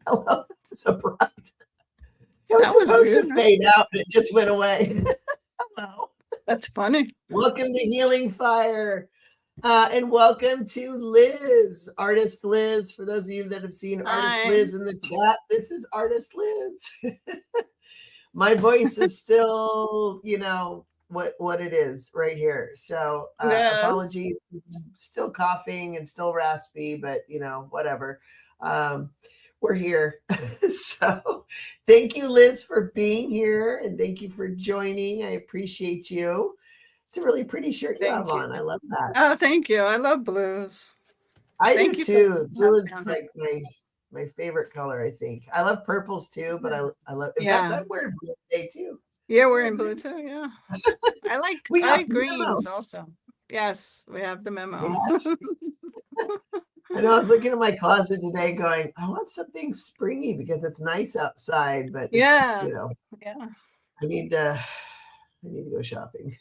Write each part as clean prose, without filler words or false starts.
Hello. It's abrupt. It was That was supposed weird. to fade out, but it just went away. Hello. That's funny. Welcome to Healing Fire. And welcome to Liz, Artist Liz. For those of you that have seen Artist Hi. Liz in the chat, this is Artist Liz. My voice is still, what it is right here. So Yes. apologies. Still coughing and still raspy, but whatever. We're here. So thank you, Liz, for being here, and thank you for joining. I appreciate you. It's a really pretty shirt you have Thank you. on. I love that. Oh, thank you. I love blues. I do Thank you for too. Blue is having me. like my favorite color, I think. I love purples too, but I love, in fact, Yeah. I'm wearing blue today too. Yeah, we're Yeah, in blue blue. too. Yeah. I like We I got like the memo. greens also. Yes, we have the memo. Yes. I know I was looking at my closet today going, I want something springy because it's nice outside, but it's, Yeah. Yeah. I need to go shopping.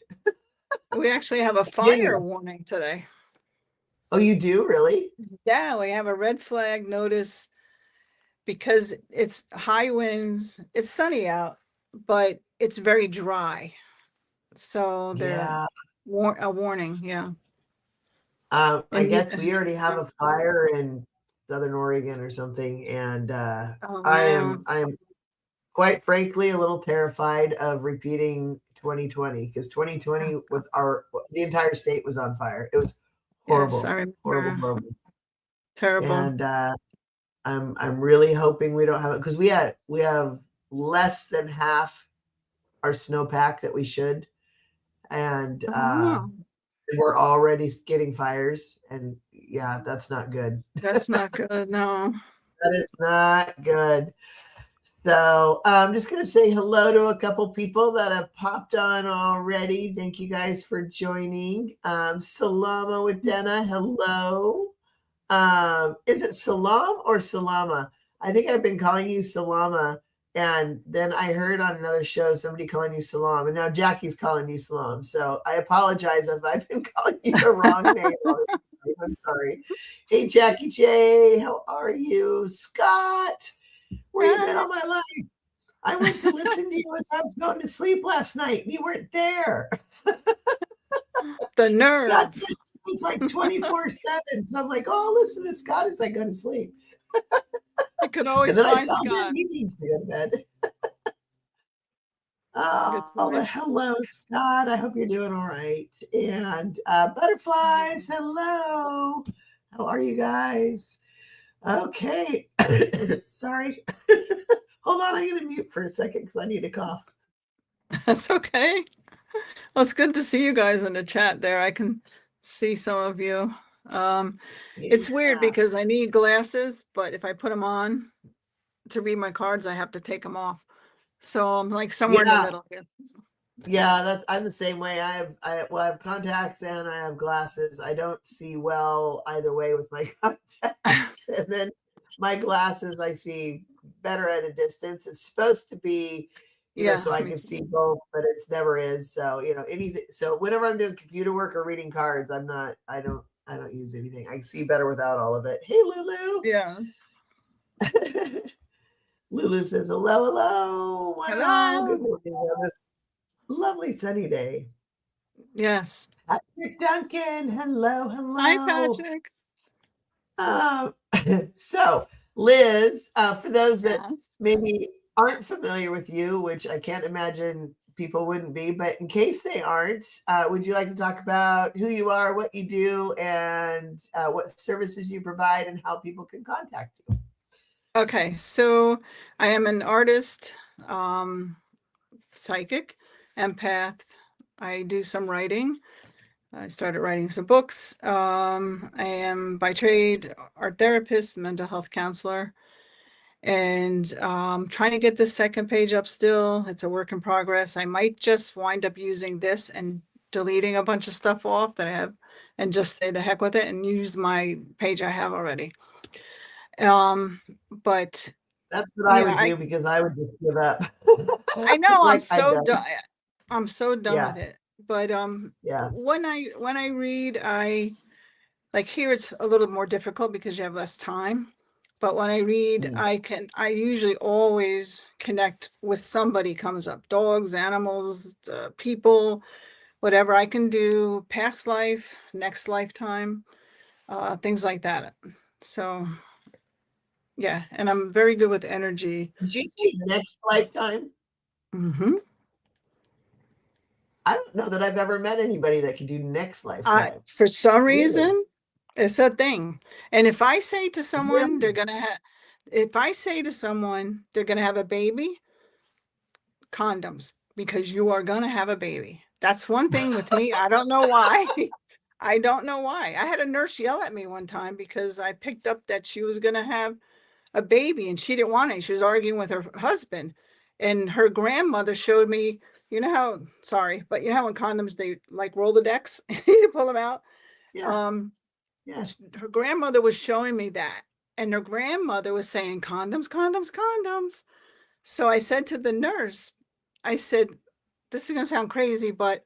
We actually have a fire Anyway. warning today. Oh, you do? Really? Yeah, we have a red flag notice because it's high winds. It's sunny out, but it's very dry. So they're Yeah. a warning. Yeah. I And you, guess we already have a fire in Southern Oregon or something, and oh I no. am quite frankly a little terrified of repeating 2020 because 2020 with the entire state was on fire. It was Yes, I horrible, horrible, remember. horrible. Terrible. And I'm really hoping we don't have it because we have less than half our snowpack that we should, and Oh, we're already getting fires, and yeah, that's not good. that's not good. No. That is not good. So I'm just going to say hello to a couple people that have popped on already. Thank you guys for joining. Salama with Denna, hello. Is it Salam or Salama? I think I've been calling you Salama, and then I heard on another show somebody calling you Salam, and now Jackie's calling you Salam. So I apologize if I've been calling you the wrong name. I'm sorry. Hey, Jackie J, how are you? Scott, where you been all my life? I went to listen to you as I was going to sleep last night, and you weren't there. The Scott nerve. it was like 24/7. So I'm like, oh, listen to Scott as I go to sleep. You can And always then I find tell him Scott. meetings to go to bed. Good Oh, story. but hello, Scott. I hope you're doing all right. And butterflies, hello. How are you guys? Okay. Sorry. Hold on, I'm going to mute for a second because I need to cough. That's okay. Well, it's good to see you guys in the chat there. I can see some of you. It's weird because I need glasses, but if I put them on to read my cards, I have to take them off. So I'm like somewhere in the middle here. Yeah, I'm the same way. I have contacts and I have glasses. I don't see well either way with my contacts. And then my glasses I see better at a distance. It's supposed to be, so I can see both, but it never is. So, anything. So whenever I'm doing computer work or reading cards, I don't use anything. I can see better without all of it. Hey, Lulu. Yeah. Lulu says, hello, hello. Hello. Good morning on this lovely sunny day. Yes. Patrick Duncan, hello, hello. Hi, Patrick. So, Liz, for those that maybe aren't familiar with you, which I can't imagine people wouldn't be, but in case they aren't, would you like to talk about who you are, what you do, and what services you provide and how people can contact you? Okay, so I am an artist, psychic, empath. I do some writing. I started writing some books. I am by trade art therapist, mental health counselor, and trying to get the second page up still. It's a work in progress. I might just wind up using this and deleting a bunch of stuff off that I have and just say the heck with it and use my page I have already. But that's what I would do because I would just give up. I know I'm so done. I'm so done with it. But yeah. When I read, I like here it's a little more difficult because you have less time. But when I read, Mm. I usually always connect with somebody comes up, dogs, animals, people, whatever I can do, past life, next lifetime, things like that. So yeah, and I'm very good with energy. Did you say next lifetime? Hmm. I don't know that I've ever met anybody that can do next lifetime. For some Really? reason, it's a thing. And if I say to someone Really? if I say to someone they're gonna have a baby, condoms, because you are gonna have a baby. That's one thing with me. I don't know why. I don't know why. I had a nurse yell at me one time because I picked up that she was gonna have a baby and she didn't want it. She was arguing with her husband. And her grandmother showed me, sorry, but you know how in condoms they like roll the decks, you pull them out. Yeah. Um, Yeah. her grandmother was showing me that. And her grandmother was saying condoms, condoms, condoms. So I said to the nurse, I said, this is going to sound crazy, but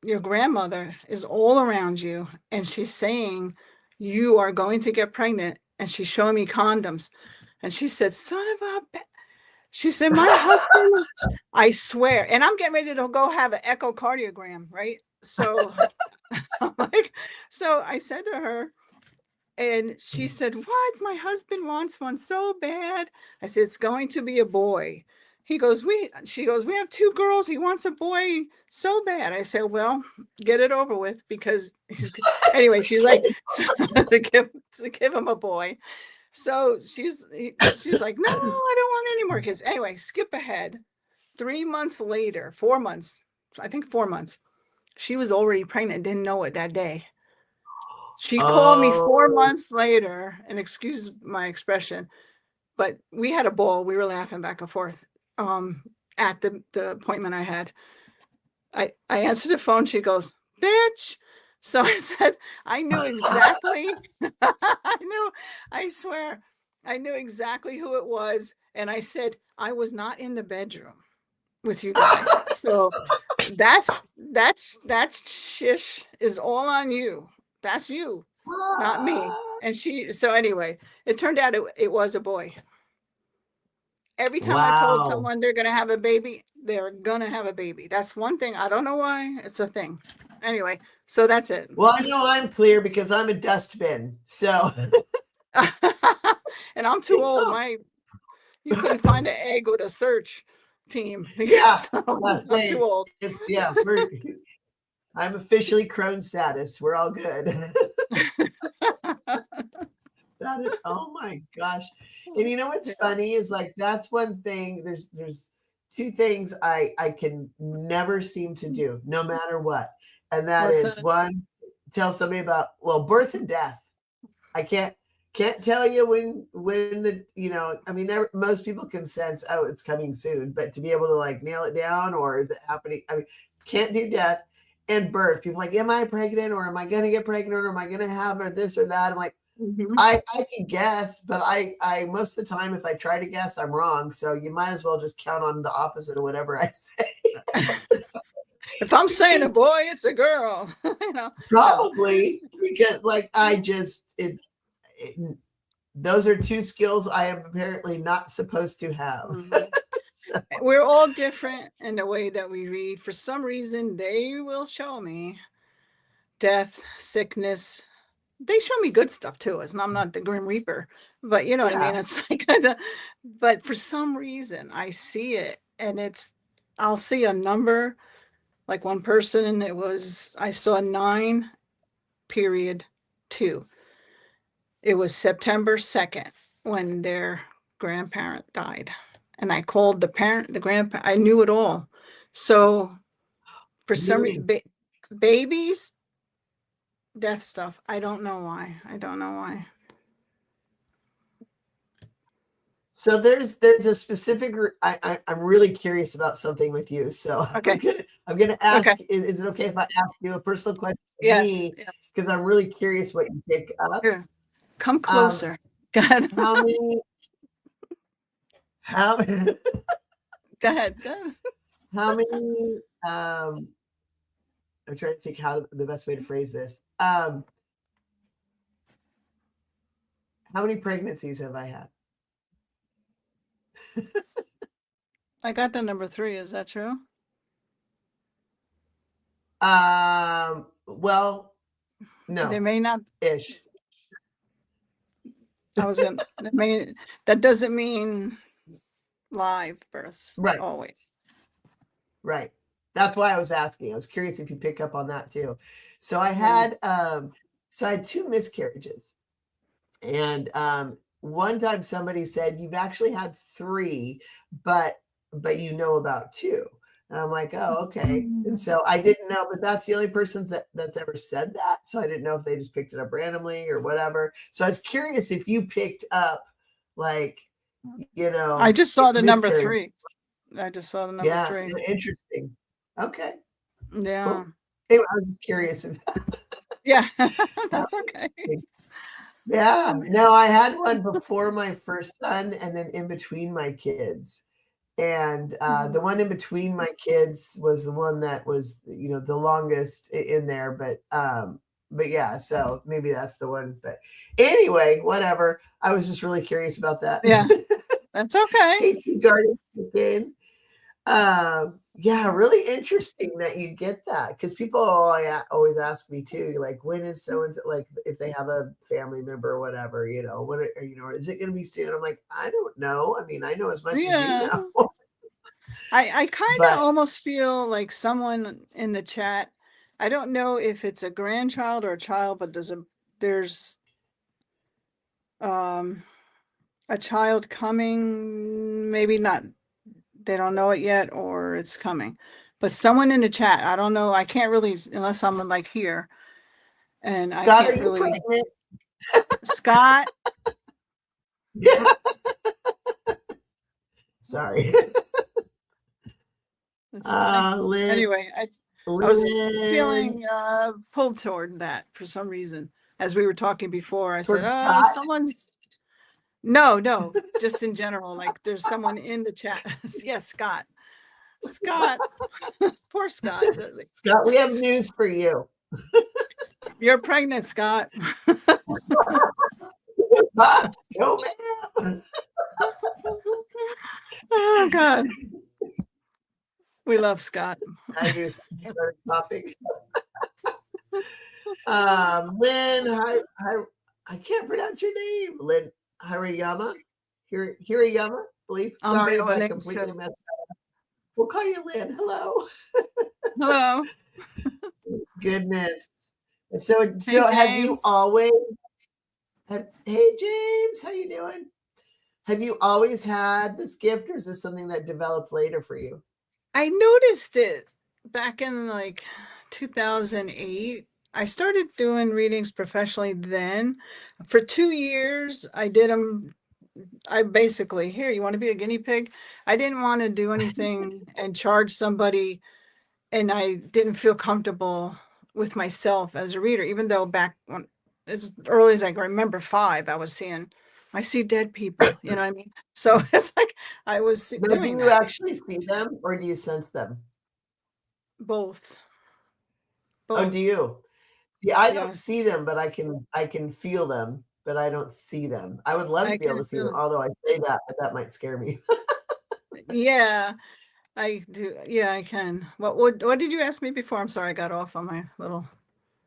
your grandmother is all around you and she's saying you are going to get pregnant. And she's showing me condoms. And she said, son of a, she said, my husband, I swear. And I'm getting ready to go have an echocardiogram, right? So I'm like, so I said to her, and she said, what? My husband wants one so bad. I said, it's going to be a boy. She goes, we have two girls. He wants a boy so bad. I said, well, get it over with because anyway, she's like, to give him a boy. So she's like, no, I don't want any more kids. Anyway, skip ahead. 3 months later, 4 months, I think 4 months, she was already pregnant, didn't know it that day. She called me 4 months later, and excuse my expression, but we had a ball. We were laughing back and forth at the appointment I had. I answered the phone. She goes, bitch. So I said, I knew exactly. I swear, I knew exactly who it was. And I said, I was not in the bedroom with you guys. So that's shish is all on you. That's you, not me. And so anyway, it turned out it was a boy. Every time I told Wow. someone they're going to have a baby, they're going to have a baby. That's one thing. I don't know why. It's a thing. Anyway, so that's it. Well, I know I'm clear because I'm a dustbin. So And I'm too it's old. all, You couldn't find an egg with a search team yeah, because yeah, I'm too same. old. I'm officially crone status. We're all good. That is, oh my gosh. And you know what's Yeah. funny is like that's one thing. There's two things I can never seem to do, no matter what. And that What's is that? one, tell somebody about, well, birth and death. I can't tell you when the, I mean, most people can sense, oh, it's coming soon, but to be able to like nail it down, or is it happening? I mean, can't do death and birth. People are like, am I pregnant, or am I going to get pregnant, or am I going to have or this or that? I'm like, Mhm. I can guess, but I most of the time, if I try to guess, I'm wrong. So you might as well just count on the opposite of whatever I say. If I'm saying a Because boy, it's a girl. No. probably because like I just those are two skills I am apparently not supposed to have. Mhm. So, We're all different in the way that we read. For some reason, they will show me death, sickness. They show me good stuff too. I'm not the Grim Reaper, but you know what I mean? yeah. It's like, but for some reason, I see it and I'll see a number. Like one person, I saw 9.2. It was September 2nd when their grandparent died. And I called the grandparent, I knew it all. So for some Really. reason, babies, death stuff, I don't know why. I don't know why. So there's a specific. I'm really curious about something with you. So Okay. I'm gonna Okay. ask. Is it okay if I ask you a personal question of Yes. me? Yes. Because I'm really curious what you pick up. Here, come Um, closer. Go ahead. how many? How Go ahead. Go ahead. how many? I'm trying to think how the best way to phrase this. How many pregnancies have I had? I got the number 3. Is that true? Well, There no, may not. ish. I was gonna. That doesn't mean live births Right, always. right. That's why I was asking. I was curious if you pick up on that too. So I Yeah. had so I had 2 miscarriages. And one time somebody said, "You've actually had 3, but you know about 2." And I'm like, "Oh, okay." And so I didn't know, but that's the only person that's ever said that. So I didn't know if they just picked it up randomly or whatever. So I was curious if you picked up, like, I just saw the number miscarriage. 3. I just saw the number Yeah, 3. interesting. Okay, Yeah. cool. Anyway, I was just curious if Yeah. that That's okay. yeah. No, I had one before my first son and then in between my kids. And the one in between my kids was the one that was, the longest in there. But yeah, so maybe that's the one. But anyway, whatever. I was just really curious about that. Yeah. That's okay. Hey, Guardian again. Yeah, really interesting that you get that because people always ask me too, like, when is so and so, like, if they have a family member or whatever, is it going to be soon? I'm like, I don't know. I mean, I know as much as you Yeah. know, I kind of but almost feel like someone in the chat. I don't know if it's a grandchild or a child, but there's um a child coming, maybe not, they don't know it yet, or it's coming. But someone in the chat, I don't know, I can't really, unless I'm like here, and I Scott, are can't you really. pregnant? Scott, Yeah. Sorry. that's funny. Lynn, Anyway, I was Lynn, feeling pulled toward that for some reason. As we were talking before, I said, towards Scott. someone's. No, just in general, like there's someone in the chat. Yes, Scott. Scott, poor Scott. Scott, we have news for you. You're pregnant, Scott. No, ma'am. Oh God. We love Scott. I just started coughing. Lynn, I can't pronounce your name. Lynn Hirayama. Hirayama, I believe. I'm Sorry big if on I names completely too. messed up. We'll call you Lynn. Hello. Hello. Goodness. And so Hey, have you James. always hey James, how you doing? Have you always had this gift, or is this something that developed later for you? I noticed it back in like 2008. I started doing readings professionally then. For 2 years, I did them. I basically, here, you want to be a guinea pig? I didn't want to do anything and charge somebody, and I didn't feel comfortable with myself as a reader, even though back when, as early as I can remember, 5, I see dead people, you know what I mean? So it's like I was Now, do doing you that, actually see them or do you sense them? both, Oh, do both. you? See, I don't see Yes, them, but I can feel them, but I don't see them. I would love to I be able can to see them, feel. although I say that, but that might scare me. Yeah, I do. Yeah, I can. What did you ask me before? I'm sorry, I got off on my little.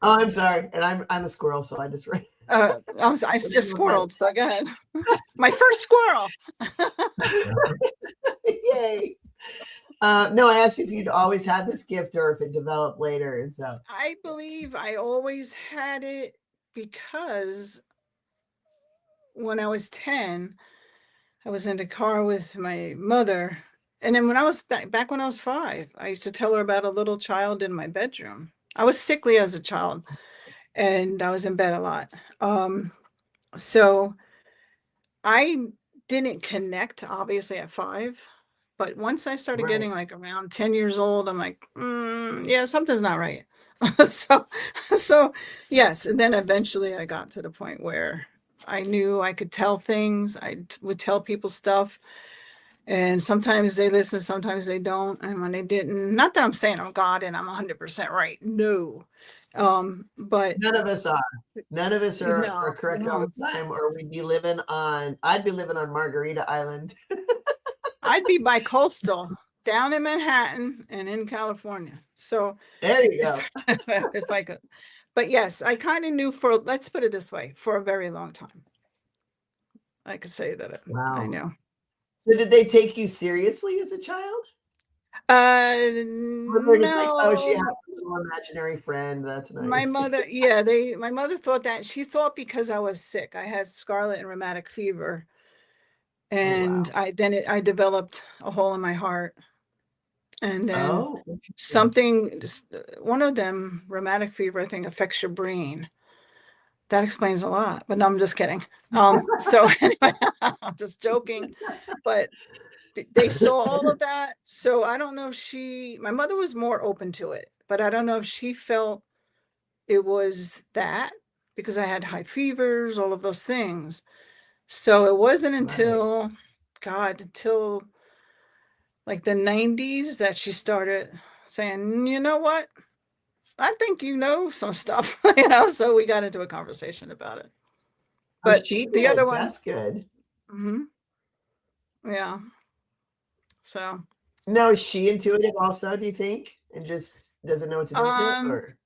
Oh, I'm sorry. And I'm a squirrel, so I just ran. I What did just you look like? squirreled, so go ahead. My first squirrel. Yay. No, I asked you if you'd always had this gift or if it developed later. And so, I believe I always had it because when I was 10, I was in the car with my mother. And then when I was back when I was 5, I used to tell her about a little child in my bedroom. I was sickly as a child and I was in bed a lot. So I didn't connect obviously at 5, but once I started right. getting like around 10 years old, I'm like, yeah, something's not right. So, so yes. And then eventually I got to the point where I knew I could tell things. Would tell people stuff, and sometimes they listen, sometimes they don't. And when they didn't, not that I'm saying I'm God and I'm 100% right. No, But None of us are. None of us are no, correct all no, the time, or I'd be living on Margarita Island. I'd be bi-coastal down in Manhattan and in California. So There you if, go. if I could, but yes, I kind of knew for, let's put it this way, for a very long time. I could say that I Wow. know. So did they take you seriously as a child? Or they're just like, oh, she has No, a little imaginary friend. That's my nice. mother, my mother thought that, she thought because I was sick, I had scarlet and rheumatic fever, Oh, and wow. I developed a hole in my heart, and then Oh, interesting. something, one of them, rheumatic fever, I think affects your brain. That explains a lot, but no, I'm just kidding. So anyway, I'm just joking, but they saw all of that. So I don't know if my mother was more open to it, but I don't know if she felt it was that because I had high fevers, all of those things. So it wasn't Right. until, God, until like the 90s that she started saying, you know what? I think you know some stuff, so we got into a conversation about it. Oh, But she the other did. That's ones, good. mhm, yeah. So, Now, is she intuitive also, do you think? And just doesn't know what to do with it? um, Or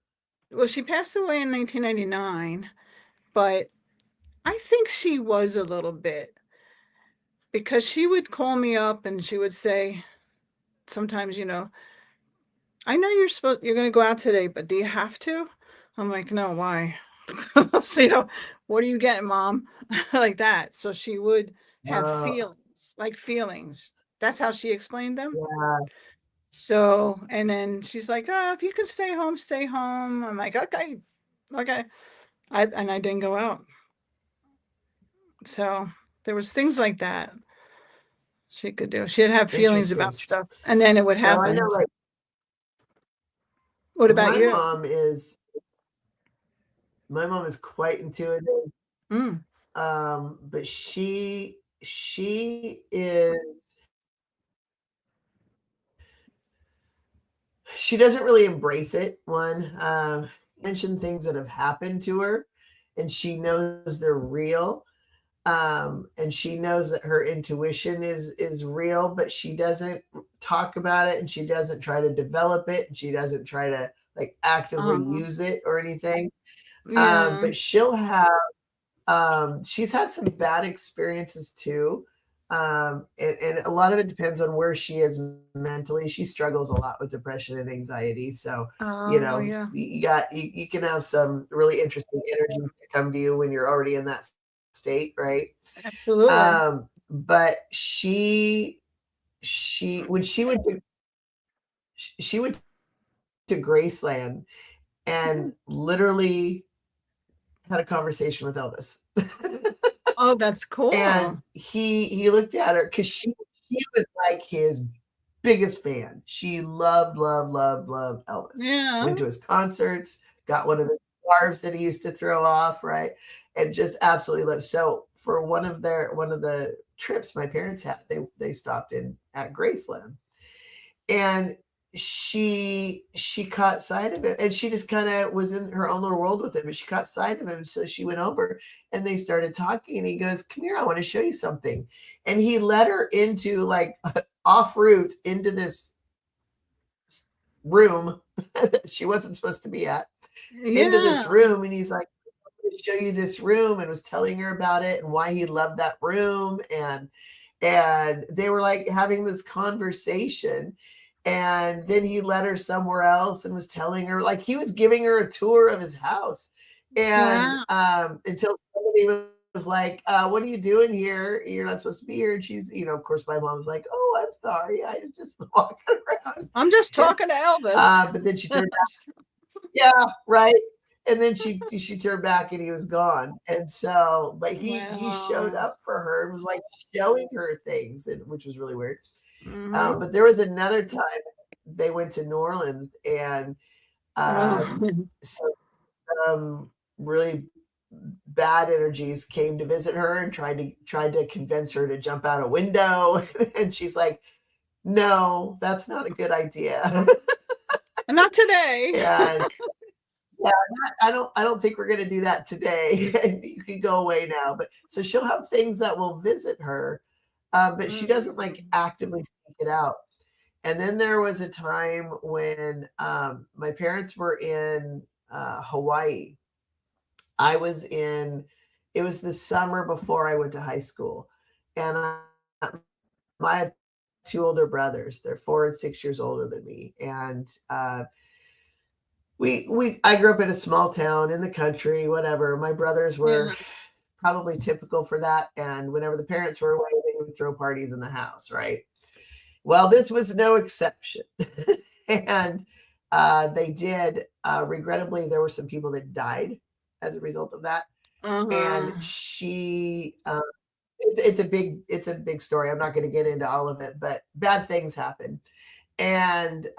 well, she passed away in 1999, but I think she was a little bit because she would call me up and she would say, sometimes, I know you're going to go out today, but do you have to? I'm like, no, why? So, what are you getting, mom? Like that. So she would have uh, feelings, like feelings. That's how she explained them. yeah, So, and then she's like, oh, if you can stay home, stay home. I'm like, okay, okay. And I didn't go out. So there was things like that she could do. She'd have feelings about interesting. stuff and then it would So I know happen. like What about my you? mom is my mom is quite intuitive. Mm. But she is she doesn't really embrace it. One, mention things that have happened to her, and she knows they're real. And she knows that her intuition is real, but she doesn't talk about it, and she doesn't try to develop it, and she doesn't try to like actively Uh, use it or anything. yeah. But she's had some bad experiences too. And a lot of it depends on where she is mentally. She struggles a lot with depression and anxiety. So, Oh, yeah. you can have some really interesting energy that come to you when you're already in that state, right? Absolutely. But when she went to Graceland and literally had a conversation with Elvis. Oh, that's And cool. he looked at her because she was like his biggest fan. She loved, loved, loved, loved Elvis. Yeah. Went to his concerts, got one of his scarves that he used to throw off, right? And just absolutely loved. So for one of the trips my parents had, they stopped in at Graceland. And she caught sight of it, and she just kind of was in her own little world with it, but she caught sight of him, so she went over and they started talking, and he goes, come here, I want to show you something. And he led her into like off route into this room that she wasn't supposed to be at, into this Yeah. room, and he's like, show you this room, and was telling her about it and why he loved that room. And they were like having this conversation, and then he led her somewhere else and was telling her, like, he was giving her a tour of his house. And Wow. until somebody was like, what are you doing here? You're not supposed to be here. And she's, of course my mom was like, oh, I'm sorry, I was just walking around. I'm just And talking to Elvis. but then she turned, yeah, right. And then she turned back and he was gone. And so, but he showed Wow. up for her and was like showing her things, and which was really weird. Hmm. But there was another time they went to New Orleans, and Oh. some really bad energies came to visit her and tried to convince her to jump out a window. And she's like, no, that's not a good idea. Not today. And Yeah, I don't think we're gonna do that today. You can go away now. But so she'll have things that will visit her, but she doesn't like Mm. actively seek it out. And then there was a time when my parents were in Hawaii. I was in, it was the summer before I went to high school. And I have two older brothers. They're 4 and 6 years older than me. And I grew up in a small town in the country, whatever. My brothers were Yeah. probably typical for that. And whenever the parents were away, they would throw parties in the house, right? Well, this was no exception. And they did, regrettably, there were some people that died as a result of that. And Uh-huh. it's a big story. I'm not going to get into all of it, but bad things happen. And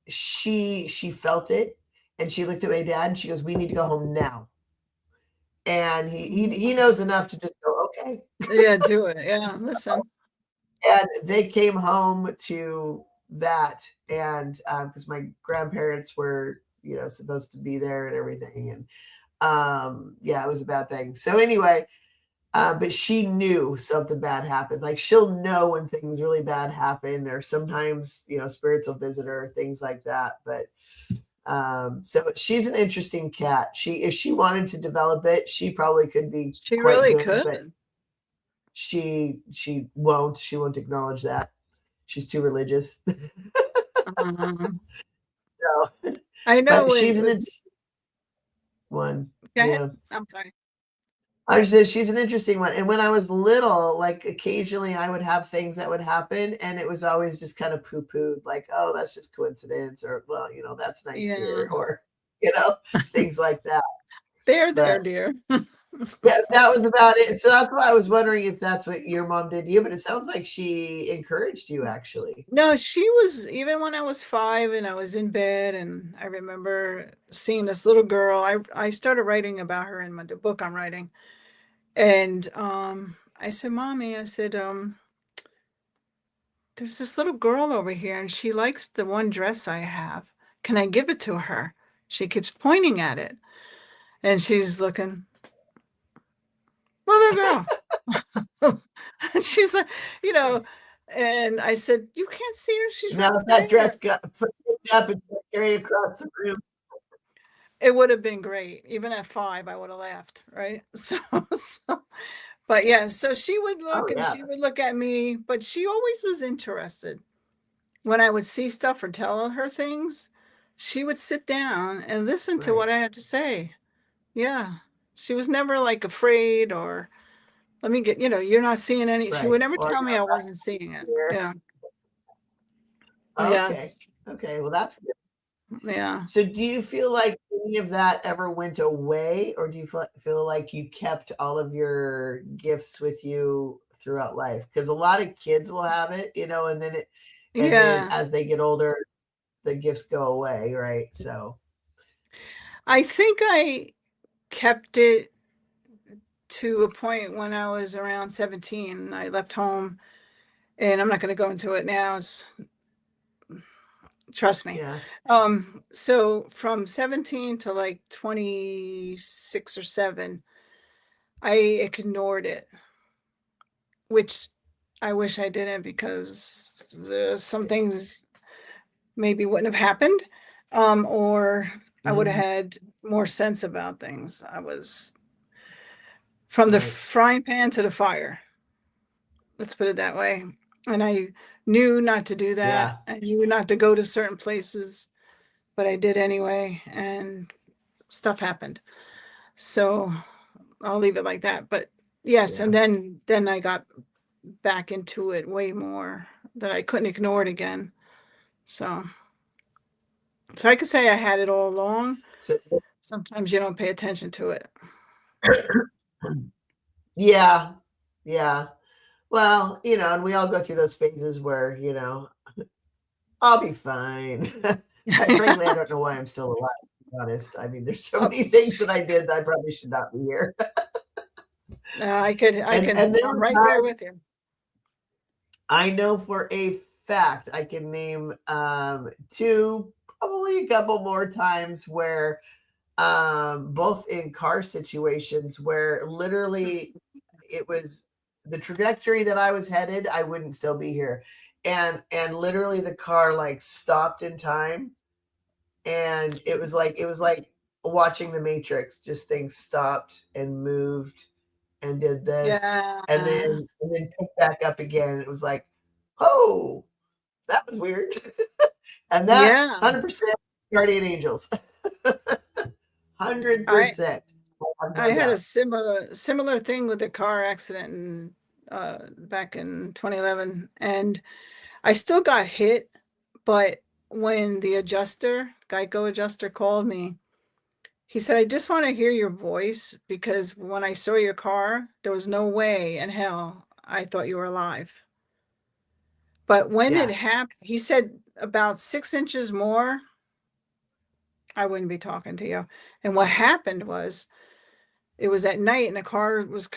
she felt it, and she looked at my dad and she goes, "We need to go home now." And he knows enough to just go, "Okay." Yeah, do it. Yeah, listen. And they came home to that, and because my grandparents were, supposed to be there and everything, and yeah, it was a bad thing. So anyway, but she knew something bad happens. Like she'll know when things really bad happen, or sometimes spirits will visit her, things like that. But so she's an interesting cat. She, if she wanted to develop it, she probably could be She quite really good, but could. she won't acknowledge that. She's too religious. Uh-huh. So, I know but when she's an with interesting one. go ahead. Yeah. I'm sorry. I just said she's an interesting one. And when I was little, like occasionally I would have things that would happen, and it was always just kind of poo-pooed, like, oh, that's just coincidence, or well, that's nice, Yeah. dear, or you know, things like that. There, But dear. yeah, that was about it. So that's why I was wondering if that's what your mom did to you, but it sounds like she encouraged you actually. No, she was even when I was 5 and I was in bed and I remember seeing this little girl. I started writing about her in the book I'm writing. And I said, "Mommy," I said, "there's this little girl over here and she likes the one dress I have. Can I give it to her?" She keeps pointing at it and she's looking, "Little girl." And she's like, you know, and I said, "You can't see her. She's Now, right if that there." dress got picked up and carried across the room, It would have been great. Even at 5, I would have laughed, right? But yeah, so she would oh look and yeah, she would look at me, but she always was interested. When I would see stuff or tell her things, she would sit down and listen to right, what I had to say. Yeah. She was never like afraid or let me get, you're not seeing any. She would right. never Or tell me I wasn't seeing it. here. Yeah. Okay. Yes. Okay. Well, that's good. Yeah. So do you feel like any of that ever went away, or do you feel like you kept all of your gifts with you throughout life? Because a lot of kids will have it, and then Yeah. as they get older, the gifts go away, right? So, I think I kept it to a point when I was around 17. I left home and I'm not going to go into it now. Trust me. yeah, So from 17 to like 26 or 7, I ignored it, which I wish I didn't because there's some things maybe wouldn't have happened. Or I would have mhm, had more sense about things. I was from the right, frying pan to the fire. Let's put it that way. And I knew not to do that. yeah, I knew not to go to certain places, but I did anyway, and stuff happened. So I'll leave it like that. But yes, yeah. and then I got back into it way more that I couldn't ignore it again. So so I could say I had it all along. So, Sometimes you don't pay attention to it. yeah, yeah. Well, and we all go through those phases where, I'll be fine. Frankly, I don't know why I'm still alive, to be honest. I mean, there's so Oh, many things that I did that I probably should not be here. I And can, there I'm was right there times with you. I know for a fact I can name two. probably a couple more times where both in car situations where literally it was the trajectory that I was headed, I wouldn't still be here. And literally the car like stopped in time, and it was like watching the Matrix. Just things stopped and moved and did this, Yeah. and then picked back up again. It was like, oh, that was weird. And that Yeah. 100% guardian angels. I 100%. I have I no had a doubt. similar thing with a car accident back in 2011, and I still got hit, but when the Geico adjuster called me, he said, I just want to hear your voice because when I saw your car, there was no way in hell I thought you were alive. But when it Yeah. happened, he said about 6 inches more, I wouldn't be talking to you. And what happened was it was at night and the car was,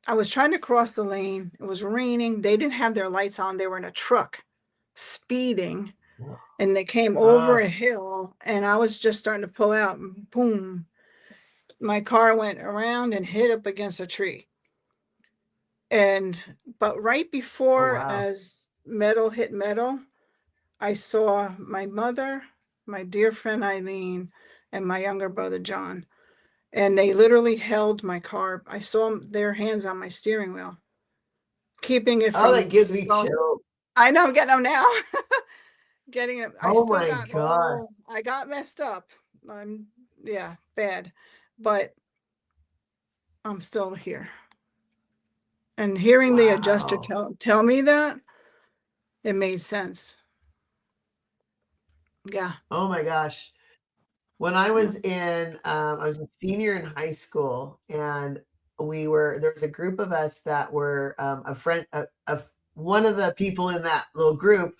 I was trying to cross the lane. It was raining. They didn't have their lights on. They were in a truck speeding, and they came over Oh, a hill and I was just starting to pull out and boom, my car went around and hit up against a tree. But right oh before wow. as metal hit metal, I saw my mother, my dear friend Eileen, and my younger brother John. And they literally held my car. I saw their hands on my steering wheel, keeping it Oh, that from gives me going. chills. I know I'm getting them now. Getting it. Oh my god. I got messed up. I'm, yeah, bad. But I'm still here. And hearing the adjuster Wow. tell me that, it made sense. Yeah. Oh my gosh. When Yeah. I was a senior in high school, and there was a group of us that were a friend of one of the people in that little group.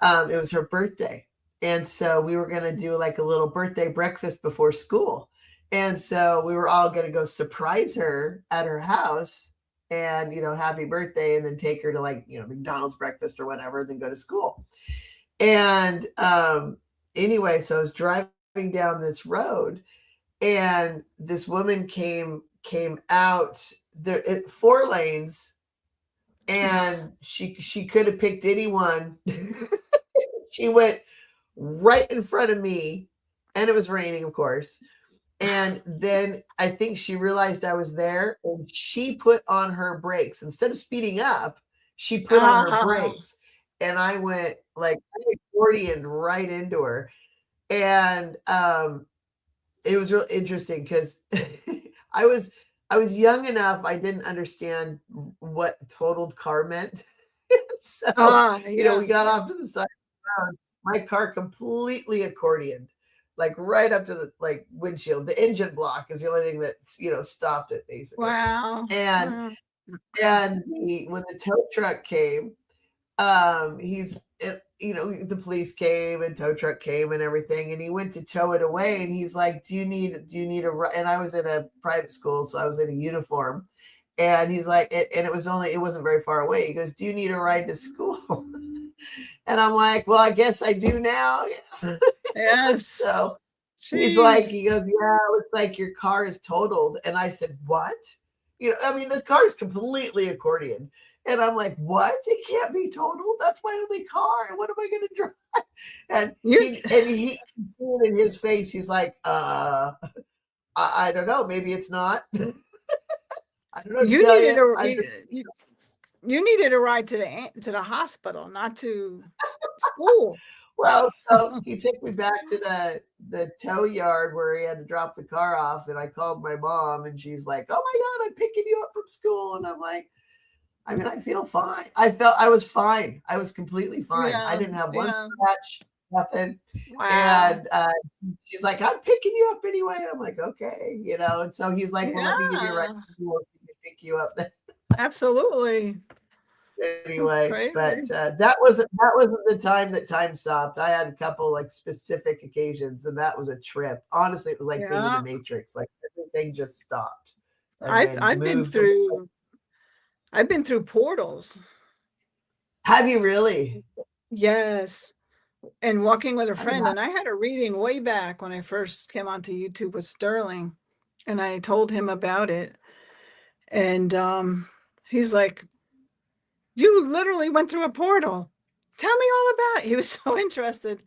It was her birthday. And so we were going to do like a little birthday breakfast before school. And so we were all going to go surprise her at her house and, happy birthday, and then take her to like, McDonald's breakfast or whatever, then go to school. And anyway, so I was driving down this road, and this woman came out the 4 lanes, and she could have picked anyone. She went right in front of me, and it was raining, of course. And then I think she realized I was there, and she put on her brakes. Instead of speeding up, she put on her Ah, brakes. And I went like I accordioned right into her. And it was real interesting because I was I was young enough, I didn't understand what totaled car meant. So, yeah. we got off to the side of the road. My car completely accordioned, like right up to the like windshield. The engine block is the only thing that stopped it basically. Wow. And Wow. when the tow truck came, the police came and tow truck came and everything, and he went to tow it away, and he's like, do you need a ride? And I was in a private school, so I was in a uniform, and he's like, and it wasn't very far away. He goes, do you need a ride to school? And I'm like, well, I guess I do now. Yes. So he Jeez. goes, yeah, it looks like your car is totaled. And I said, what? I mean, the car is completely accordion. And I'm like, what? It can't be totaled. That's my only car. What am I going to drive? And You he see it in his face. He's like, I don't know. Maybe it's not. I don't know what to you tell needed you. a you needed a ride to the hospital, not to school. Well, so he took me back to the tow yard where he had to drop the car off, and I called my mom, and she's like, "Oh my god, I'm picking you up from school," and I'm like, I mean, I feel fine. I was fine. I was completely fine. I Yeah. didn't have one Yeah. scratch, nothing. Wow. And she's like, "I'm picking you up anyway," and I'm like, "Okay," And so he's like, "Well, let me give you a ride. Yeah. We'll pick you up." Absolutely. That's Anyway, but crazy. that wasn't the time that time stopped. I had a couple like specific occasions, and that was a trip. Honestly, it was like being in the Yeah. Matrix. Like everything just stopped and I've then I've been moved. through I've been through portals. Have you really? Yes. and walking with a I'm friend. not. And I had a reading way back when I first came onto YouTube with Sterling, and I told him about it. And he's like, "You literally went through a portal. Tell me all about it." He was so interested.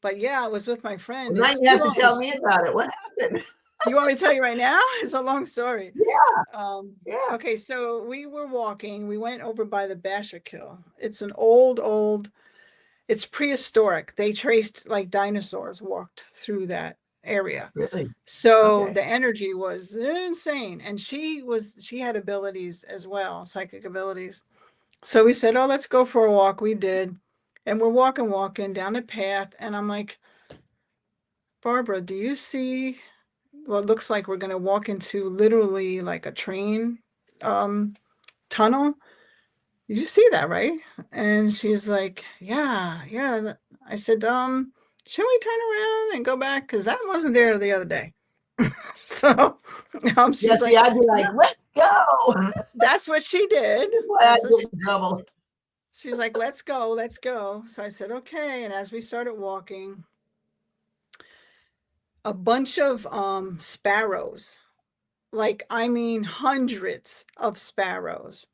But yeah, I was with my friend. Well, now It's you too have to long. tell me about it. What happened? You want me to tell you right now? It's a long story. Yeah, yeah. Okay, so we were walking. We went over by the Basher Kill. It's an old, it's prehistoric. They traced like dinosaurs walked through that area. Really? So Okay. the energy was insane. And she had abilities as well, psychic abilities. So we said, "Oh, let's go for a walk." We did. And we're walking down the path. And I'm like, "Barbara, do you see what looks like we're going to walk into literally like a train um, tunnel? You see that, right?" And she's like, "Yeah, yeah." I said, "Should we turn around and go back? Because that wasn't there the other day." So Yeah, she's see, like, I'd be like, "No." let's go. That's what she did. That's why I That's what get in trouble. she's like, "Let's go, let's go." So I said, "Okay." And as we started walking, a bunch of sparrows, like I mean hundreds of sparrows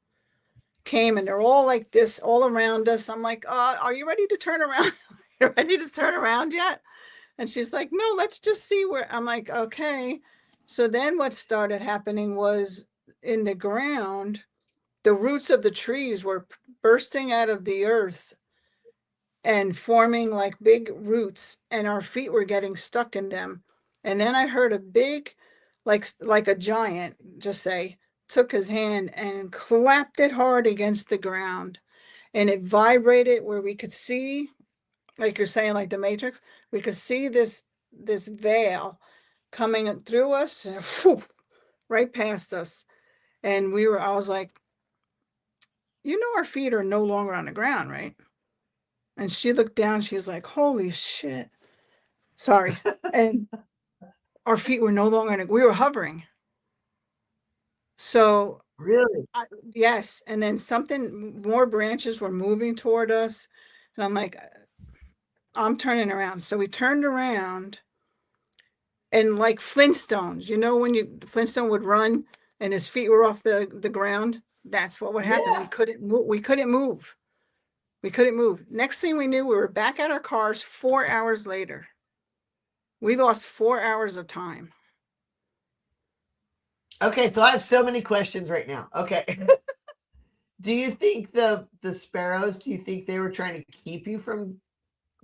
came, and they're all like this all around us. I'm like, "Are you ready to turn around? You ready to turn around yet?" And she's like, "No, let's just see where." I'm like, "Okay." So then what started happening was in the ground, the roots of the trees were bursting out of the earth and forming like big roots, and our feet were getting stuck in them. And then I heard a big, like a giant, just say, took his hand and clapped it hard against the ground, and it vibrated where we could see, like you're saying, like the Matrix, we could see this veil coming through us and whew, right past us. And I was like, "Our feet are no longer on the ground, right?" And she looked down, she's like, "Holy shit." Sorry. And our feet were no longer, we were hovering. So, Really? yes. And then more branches were moving toward us. And I'm like, I'm turning around. So we turned around, and like Flintstones, when the Flintstone would run and his feet were off the ground, that's what would happen. Yeah. We couldn't move. We couldn't move. We couldn't move. Next thing we knew, we were back at our cars 4 hours later. We lost 4 hours of time. Okay, so I have so many questions right now. Okay. Do you think the sparrows, do you think they were trying to keep you from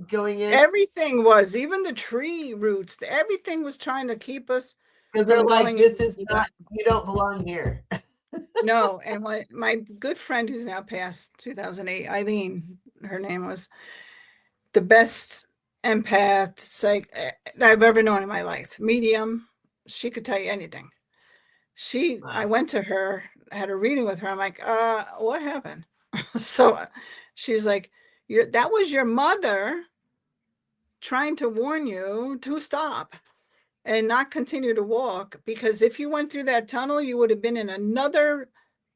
going in? Everything was, even the tree roots, everything was trying to keep us Because they're from like, going this in. is not, you don't belong here. No, and my good friend who's now passed, 2008, Eileen, her name was, the best empath I've ever known in my life. Medium, she could tell you anything. I Wow. went to her, had a reading with her. I'm like, what happened? So she's like, that was your mother trying to warn you to stop and not continue to walk, because if you went through that tunnel, you would have been in another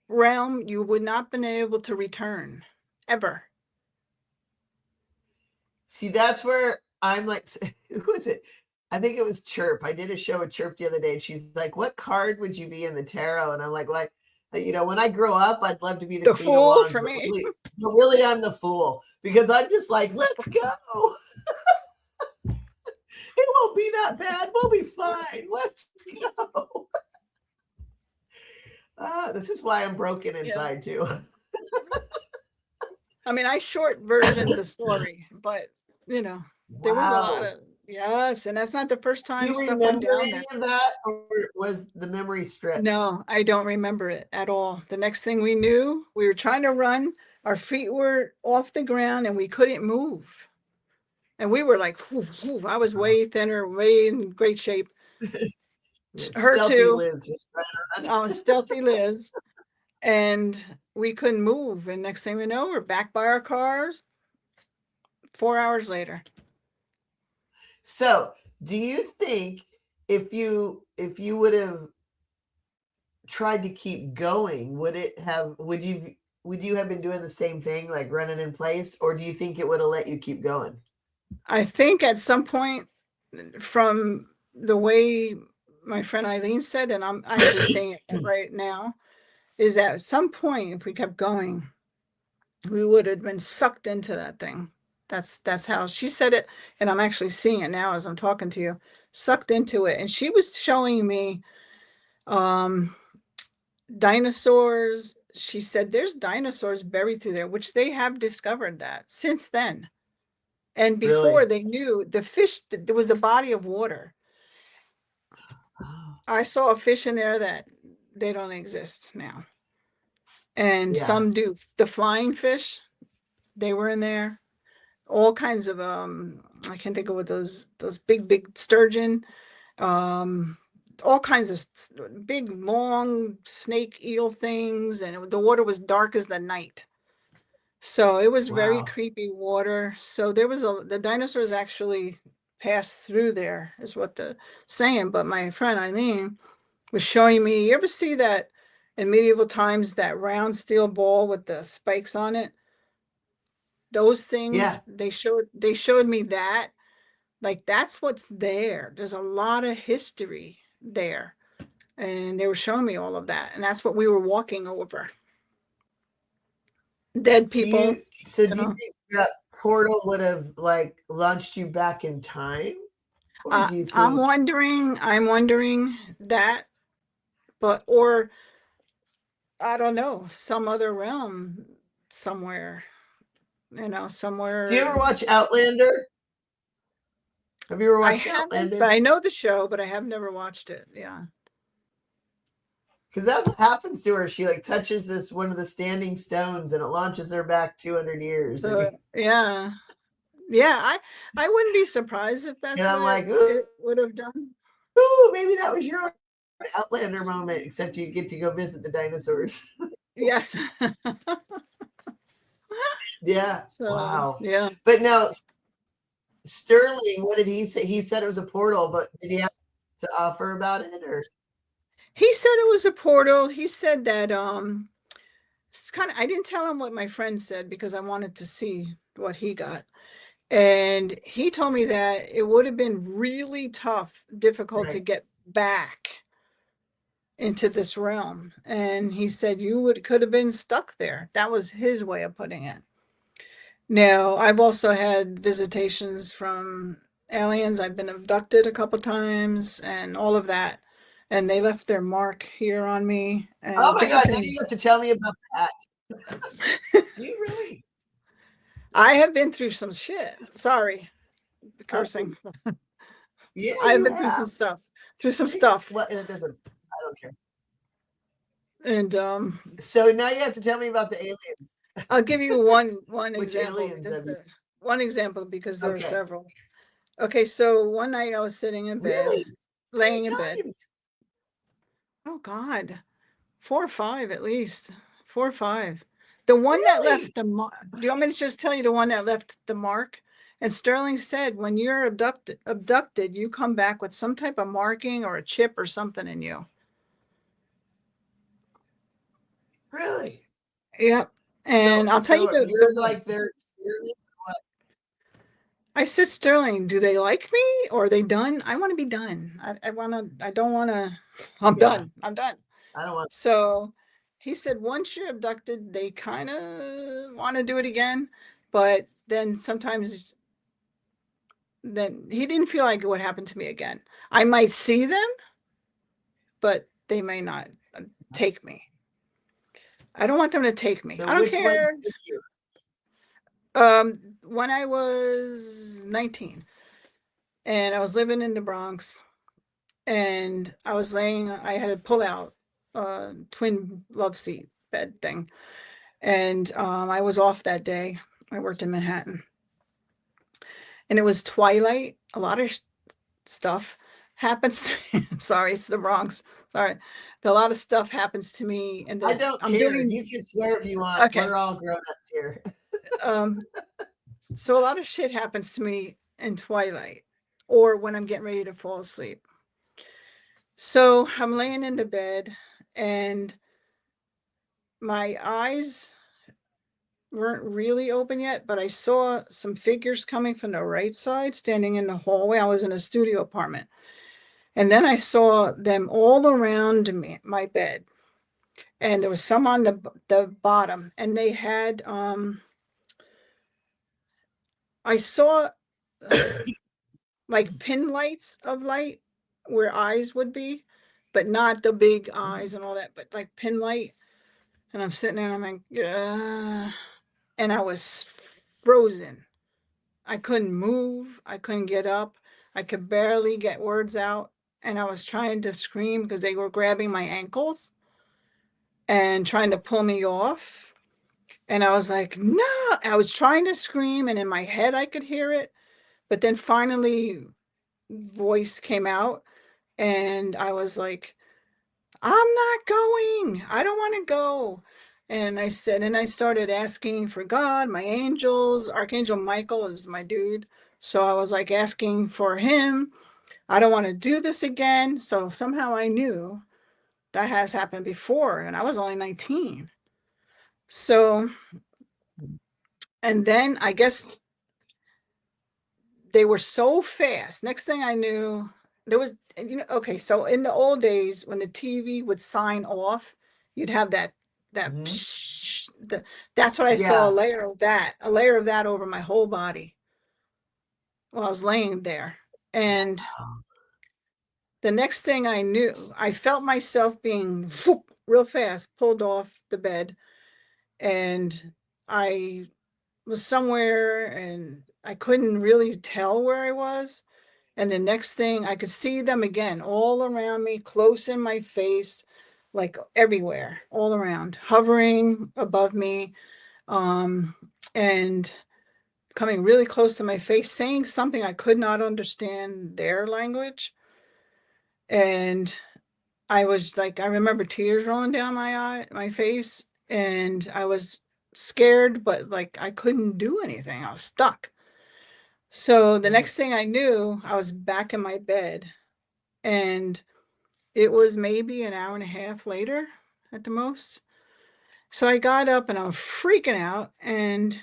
realm. You would not been able to return ever. See, that's where I'm like, who is it? I think it was Chirp. I did a show with Chirp the other day, and she's like, "What card would you be in the tarot?" And I'm like, "What? When I grow up, I'd love to be the The Queen of fool Wands, for but me. really, I'm the Fool because I'm just like, let's go. It won't be that bad. We'll be fine. Let's go." This is why I'm broken Yeah. inside too. I mean, I short version the story, but there was a lot Wow. of, yes, and that's not the first Do time you stuff went remember down any there. of that, or was the memory stripped? No, I don't remember it at all. The next thing we knew, we were trying to run, our feet were off the ground and we couldn't move. And we were like, "Whew, whew." I was way thinner, way in great shape. Her Stealthy too, Liz just right. stealthy Liz. And we couldn't move. And next thing we know, we're back by our cars 4 hours later. So, do you think if you would have tried to keep going, would you have been doing the same thing, like running in place, or do you think it would have let you keep going? I think at some point, from the way my friend Eileen said, and I'm actually saying it right now, is that at some point, if we kept going, we would have been sucked into that thing. That's how she said it, and I'm actually seeing it now as I'm talking to you, sucked into it. And she was showing me um dinosaurs. She said there's dinosaurs buried through there, which they have discovered that since then. And before Really? they knew the fish, there was a body of water. Oh, I saw a fish in there that they don't exist now. And yeah. some do. The flying fish, they were in there. All kinds of I can't think of what those big sturgeon, um all kinds of big long snake eel things, and the water was dark as the night. So it was very Wow. creepy water. So there was the dinosaurs actually passed through there, is what the saying. But my friend Eileen was showing me, you ever see that in medieval times, that round steel ball with the spikes on it? Those things, Yeah. they showed me that. Like, that's what's there. There's a lot of history there. And they were showing me all of that. And that's what we were walking over. Dead Do people, you so you do you know. think that portal would have like launched you back in time? Or do you I'm think wondering that, but, or I don't know, some other realm somewhere, do you ever somewhere. watch Outlander? Have you ever I watched haven't, but Outlander? I know the show, but I have never watched it. Yeah. Because that's what happens to her. She like touches this one of the standing stones and it launches her back 200 years. So yeah. Yeah, I wouldn't be surprised if And that's I'm what like, it would have done. ooh, maybe that was your Outlander moment, except you get to go visit the dinosaurs. Yes. Yeah. So, Wow. yeah. But no, Sterling, what did he say? He said it was a portal, but did he have to offer about it or He said it was a portal. He said that it's kind of, I didn't tell him what my friend said because I wanted to see what he got. And he told me that it would have been really tough, difficult to right? get back into this realm. And he said you would could have been stuck there. That was his way of putting it. Now, I've also had visitations from aliens. I've been abducted a couple times and all of that. And they left their mark here on me Oh and my different God, now you things. have to tell me about that. Do you really? I have been through some shit. Sorry, the Oh, cursing. yeah, I have you been through some have. stuff, through some stuff. What it doesn't I don't care. And So now you have to tell me about the aliens. I'll give you one Which example aliens because have you? there one example because there are Okay. several. Okay, so one night I was sitting in bed, Really? How laying many in bed. times? Oh God, 4 or 5 at least, 4 or 5. The one that Really? left the mark. Do you want me to just tell you the one that left the mark? And Sterling said, when you're abducted, you come back with some type of marking or a chip or something in you. Really? Yep. And I'll tell you So the you're one. like their experiment? I said, Sterling, do they like me or are they done? I want to be done. I don't want to, I'm Yeah, done. I'm done. I don't want. So he said, once you're abducted, they kind of want to do it again. But then sometimes then he didn't feel like it would happen to me again. I might see them, but they may not take me. I don't want them to take me. So I don't which ones care. took you? When I was 19 and I was living in the Bronx, and I had a pull out twin love seat bed thing. And I was off that day. I worked in Manhattan and it was twilight. A lot of stuff happens to me. Sorry, it's the Bronx. Sorry. A lot of stuff happens to me. And I then don't I'm care. doing, You can swear if you want. okay. We're all grown ups here. Um, so a lot of shit happens to me in twilight or when I'm getting ready to fall asleep. So I'm laying in the bed and my eyes weren't really open yet, but I saw some figures coming from the right side, standing in the hallway. I was in a studio apartment. And then I saw them all around me, my bed. And there was some on the bottom. And they had I saw like pin lights of light where eyes would be, but not the big eyes and all that, but like pin light. And I'm sitting there and I'm like, and I was frozen. I couldn't move. I couldn't get up. I could barely get words out. And I was trying to scream because they were grabbing my ankles and trying to pull me off. And I was like, no, I was trying to scream. And in my head, I could hear it. But then finally, voice came out. And I was like, I'm not going. I don't want to go. And I said, and I started asking for God, my angels. Archangel Michael is my dude. So I was like asking for him. I don't want to do this again. So somehow I knew that has happened before, and I was only 19. So, and then I guess they were so fast. Next thing I knew, there was, okay, so in the old days when the TV would sign off, you'd have that Mhm. psh, that's what I saw, Yeah. a layer of that over my whole body while I was laying there. And the next thing I knew, I felt myself being whoop, real fast pulled off the bed, and I was somewhere and I couldn't really tell where I was. And the next thing I could see them again, all around me, close in my face, like everywhere, all around, hovering above me, um, and coming really close to my face, saying something I could not understand their language. And I was like, I remember tears rolling down my face, and I was scared, but like I couldn't do anything. I was stuck. So the Mm. next thing I knew, I was back in my bed, and it was maybe an hour and a half later at the most. So I got up and I was freaking out. And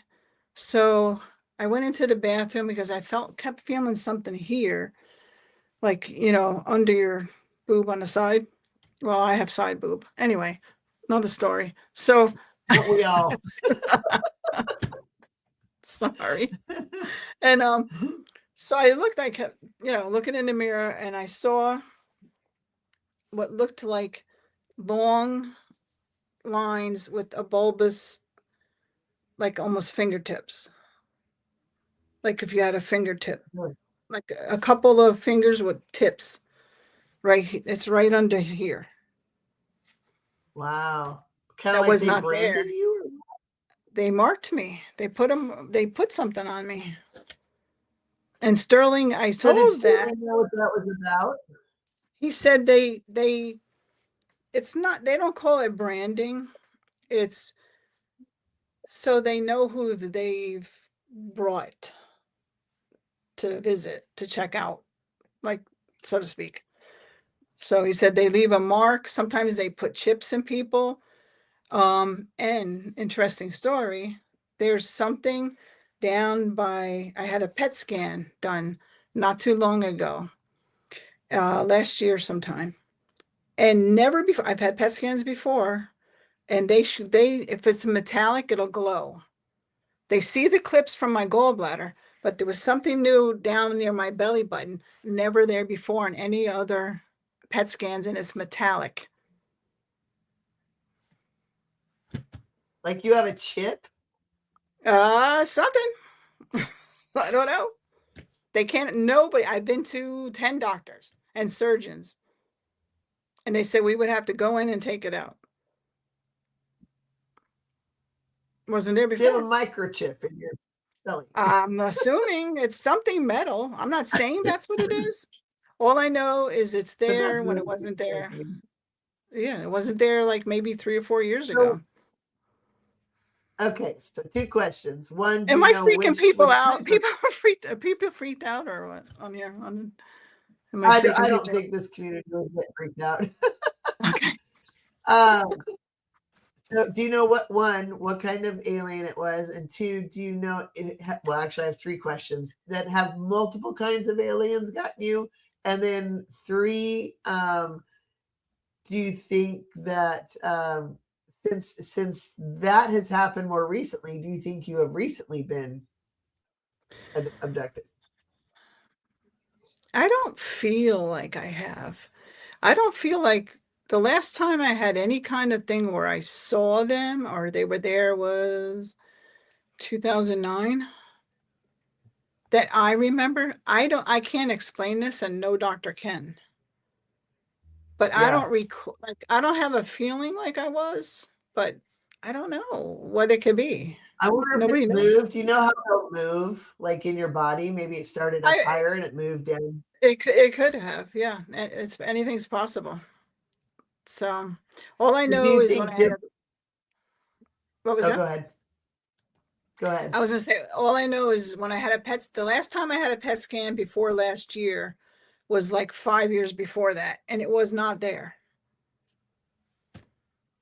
so I went into the bathroom because I kept feeling something here, like, under your boob on the side. Well, I have side boob. Anyway, another story. So, Don't we all? sorry. And so I kept, looking in the mirror, and I saw what looked like long lines with a bulbous, like almost fingertips. Like if you had a fingertip, like a couple of fingers with tips, right? It's right under here. Wow. Kind of That like was they not branded there. you? Or They marked me. They put something on me. And Sterling, I so did told that. Sterling know what that was about? He said it's not, they don't call it branding. It's so they know who they've brought to visit, to check out, like, so to speak. So he said they leave a mark. Sometimes they put chips in people. And interesting story, there's something down by, I had a PET scan done not too long ago, last year sometime. And never before, I've had PET scans before, and if it's metallic, it'll glow. They see the clips from my gallbladder, but there was something new down near my belly button, never there before in any other PET scans, and it's metallic. Like you have a chip? Something. I don't know. They can't, nobody, I've been to 10 doctors and surgeons, and they said we would have to go in and take it out. Wasn't there So you have before. a microchip in your belly. I'm assuming it's something metal. I'm not saying that's what it is. All I know is it's But that's there when it really wasn't there. interesting. Yeah, it wasn't there like maybe 3 or 4 years So ago. okay, so two questions. One, do Am you I know freaking which people type out? of Are people freaked out or what on here? Am I I freaking don't people think this community will get freaked out. out? Okay. Um, So, do you know what kind of alien it was, and two, do you know? Well, actually, I have three questions that have multiple kinds of aliens gotten you, and then three, do you think that since that has happened more recently, do you think you have recently been abducted? I don't feel like I have. I don't feel like the last time I had any kind of thing where I saw them or they were there was 2009 that I remember. I can't explain this and no doctor can. But I Yeah, don't recall, like, I don't have a feeling like I was, but I don't know what it could be. I wonder if it Nobody knows. moved. Do you know how they'll move, like in your body? Maybe it started up I higher and it moved down. it could have, yeah. It's anything's possible. So all I Do know you is when think I had a, what was Oh, go that? ahead. Go I ahead. was gonna say all I know is when I had a the last time I had a PET scan before last year was like 5 years before that, and it was not there.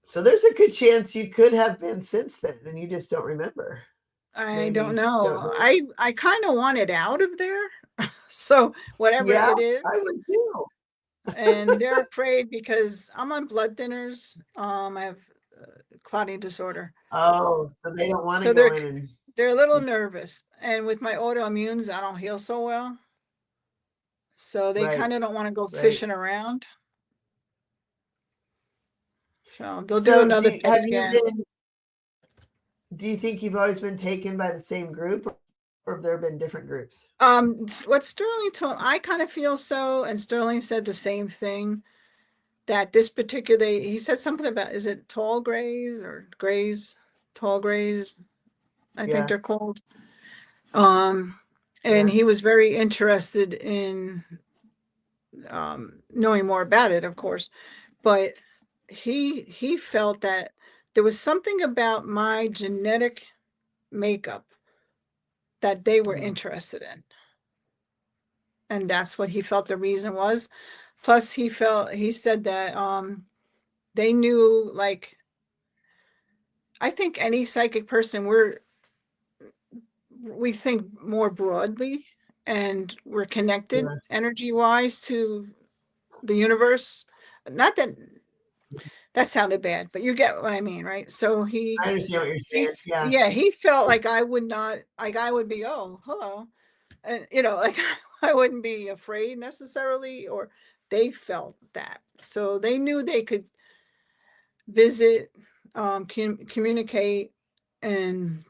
So there's a good chance you could have been since then, and you just don't remember. I don't Maybe don't know. know. I kind of want it out of there. So whatever Yeah, it I is, would too. and they're afraid because I'm on blood thinners. I have clotting disorder, Oh, so they don't want to so go in and they're a little nervous. And with my autoimmunes, I don't heal so well, so they kind right, of don't want to go right. fishing around. So they'll do So another PET have you scan. been? Do you think you've always been taken by the same group, or have there been different groups? What Sterling told, I kind of feel so, and Sterling said the same thing. That this particular, he said something about, is it tall grays or grays? Tall grays, I think Yeah, they're called. Um, and yeah. he was very interested in knowing more about it, of course. But he felt that there was something about my genetic makeup that they were Mm, interested in. And that's what he felt the reason was. Plus he said that they knew, like, I think any psychic person, we think more broadly and we're connected yeah, energy wise to the universe. Not that that sounded bad, but you get what I mean, right? So I understand what you're saying. Yeah. yeah, he felt like I would not, like I would be, oh, hello. And, like I wouldn't be afraid necessarily, or they felt that. So they knew they could visit, communicate, and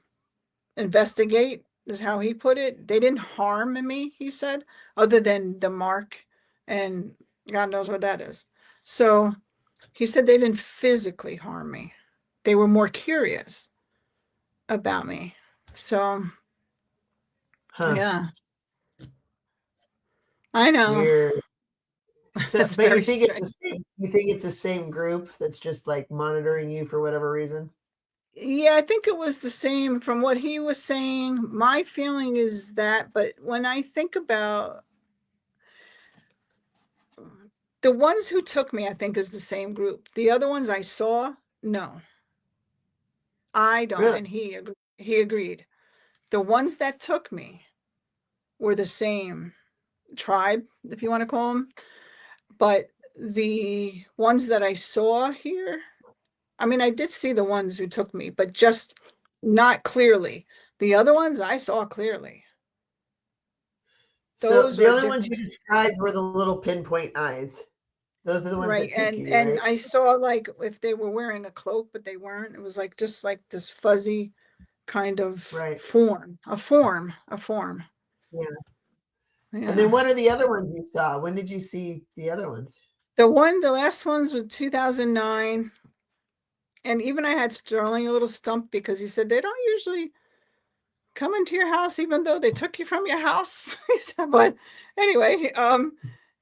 investigate, is how he put it. They didn't harm me, he said, other than the mark, and God knows what that is. So he said they didn't physically harm me. They were more curious about me. So Huh. yeah, I know. Weird. So, It's but you very think it's the strange. same? You think it's the same group that's just like monitoring you for whatever reason? Yeah, I think it was the same from what he was saying. My feeling is that, but when I think about the ones who took me, I think is the same group. The other ones I saw, no. I don't, Really? and he agreed. The ones that took me were the same tribe, if you want to call them, but the ones that I saw here, I mean, I did see the ones who took me, but just not clearly. The other ones I saw clearly. So Those the were only ones different, you described were the little pinpoint eyes. Those are the ones right? that took you, And right? I saw like if they were wearing a cloak, but they weren't. It was like just like this fuzzy kind of Right. form, a form. Yeah. And Yeah. then what are the other ones you saw? When did you see the other ones? The last ones was 2009. And even I had Sterling a little stumped because he said they don't usually come into your house, even though they took you from your house. He said, but anyway,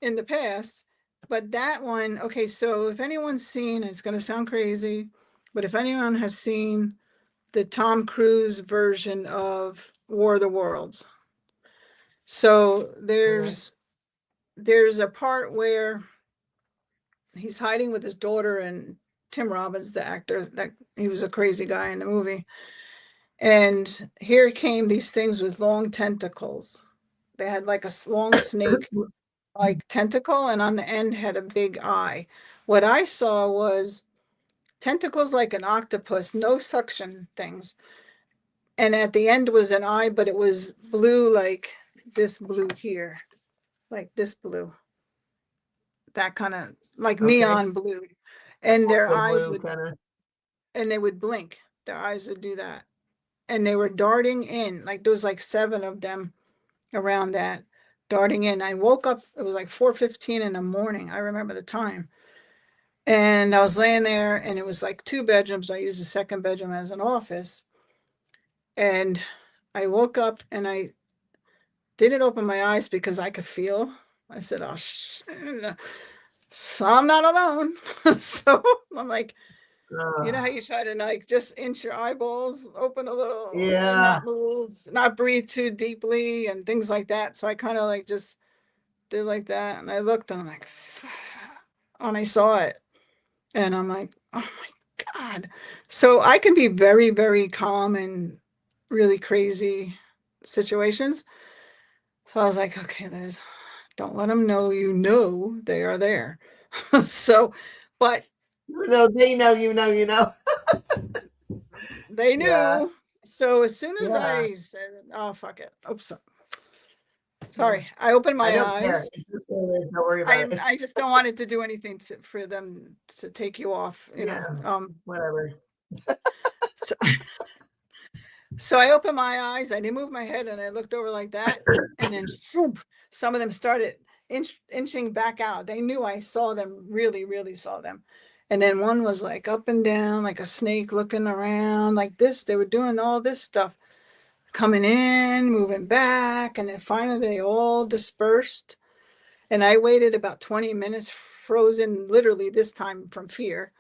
in the past. But that one, okay, so if anyone's seen, it's going to sound crazy, but if anyone has seen the Tom Cruise version of War of the Worlds, so Okay. there's a part where he's hiding with his daughter and Tim Robbins, the actor, that he was a crazy guy in the movie. And here came these things with long tentacles. They had like a long snake like tentacle, and on the end had a big eye. What I saw was tentacles like an octopus, no suction things. And at the end was an eye, but it was blue, like this blue here, like this blue, that kind of like Okay. neon blue. And their The eyes blue would, kind of. and they would blink. Their eyes would do that. And they were darting in, like there was like 7 of them around that darting in. I woke up, it was like 4:15 in the morning. I remember the time. And I was laying there, and it was like 2 bedrooms. I used the second bedroom as an office. And I woke up and I didn't open my eyes because I could feel. I said, oh, so I'm not alone. So I'm like, you know how you try to like just inch your eyeballs open a little and Yeah. not move, not breathe too deeply and things like that. So I kind of like just did like that. And I looked and I'm like, and I saw it. And I'm like, oh my God. So I can be very, very calm in really crazy situations. So I was like, okay, Liz, don't let them know you know they are there. So, but Even though they know, you know. they Yeah. knew. So as soon as Yeah. I said, oh, fuck it. Oops. Yeah. Sorry. I opened I my don't care. eyes. Don't worry about it. I just don't want it to do anything for them to take you off, you know. Yeah. Whatever. So, so I opened my eyes, I didn't move my head, and I looked over like that, and then whoop, some of them started inching back out. They knew I saw them, really, really saw them. And then one was like up and down, like a snake looking around like this. They were doing all this stuff, coming in, moving back, and then finally they all dispersed. And I waited about 20 minutes, frozen literally this time from fear.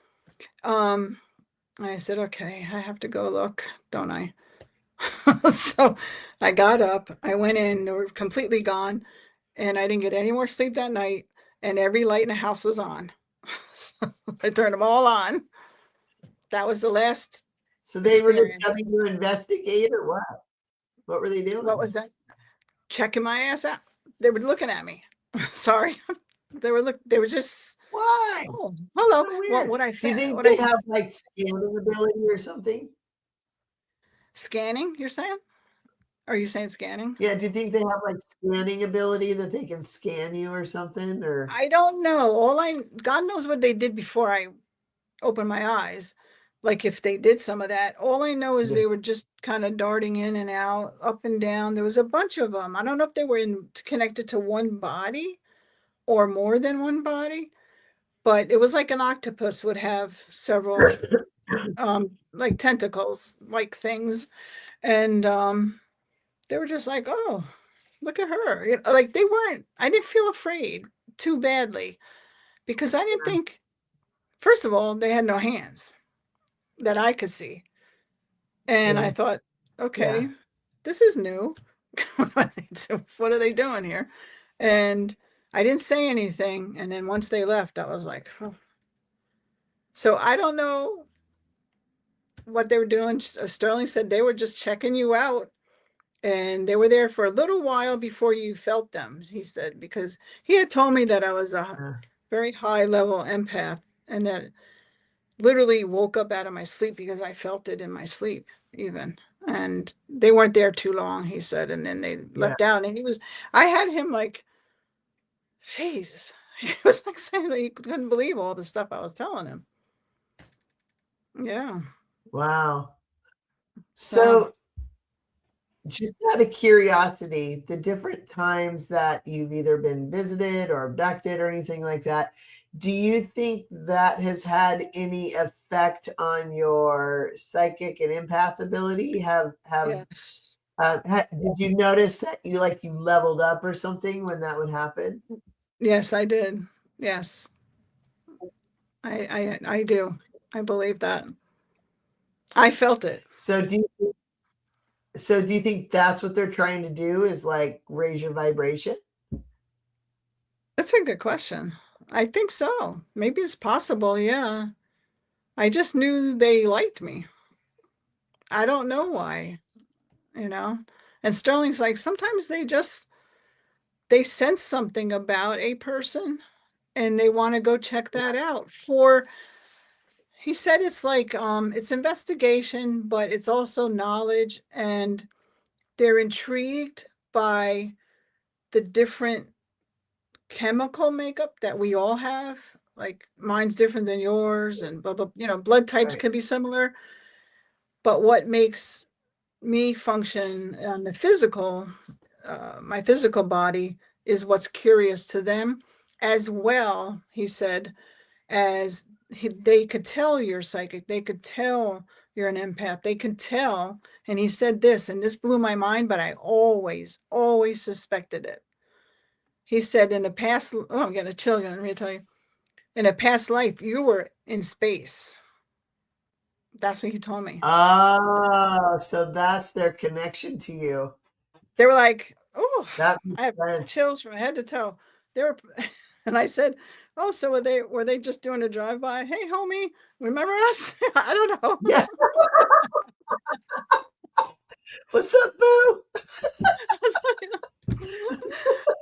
And I said, okay, I have to go look, don't I? So I got up, I went in, they were completely gone, and I didn't get any more sleep that night, and every light in the house was on. So I turned them all on. That was the last So they were just experience. coming to investigate, or what? What were they What doing? was that? Checking my ass out. They were looking at me. Sorry. They were just, Why? oh, hello. So What weird. what I Do you found, think what I they have like scanning ability or something? scanning, you're saying? Are you saying scanning? Yeah, do you think they have like scanning ability that they can scan you or something? Or I don't know. God knows what they did before I opened my eyes. Like if they did some of that, all I know is yeah, they were just kind of darting in and out, up and down. There was a bunch of them. I don't know if they were connected to one body or more than one body, but it was like an octopus would have several like tentacles, like things. And they were just like, oh, look at her. You know, like they weren't, I didn't feel afraid too badly because I didn't think, first of all, they had no hands that I could see. And I yeah, thought, yeah. okay, this is new. What are they doing here? And I didn't say anything. And then once they left, I was like, oh. So I don't know what they were doing. Sterling said they were just checking you out. And they were there for a little while before you felt them, he said, because he had told me that I was a Yeah. very high level empath and that literally woke up out of my sleep because I felt it in my sleep, even. And they weren't there too long, he said, and then they Yeah. left out. And I had him like, Jesus. He was like saying that he couldn't believe all the stuff I was telling him. Yeah. Wow. So, So just out of curiosity, the different times that you've either been visited or abducted or anything like that, do you think that has had any effect on your psychic and empath ability? yes. Did you notice that you leveled up or something when that would happen? Yes, I did. Yes, I do. I believe that. I felt it. So do you think that's what they're trying to do is like raise your vibration? That's a good question. I think so. Maybe it's possible. Yeah. I just knew they liked me. I don't know why, you know. And Sterling's like, sometimes they sense something about a person and they want to go check that out. He said it's like it's investigation, but it's also knowledge, and they're intrigued by the different chemical makeup that we all have. Like mine's different than yours, and blah blah, blood types Right. can be similar, but what makes me function on the physical, my physical body, is what's curious to them as well, he said, as they could tell you're psychic, they could tell you're an empath, they could tell. And he said this, and this blew my mind, but I always suspected it. He said in the past, oh, I'm getting a chill again, let me tell you, in a past life, you were in space. That's what he told me. Oh, so that's their connection to you. They were like, oh, That makes I have sense. chills from head to toe. They were, and I said, oh, so were they just doing a drive-by? Hey, homie, remember us? I don't know. Yeah. What's up, boo?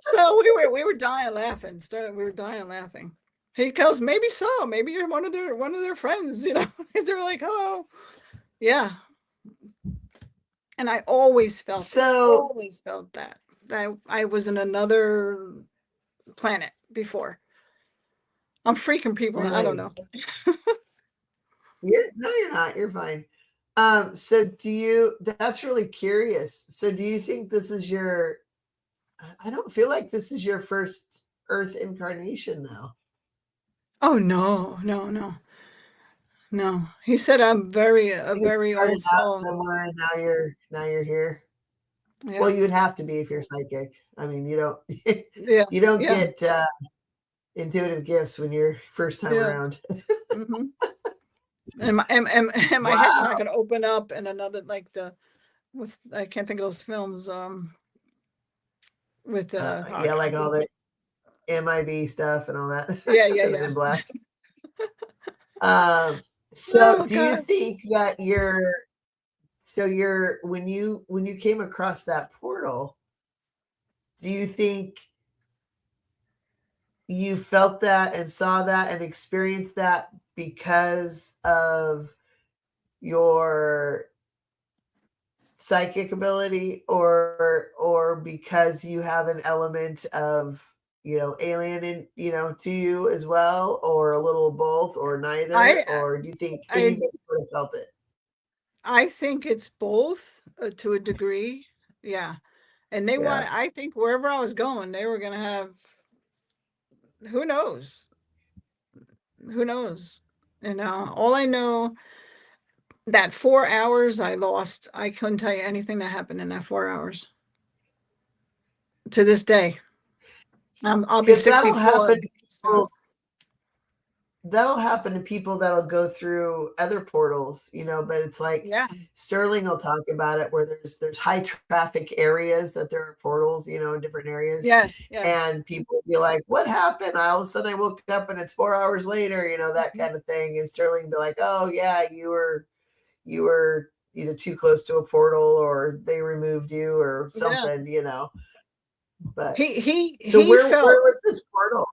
So we were dying laughing. We were dying laughing. He goes, maybe so. Maybe you're one of their friends, Because they were like, hello. Yeah. And I always felt it. So, Always felt that. I was in another planet before. I'm freaking people. I don't really, know. no, you're not. You're fine. So that's really curious. So do you think this is I don't feel like this is your first Earth incarnation though. Oh no, no, no, no. He said I'm a You very started old out soul. somewhere and now you're here. Well, Yeah, you'd have to be if you're psychic. I mean, you don't yeah, you don't yeah, get intuitive gifts when you're first time yeah. around. hmm and my head's not Wow. going to open up in another, like I can't think of those films with oh Yeah, like god. all the MIB stuff and all that. Yeah, yeah, The Men yeah. in Black. Um, so Oh do you god. think that when you came across that portal, do you think you felt that and saw that and experienced that because of your psychic ability or because you have an element of alien in to you as well, or a little of both, or neither, I or do you think I anybody would have felt it? I think it's both to a degree. Yeah. And Yeah, I think wherever I was going, they were going to have, who knows? Who knows? All I know, that 4 hours I lost, I couldn't tell you anything that happened in that 4 hours to this day. I'll be because that'll 64 happen to soon. people. That'll happen to people that'll go through other portals, but it's like Yeah. Sterling will talk about it, where there's high traffic areas that there are portals, in different areas. Yes. Yes. And people will be like, what happened? All of a sudden I woke up and it's 4 hours later, that Mhm. kind of thing. And Sterling will be like, oh yeah, you were either too close to a portal or they removed you or Yeah. something. But He he so he where felt was this portal?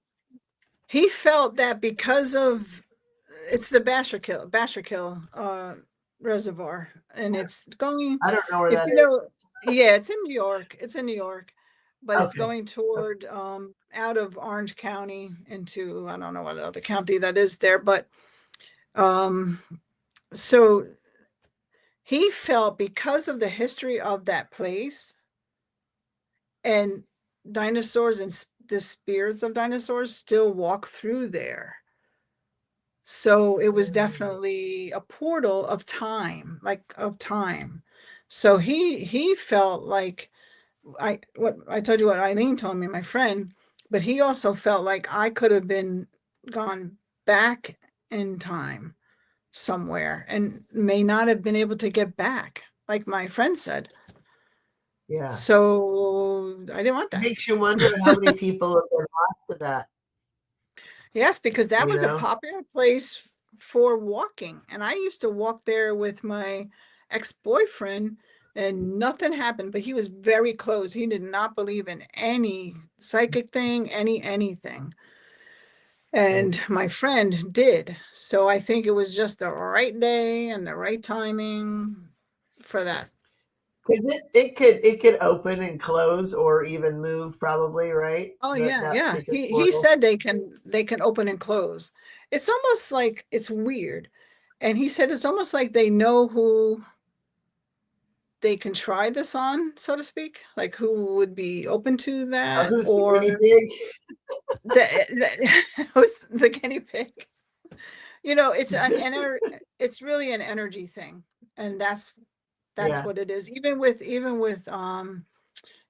he felt that because of, it's the Basherkill reservoir, and it's going, I don't know where if that you is. know, yeah, it's in New York. It's in New York, but it's Okay. going toward out of Orange County into, I don't know what other county that is there, but um so he felt because of the history of that place, and dinosaurs and the spirits of dinosaurs still walk through there. So it was Mm, definitely a portal of time, like of time. So he felt like, what I told you, what Eileen told me, my friend, but he also felt like I could have been gone back in time somewhere and may not have been able to get back, like my friend said. yeah. So I didn't want that. Makes you wonder how many people have been lost to that, Yes, because that you was a know? popular place for walking. And I used to walk there with my ex-boyfriend and nothing happened, but he was very close. He did not believe in any psychic thing, anything. Right. And my friend did. So I think it was just the right day and the right timing for that. Because it could open and close or even move probably, right? Oh That yeah, that yeah. particular He portal. said they can open and close. It's almost like it's weird. And he said it's almost like they know who they can try this on, so to speak, like who would be open to Oh, that, who's the guinea or pig? who's the guinea pig. It's it's really an energy thing, and that's Yeah. what it is. Even with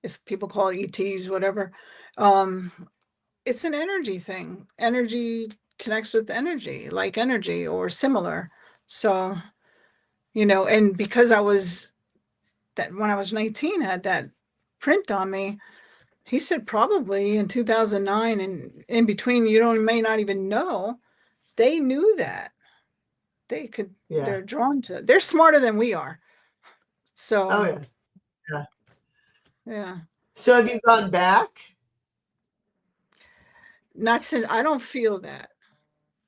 if people call it ETs, whatever, um, it's an energy thing. Energy connects with energy, like energy or similar. So, and because I was that when I was 19 had that print on me, he said probably in 2009 and in between, may not even know. They knew that Yeah. they're smarter than we are. Oh So, yeah. Yeah. yeah, So have you gone back? not since I don't feel that.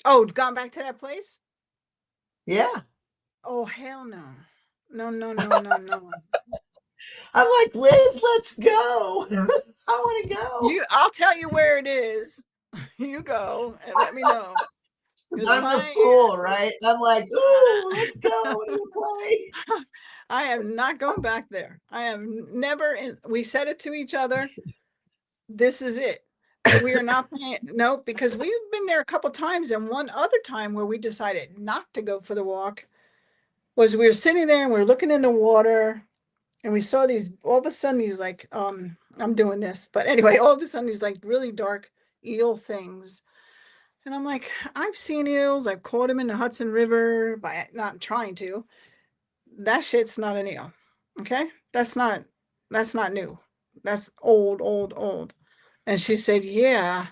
Oh, gone back to that place? Yeah. Oh, hell no. No, no, no, no, no. I'm like, Liz, let's go. I want to go. I'll tell you where it is. You go and let me know. Because Because I'm the fool, right? I'm like, ooh, let's go. What do you play? I am not going back there. I am never we said it to each other. This is it. We are not playing. No, because we've been there a couple times, and one other time where we decided not to go for the walk was we were sitting there and we are looking in the water, and we saw these all of a sudden these like I'm doing this, but anyway, all of a sudden these like really dark eel things. And I'm like, I've seen eels, I've caught them in the Hudson River by not trying to. That shit's not an eel. Okay? That's not new. That's old, old, old. And she said, yeah,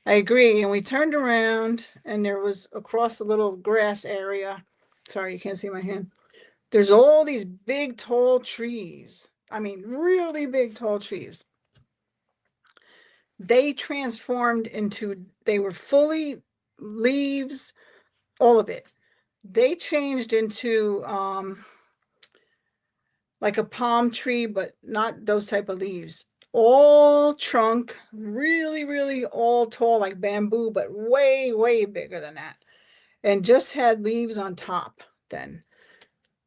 I agree. And we turned around and there was across the little grass area. Sorry, you can't see my hand. There's all these big, tall trees. I mean, really big, tall trees. They transformed they were fully leaves, all of it. They changed into like a palm tree, but not those type of leaves. All trunk, really, really all tall like bamboo, but way, way bigger than that. And just had leaves on top then.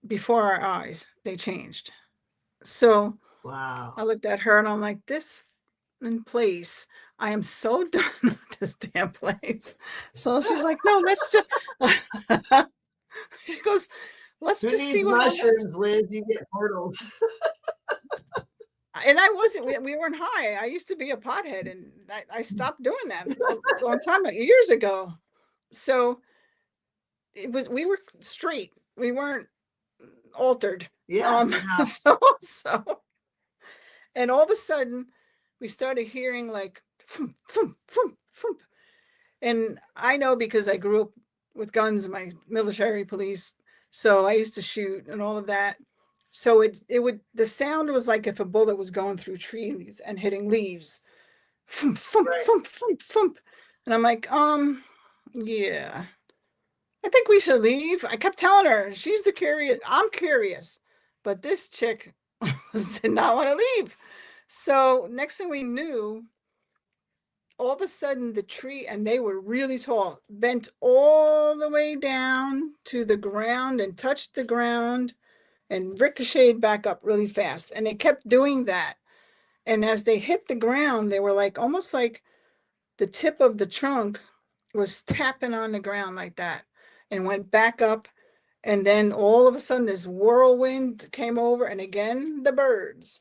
Before our eyes, they changed. So I Wow. looked at her and I'm like, this in place. I am so done with this damn place. So she's like, no, let's just she goes, let's Who just see needs what happens. mushrooms, Liz? You get portals. And I wasn't, we weren't high. I used to be a pothead and I stopped doing that a long time, years ago. So we were straight. We weren't altered. Yeah. No. So, and all of a sudden we started hearing like, thump, thump, thump, thump. And I know because I grew up with guns in my military police. So I used to shoot and all of that. So the sound was like if a bullet was going through trees and hitting leaves. Thump, thump, Right. thump, thump, thump. And I'm like, yeah, I think we should leave. I kept telling her, she's the curious, I'm curious, but this chick did not want to leave. So next thing we knew, all of a sudden the tree, and they were really tall, bent all the way down to the ground and touched the ground and ricocheted back up really fast. And they kept doing that. And as they hit the ground, they were like almost like the tip of the trunk was tapping on the ground like that and went back up. And then all of a sudden, this whirlwind came over, and again, the birds,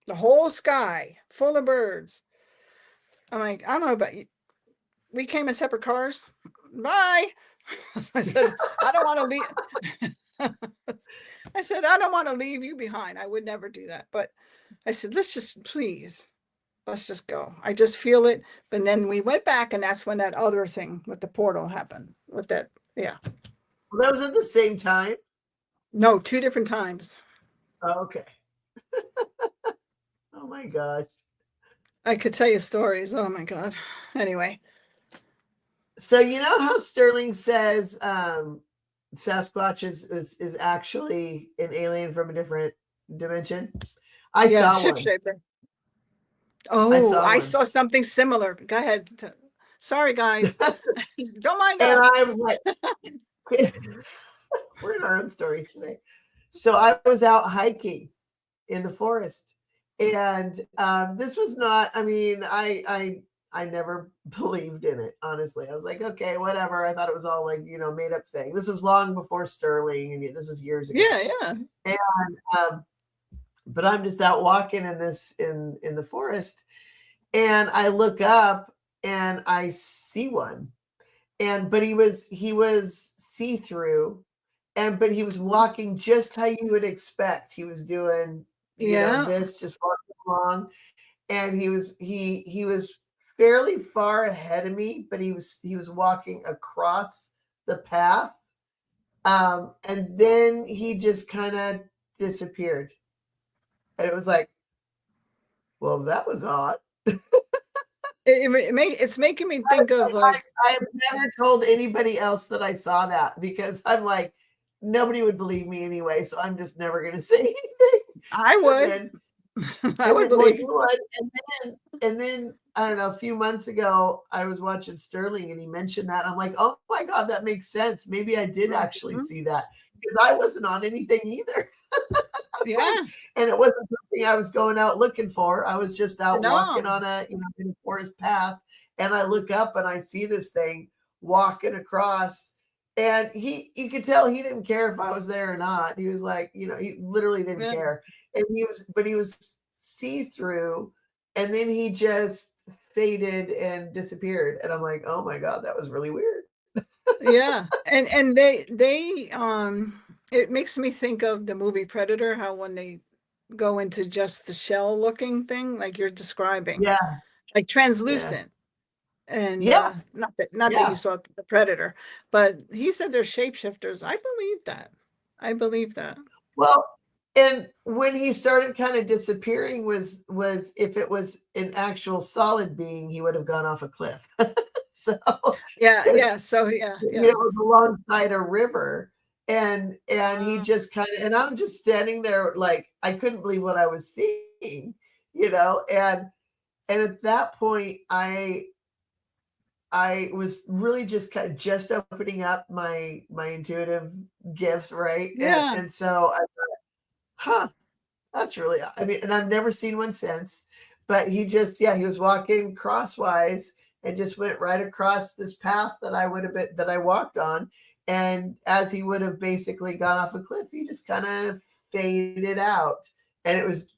the whole sky full of birds. I'm like, I don't know about you. We came in separate cars. Bye. I said, I don't want to leave. I said, I don't want to leave you behind. I would never do that. But I said, let's just go. I just feel it. But then we went back, and that's when that other thing with the portal happened, with that Yeah. Well, that was at the same time. No, 2 different times. Oh, okay. Oh my gosh. I could tell you stories. Oh my God. Anyway. So you know how Sterling says Sasquatch is actually an alien from a different dimension? I Yeah, saw shift one. shaper. I Oh, saw I one. saw something similar. Go ahead. Sorry, guys. Don't mind And us. I was like, we're in our own stories today. So I was out hiking in the forest, and this was not. I mean, I never believed in it. Honestly, I was like, okay, whatever. I thought it was all like made up thing. This was long before Sterling, and this was years ago. Yeah, yeah. And but I'm just out walking in the forest, and I look up and I see one, and but he was see through, and but he was walking just how you would expect. He was doing Yeah. this, just walking along, and he was fairly far ahead of me, but he was walking across the path, and then he just kind of disappeared, and it was like, well, that was odd. It's making me think of like, I have never told anybody else that I saw that, because I'm like, nobody would believe me anyway, so I'm just never going to say anything. I And would. then, I would well, believe. you would, and then I don't know. A few months ago, I was watching Sterling, and he mentioned that. I'm like, oh my god, that makes sense. Maybe I did actually Mhm. see that, because I wasn't on anything either. Like, Yes. and it wasn't something I was going out looking for. I was just out walking No. on a in a forest path, and I look up and I see this thing walking across, and you could tell he didn't care if I was there or not. He was like, he literally didn't Yeah. care, and he was see through, and then he just faded and disappeared, and I'm like, oh my god, that was really weird. Yeah. And it makes me think of the movie Predator, how when they go into just the shell looking thing, like you're describing, Yeah, like yeah, translucent. And yeah, not that you yeah. saw the Predator, but he said they're shapeshifters. I believe that. I believe that. Well, and when he started kind of disappearing was if it was an actual solid being, he would have gone off a cliff. So, Yeah, because yeah. So yeah, it yeah. was alongside a river, and he Uh, just kind of, and I'm just standing there like I couldn't believe what I was seeing, and at that point I was really just kind of just opening up my intuitive gifts, right? And yeah. and so I thought, huh, that's really, I mean, and I've never seen one since, but yeah, he was walking crosswise and just went right across this path that I walked on. And as he would have basically gone off a cliff, he just kind of faded out. And it was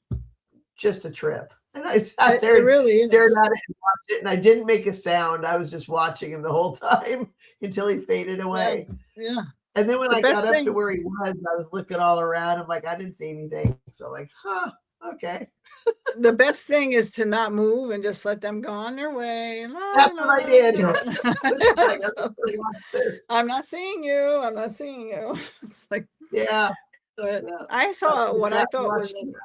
just a trip. And I sat It there and really stared is. at it and watched it, and I didn't make a sound. I was just watching him the whole time until he faded Yeah, away. yeah. And then when The I got best up to thing, where he was, I was looking all around. I'm like, I didn't see anything. So like, huh, okay. the best thing is to not move and just let them go on their way. La, That's what I la, did. la. I was like, I So, really want this. I'm not seeing you. I'm not seeing you. It's like, Yeah, but yeah. I I saw just what sat I and thought was watched him.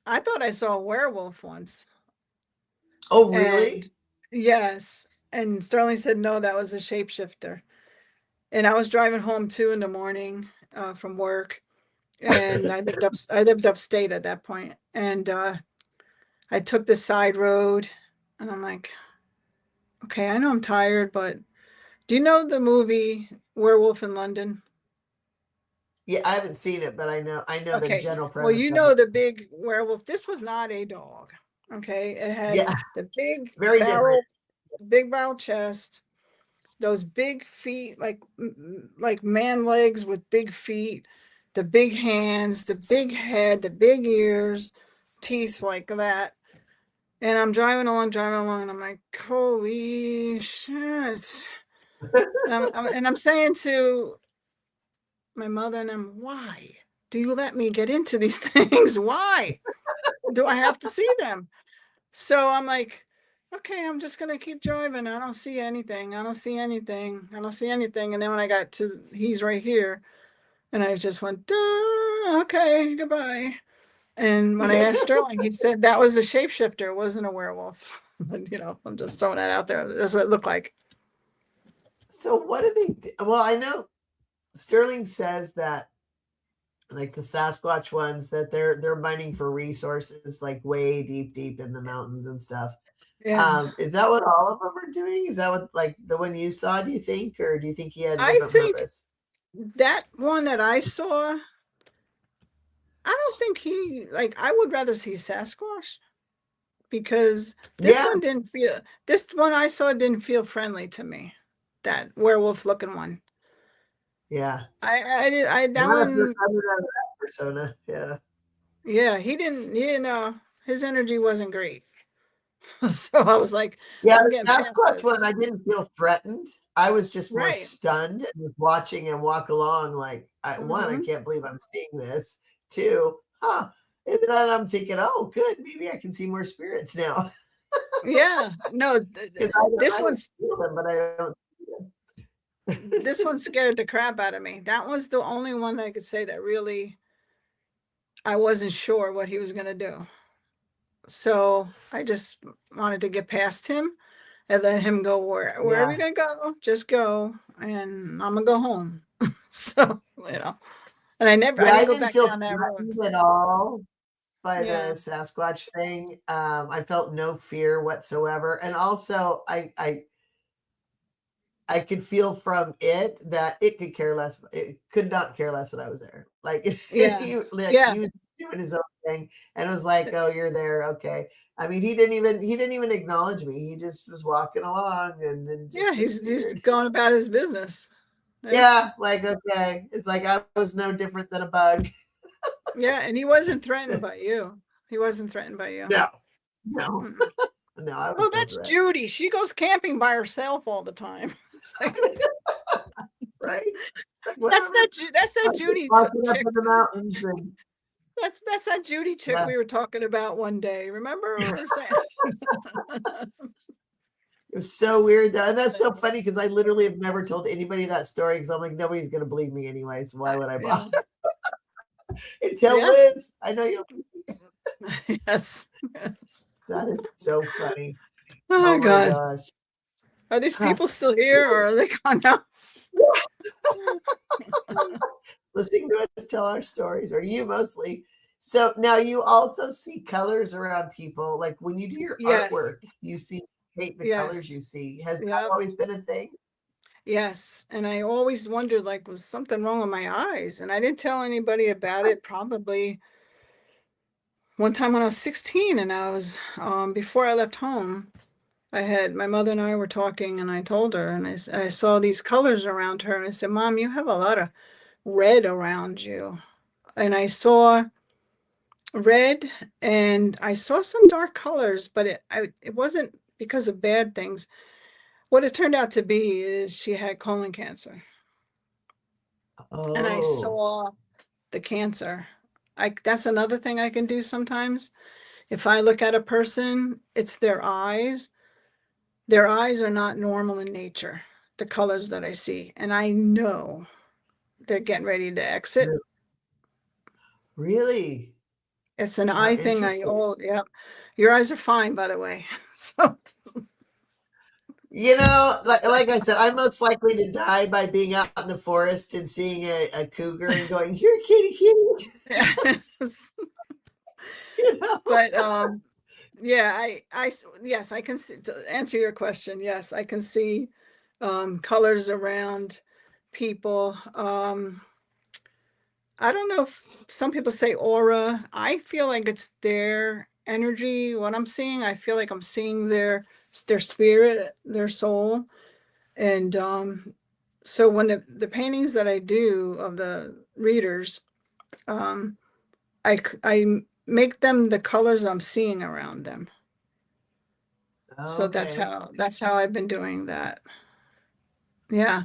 I thought I saw a werewolf once. Oh, And really? yes, and Sterling said no, that was a shapeshifter. And I was driving home 2 in the morning from work, and I lived upstate at that point, and I took the side road, and I'm like, okay, I know I'm tired, but do you know the movie Werewolf in London? Yeah, I haven't seen it, but I know the Okay, general well, premise you of know it. the big werewolf. This was not a dog. Okay, it had Yeah, the big very different. barrel chest, those big feet, like man legs with big feet, the big hands, the big head, the big ears, teeth like that. And I'm driving along, and I'm like, holy shit. And I'm saying to my mother, and why do you let me get into these things? Why do I have to see them? So I'm like, okay, I'm just gonna keep driving. I don't see anything. I don't see anything. I don't see anything. And then when I got to, he's right here, and I just went, duh, okay, goodbye. And when I asked Sterling, he said that was a shapeshifter, it wasn't a werewolf. But I'm just throwing that out there. That's what it looked like. So what do they do? Well, I know Sterling says that like the Sasquatch ones that they're mining for resources like way deep in the mountains and stuff. Yeah. Is that what all of them are doing? Is that what like the one you saw, do you think, or do you think he had a I different think purpose? that one that I saw, I don't think he, like, I would rather see Sasquatch because Yeah, this one I saw didn't feel friendly to me. That werewolf looking one. yeah. That Not if you're one, coming out of that persona. Yeah. yeah, he didn't, his energy wasn't great. So I was like, Yeah, I'm the getting past Sasquatch one, this. I didn't feel threatened. I was just more Right. stunned and was watching him walk along like one, I Hmm. can't believe I'm seeing this. Two, huh. And then I'm thinking, oh, good, maybe I can see more spirits now. Yeah. No, Because this I one's feel them, but I don't see them. this one scared the crap out of me. That was the only one I could say that really I wasn't sure what he was going to do. So I just wanted to get past him and let him go wherever Yeah. you're going to go, just go. And I'm going to go home. So, and I Yeah, I didn't go didn't back feel down that road. threatened at all by the Yeah. Sasquatch thing. I felt no fear whatsoever. And also I could feel from it that it could care less. It could not care less that I was there. Like Yeah. Yeah. he was doing his own thing, and it was like, oh, you're there, okay. I mean, he didn't even acknowledge me. He just was walking along and then Yeah. just He's disappeared. going about his business. Yeah. Yeah, like okay, it's like I was no different than a bug. Yeah. And he wasn't threatened by you. He wasn't threatened by you. No, no, Mm-mm. no. I was Oh, no that's threat, Judy. She goes camping by herself all the time. It's like, right? Like that's whatever. that's I that was just Judy walking up chick. in the mountains and That's that Judy chick yeah. we were talking about one day. Remember we were saying? It was so weird though. And that's so funny because I literally have never told anybody that story because I'm like, nobody's gonna believe me anyway. So why would I Yeah. bother? And tell Yeah. Liz. I know you'll Yes. Yes. that is so funny. Oh my Oh my God. gosh. Are these Huh. people still here or are they gone now? Listening to us tell our stories, or you mostly. So now you also see colors around people. Like when you do your Yes. artwork, you see paint the colors you Yes. see. Has that Yep. always been a thing? Yes. And I always wondered, like, was something wrong with my eyes? And I didn't tell anybody about it probably one time when I was 16 and I was before I left home. I had my mother and I were talking, and I told her, and I saw these colors around her, and I said, Mom, you have a lot of red around you. And I saw red and I saw some dark colors, but it wasn't because of bad things. What it turned out to be is she had colon cancer. And I Oh, saw the cancer. That's another thing I can do sometimes. If I look at a person, it's their eyes. Their eyes are not normal in nature, the colors that I see. And I know they're getting ready to exit. really? It's an eye thing. Interesting. Yeah. Your eyes are fine, by the way. So, Like I said, I'm most likely to die by being out in the forest and seeing a cougar and going, "Here, kitty, kitty." yes. You know? But yeah, yes, I can see, to answer your question. Yes, I can see colors around people. I don't know if some people say aura. I feel like it's their energy. What I'm seeing, I feel like I'm seeing their spirit, their soul. And so when the paintings that I do of the readers, um, I make them the colors I'm seeing around them. So Okay. that's how I've been doing that. Yeah,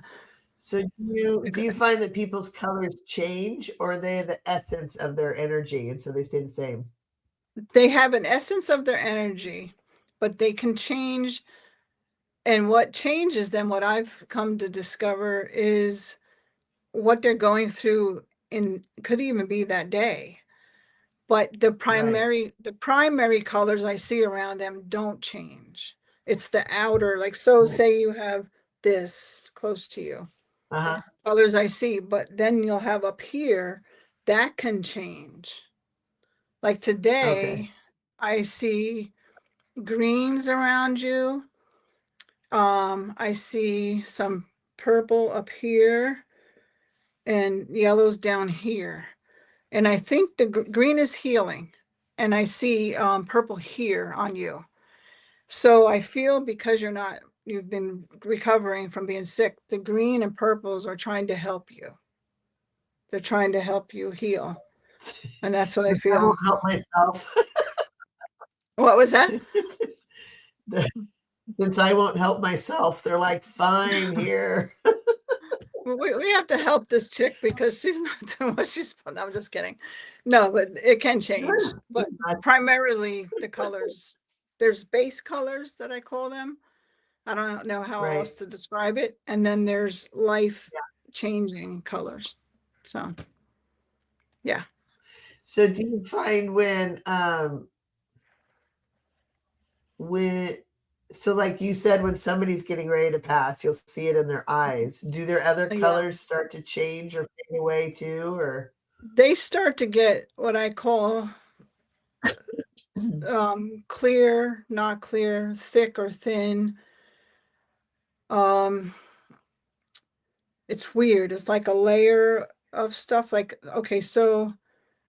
So do you because find that people's colors change, or are they the essence of their energy, and so they stay the same? they have an essence of their energy, but they can change. And what changes them, what I've come to discover, is what they're going through in could even be that day. But the primary colors I see around them don't change. It's the outer, like, so say you have this close to you, Uh-huh. colors I see, but then you'll have up here that can change. Like Okay. today, I see greens around you. I see some purple up here and yellows down here. And I think the green is healing. And I see purple here on you. So I feel because you've been recovering from being sick, the green and purples are trying to help you. They're trying to help you heal. And that's what I I feel. won't help myself. What was that? Since I won't help myself, they're like, fine here. Well, we have to help this chick because she's not doing what she's. No, I'm just kidding. No, but it can change. But primarily the colors. There's base colors that I call them. I don't know how else Right. to describe it. And then there's life changing colors. So yeah. So do you find when so like you said, when somebody's getting ready to pass, you'll see it in their eyes. Do their other Yeah. colors start to change or fade away too, or They start to get what I call clear, not clear, thick or thin. Um, it's weird. It's like a layer of stuff. Like, okay, so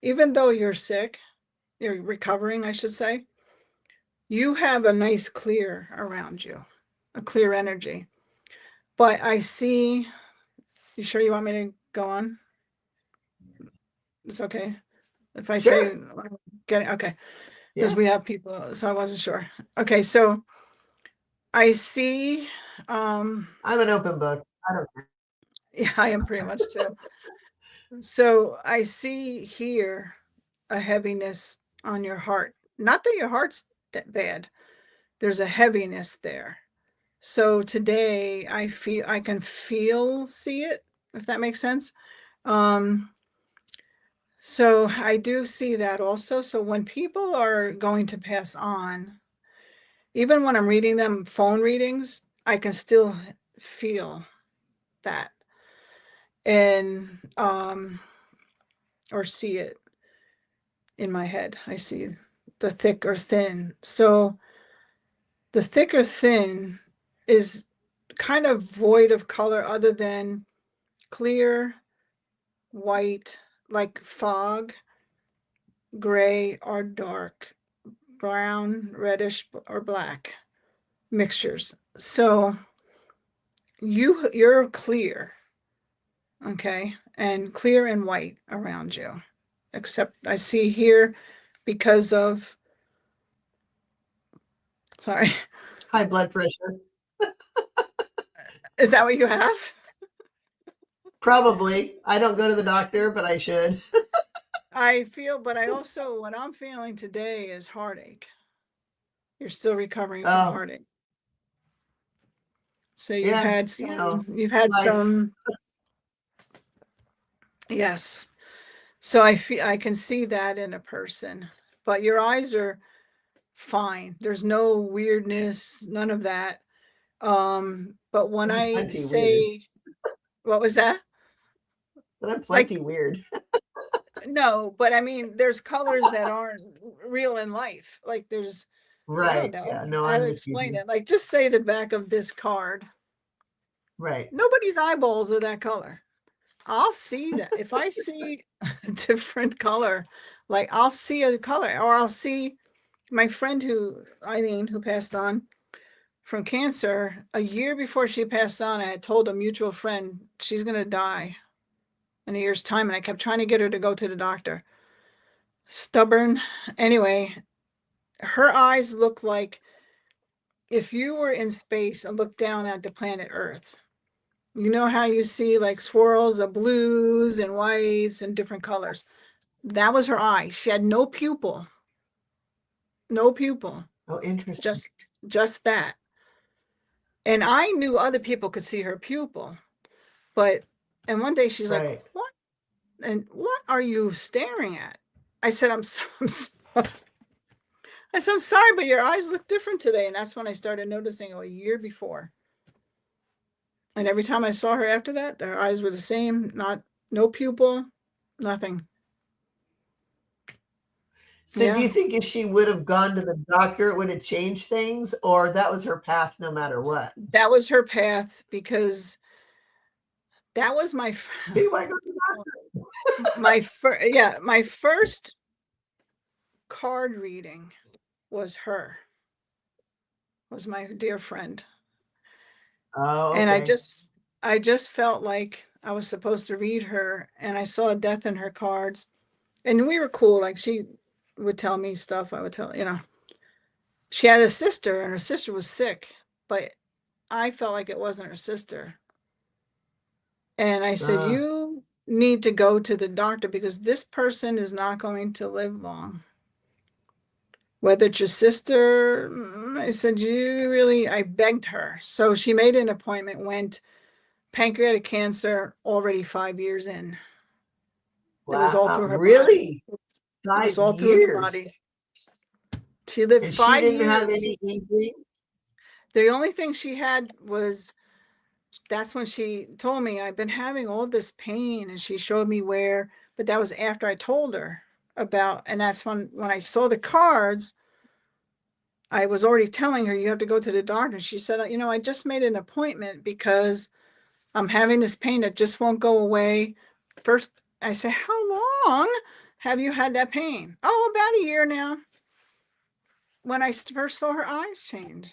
even though you're sick, you're recovering, I should say, you have a nice clear around you, a clear energy. But I see, you sure you want me to go on? It's okay. If I say, sure. okay, because Yeah. we have people, so I wasn't sure. Okay, so I see, um, I'm an open book. I don't care. yeah, I am pretty much too. So I see here a heaviness on your heart. Not that your heart's that bad. There's a heaviness there. So today I can see it, if that makes sense. Um, so I do see that also. So when people are going to pass on, even when I'm reading them phone readings, I can still feel that and or see it in my head. I see the thick or thin. So the thick or thin is kind of void of color other than clear, white, like fog, gray or dark, brown, reddish, or black mixtures. So you're clear, okay, and clear and white around you. Except I see here because of, sorry, High blood pressure. is that what you have? Probably. I don't go to the doctor, but I should. I feel, but I also, what I'm feeling today is heartache. You're still recovering from Oh, heartache. So yeah, you know, you've had life. some, yes. So I can see that in a person, but your eyes are fine. There's no weirdness, none of that. But when I'm I plenty weird. say, what was that? But I'm Like, plenty weird. no, but I mean, there's colors that aren't real in life. Like I don't Right. know Yeah. No, how I'm to just explain kidding. it. Like, just say the back of this card. Right. Nobody's eyeballs are that color. I'll see that. If I see a different color, like I'll see a color, or I'll see my friend Eileen, who passed on from cancer, a year before she passed on, I had told a mutual friend she's going to die in a year's time. And I kept trying to get her to go to the doctor. Stubborn. Anyway, her eyes look like if you were in space and looked down at the planet Earth. You know how you see like swirls of blues and whites and different colors. That was her eye. She had no pupil, no pupil. Oh, interesting. just that. And I knew other people could see her pupil, but, and one day she's like, Right. what? And what are you staring at? I said, I said, I'm sorry, but your eyes look different today. And that's when I started noticing, a year before. And every time I saw her after that, her eyes were the same, no pupil, nothing. So do Yeah, you think if she would have gone to the doctor, it would have changed things, or that was her path no matter what? that was her path because that was See, why go to the my first card reading was her, was my dear friend. Oh, And okay. I just felt like I was supposed to read her, and I saw death in her cards. And we were cool. Like, she would tell me stuff. I would tell, she had a sister and her sister was sick, but I felt like it wasn't her sister. And I said, Uh, you need to go to the doctor because this person is not going to live long. Whether it's your sister, I said, I begged her. So she made an appointment, went, pancreatic cancer already 5 years in. It was all wow, through her body. really? It Five was all through her years, body. She lived and she five didn't have years. any inkling. The only thing she had was, that's when she told me, I've been having all this pain, and she showed me where, but that was after I told her about, and that's when I saw the cards, I was already telling her, you have to go to the doctor. She said, I just made an appointment because I'm having this pain that just won't go away. First, I said, how long have you had that pain? Oh, about a year now. When I first saw her eyes change.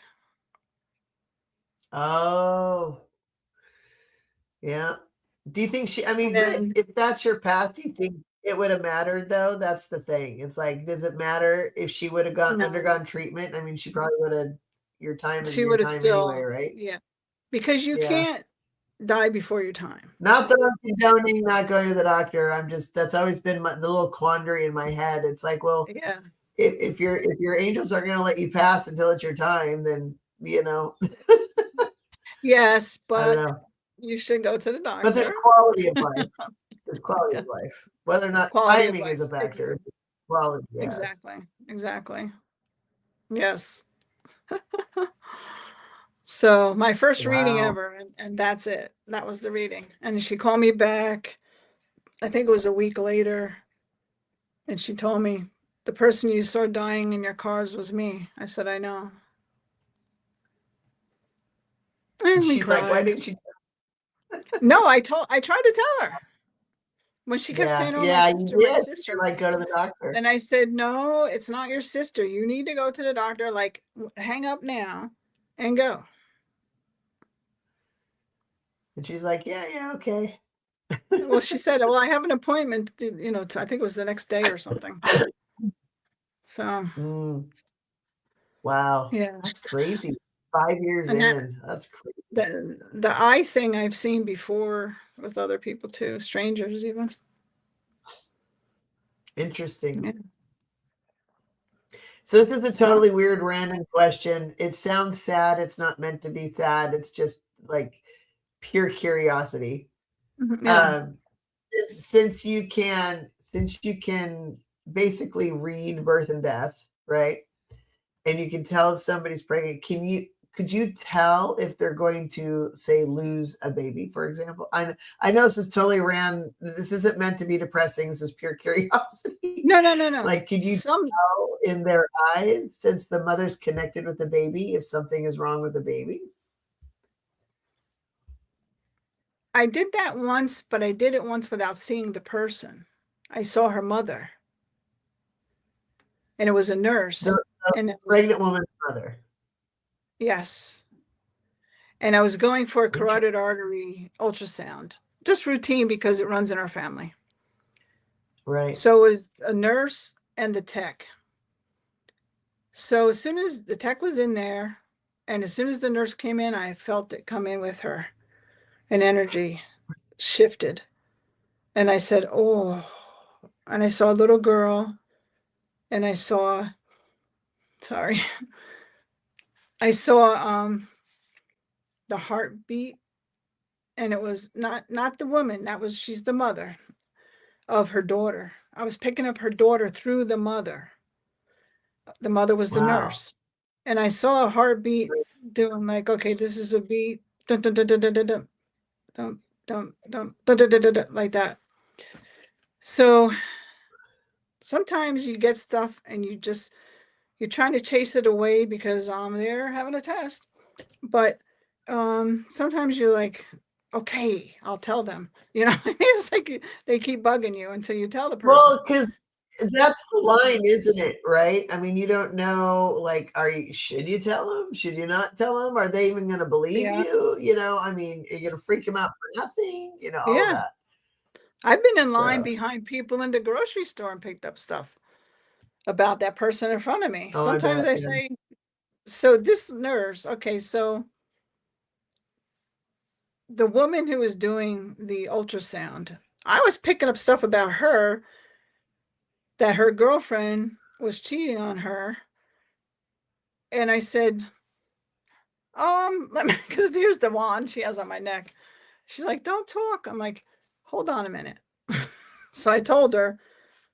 Oh, yeah. Do you think she, I And mean, but then, if that's your path, do you think it would have mattered though? That's the thing. It's like, does it matter if she would have gone no, undergone treatment? I mean, she probably would have, your time is she your would have time anyway, still, right? yeah, because you Yeah. can't die before your time. Not that I'm condoning not going to the doctor. I'm just, that's always been the little quandary in my head. It's like, well, Yeah. if your angels aren't going to let you pass until it's your time, then Yes, I don't but know. you should go to the But there's doctor. quality of life. There's quality Yeah. of life. Whether or not Quality of timing is life. a Thank factor, you. quality, yes. Exactly. Exactly. Yes. So my first reading Wow. ever, and that's it. That was the reading. And she called me back, I think it was a week later, and she told me, the person you saw dying in your cards was me. I said, I know. And And we she's like, why cried. didn't you? No, I tried to tell her when she kept Yeah, saying, oh, yeah, you my did. sister, You're my like, go to sister. the doctor. Then I said, no, it's not your sister. You need to go to the doctor. Like, hang up now and go. And she's like, yeah, yeah, okay. Well, she said, well, I have an appointment, I think it was the next day or something. So, Mm, wow. yeah. That's crazy. 5 years And that in. That's crazy. the eye thing I've seen before with other people too, strangers even. Interesting. Yeah. So this is a So, totally weird random question. It sounds sad. It's not meant to be sad. It's just like pure curiosity. yeah. Um, since you can basically read birth and death, right? And you can tell if somebody's pregnant. Could you tell if they're going to say lose a baby, for example? I know this is totally random. This isn't meant to be depressing. This is pure curiosity. No, no, no, no. Like, could you Some tell in their eyes, since the mother's connected with the baby, if something is wrong with the baby? I did that once, but I did it once without seeing the person. I saw her mother, and it was a The, nurse, the and it was, pregnant woman's mother. yes. And I was going for a Interesting. carotid artery ultrasound, just routine because it runs in our family. Right. So it was a nurse and the tech. So as soon as the tech was in there, and as soon as the nurse came in, I felt it come in with her, and energy shifted. And I said, oh, and I saw a little girl, and I saw sorry. I saw the heartbeat, and it was not the woman. She's the mother of her daughter. I was picking up her daughter through the mother. The mother was the Wow. nurse. And I saw a heartbeat doing like, okay, this is a beat. Dun, dun, dun, dun, dun, dun, dun, dun, dun, dun, dun, dun, dun, dun, dun, like that. So sometimes you get stuff and you're trying to chase it away because they're having a test. But sometimes you're like, okay, I'll tell them. It's like they keep bugging you until you tell the person. Well, because that's the line, isn't it? Right? I mean, you don't know, like, should you tell them? Should you not tell them? Are they even going to believe Yeah, you? I mean, are you going to freak them out for nothing? All of yeah. that. I've been in line So, behind people in the grocery store and picked up stuff about that person in front of me. oh, I Sometimes bet. I Yeah. say, so this nurse, okay, so the woman who was doing the ultrasound, I was picking up stuff about her, that her girlfriend was cheating on her. And I said, let me, because here's the wand she has on my neck. She's like, don't talk. I'm like, hold on a minute. So I told her,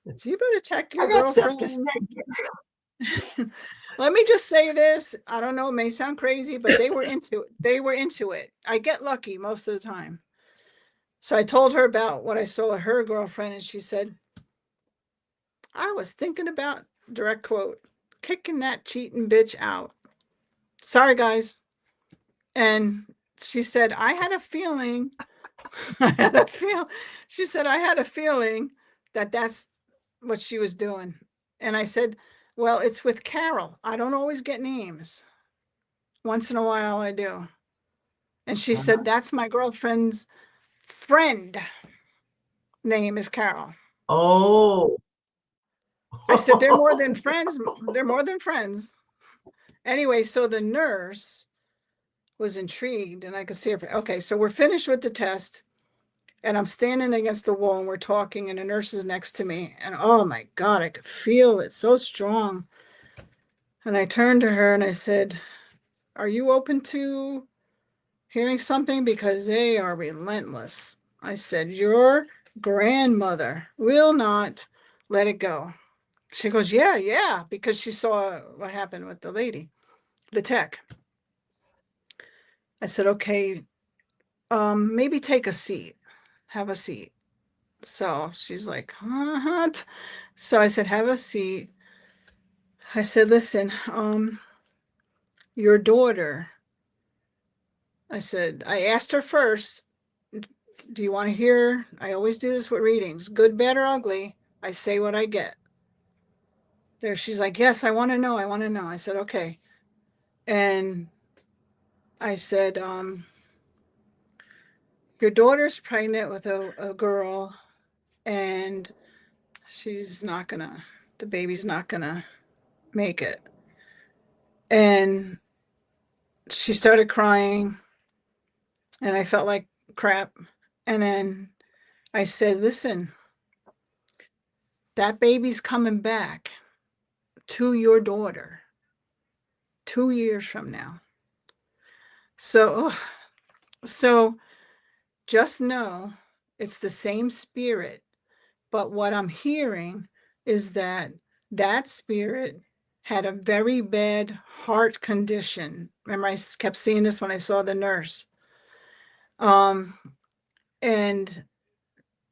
you better check I your got stuff to say. girlfriend. Let me just say this. I don't know, it may sound crazy, but they were into it. They were into it. I get lucky most of the time. So I told her about what I saw with her girlfriend, and she said, I was thinking about, direct quote, kicking that cheating bitch out. Sorry, guys. And she said, I had a feeling, I had a feel. She said, I had a feeling that that's what she was doing. And I said, well, it's with Carol. I don't always get names. Once in a while, I do. And she said, that's my girlfriend's friend name is Carol. Oh. I said, they're more than friends. They're more than friends. Anyway, so the nurse was intrigued and I could see her. Okay, so we're finished with the test and I'm standing against the wall and we're talking and the nurse is next to me. And oh my God, I could feel it so strong. And I turned to her and I said, are you open to hearing something? Because they are relentless. I said, your grandmother will not let it go. She goes, yeah, yeah, because she saw what happened with the lady, the tech. I said, okay, maybe take a seat, have a seat. So she's like, what? So I said, have a seat. I said, listen, your daughter, I said, I asked her first, do you want to hear? I always do this with readings, good, bad, or ugly. I say what I get. There, she's like, yes, I want to know. I want to know. I said, okay. And I said, your daughter's pregnant with a girl, and she's not gonna, the baby's not gonna make it. And she started crying, and I felt like crap. And then I said, listen, that baby's coming back to your daughter 2 years from now. So, so just know it's the same spirit. But what I'm hearing is that that spirit had a very bad heart condition. Remember, I kept seeing this when I saw the nurse. Um, and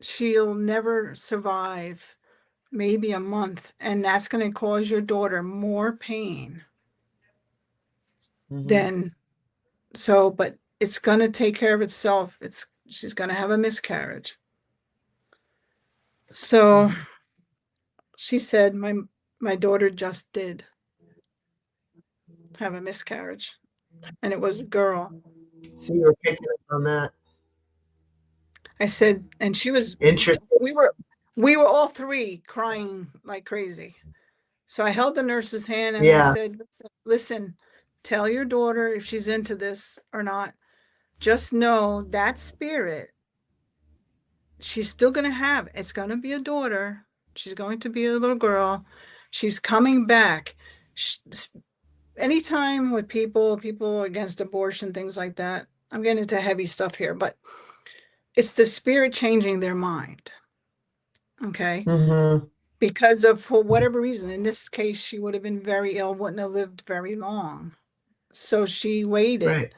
she'll never survive maybe a month, and that's going to cause your daughter more pain Mhm. than so, but it's going to take care of itself. She's going to have a miscarriage. So Mhm. she said, my daughter just did have a miscarriage, and it was a girl. So you were picking up on that. I said, and she was, Interesting. we were, we were all three crying like crazy. So I held the nurse's hand and I Yeah. said, listen, tell your daughter if she's into this or not. Just know that spirit, she's still going to have, it's going to be a daughter. She's going to be a little girl. She's coming back. Anytime with people against abortion, things like that, I'm getting into heavy stuff here, but it's the spirit changing their mind. Okay. Mm-hmm. Because of, for whatever reason, in this case, she would have been very ill, wouldn't have lived very long. So she waited Right.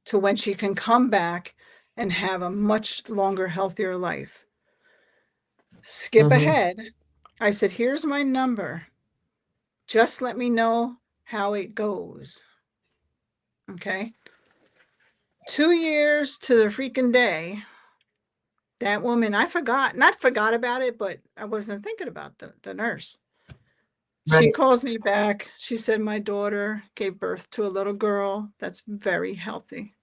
to when she can come back and have a much longer, healthier life. Skip Mm-hmm. ahead. I said, here's my number. Just let me know how it goes. Okay. 2 years to the freaking day. That woman, I forgot, not forgot about it, but I wasn't thinking about the nurse. She Right. calls me back. She said, my daughter gave birth to a little girl that's very healthy.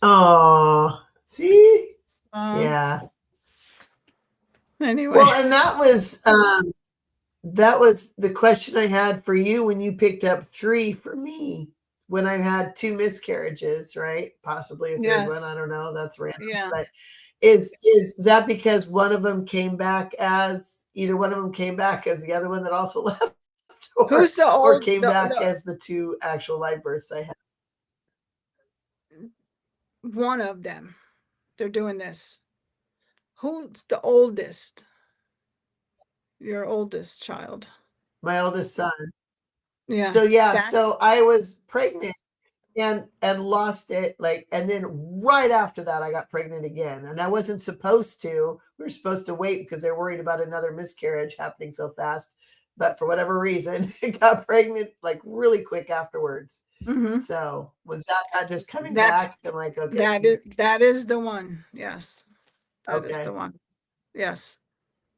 Oh, see? Uh, Yeah. anyway, Well, and that was the question I had for you when you picked up 3 for me when I had 2 miscarriages, right? Possibly a third one. yes. I don't know. That's random. Yeah. But is that because one of them came back as either one of them came back as the other one that also left, Who's the or old, came back as the 2 actual live births I had? one of them? They're doing this. Who's the oldest? Your oldest child. My oldest son. Yeah. So yeah, so That's, I was pregnant and lost it, like, and then right after that I got pregnant again, and I wasn't supposed to. We were supposed to wait because they're worried about another miscarriage happening so fast, but for whatever reason I got pregnant like really quick afterwards. mhm. So was that just coming That's, back and like, okay, that is the one. Yes. That is the okay, one. Yes.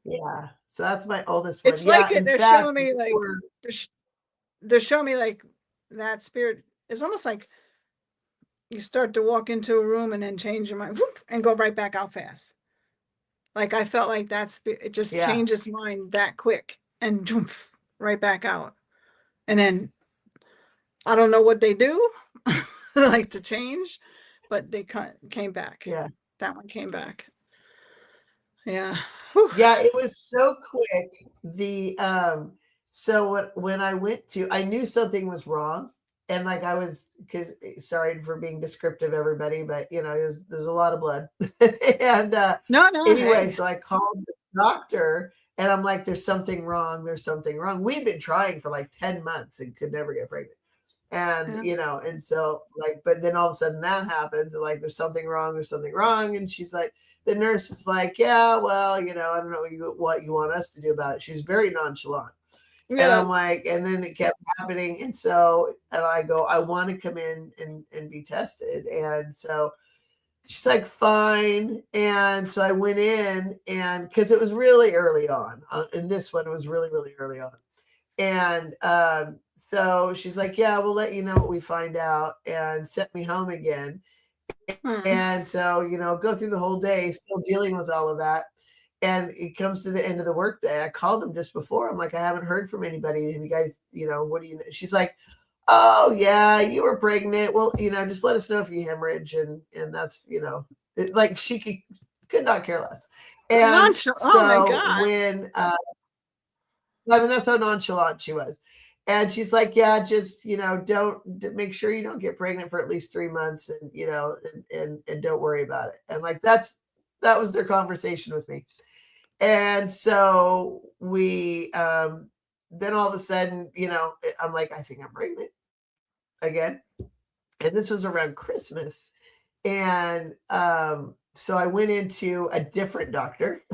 yeah, so that's my oldest one. It's like Yeah, it, in they're fact showing me like, before, they're showing me like that spirit. It's almost like you start to walk into a room and then change your mind, whoop, and go right back out fast. Like I felt like that's, it just yeah, changes mind that quick and joof, right back out. And then I don't know what they do, like to change, but they came back. yeah. That one came back. Yeah. Whew. Yeah, it was so quick. So when I went to, I knew something was wrong, and like I was, because sorry for being descriptive, everybody, but there's a lot of blood, and No, no, anyway, hey. so I called the doctor, and I'm like, "There's something wrong. There's something wrong." We've been trying for like 10 months and could never get pregnant. And Yeah. and so like, but then all of a sudden that happens, and like there's something wrong, and she's like, the nurse is like, yeah, well, I don't know what you want us to do about it. She was very nonchalant, and Yeah. I'm like, and then it kept happening, and I go, I want to come in and be tested, and so she's like, fine. And so I went in, and because it was really early on, in this one it was really really early on, and so she's like, yeah, we'll let you know what we find out, and sent me home again. Hmm. And so, go through the whole day still dealing with all of that. And it comes to the end of the workday. I called them just before. I'm like, I haven't heard from anybody. Have you guys, what do you know? She's like, oh yeah, you were pregnant. Well, just let us know if you hemorrhage, and that's, like she could not care less. And Nonchalant. Oh my so God. when I mean, that's how nonchalant she was. And she's like, yeah, just, don't make sure you don't get pregnant for at least 3 months, and, and don't worry about it. And like, that was their conversation with me. And so then all of a sudden, I'm like, I think I'm pregnant again. And this was around Christmas. And so I went into a different doctor.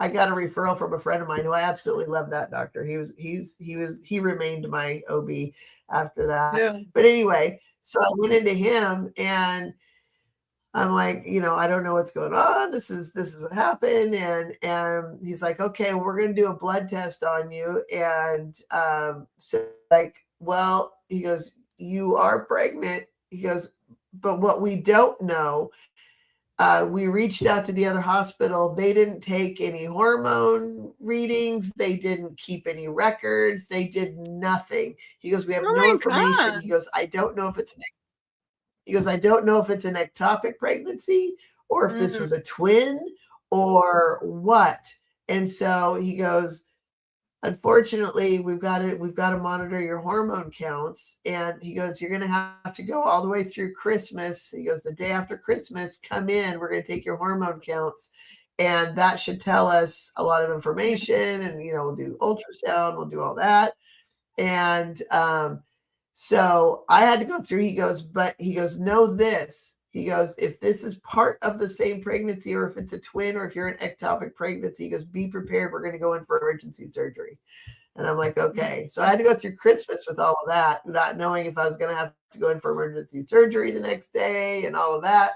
I got a referral from a friend of mine who I absolutely love. That doctor. He remained my OB after that. Yeah. But anyway, so I went into him, and I'm like, I don't know what's going on. This is what happened. And he's like, okay, well, we're going to do a blood test on you. And so like, well, he goes, you are pregnant. He goes, but what we don't know, we reached out to the other hospital. They didn't take any hormone readings. They didn't keep any records. They did nothing. He goes, we have Oh no my information. God. He goes, I don't know if it's an ectopic pregnancy, or if this Mm. was a twin or what. And so he goes, unfortunately, we've got to monitor your hormone counts. And he goes, you're going to have to go all the way through Christmas. He goes, the day after Christmas, come in. We're going to take your hormone counts. And that should tell us a lot of Yeah. information. And, we'll do ultrasound, we'll do all that. And so I had to go through. He goes, know this. He goes, if this is part of the same pregnancy, or if it's a twin, or if you're an ectopic pregnancy, he goes, be prepared. We're going to go in for emergency surgery. And I'm like, okay. So I had to go through Christmas with all of that, not knowing if I was going to have to go in for emergency surgery the next day and all of that.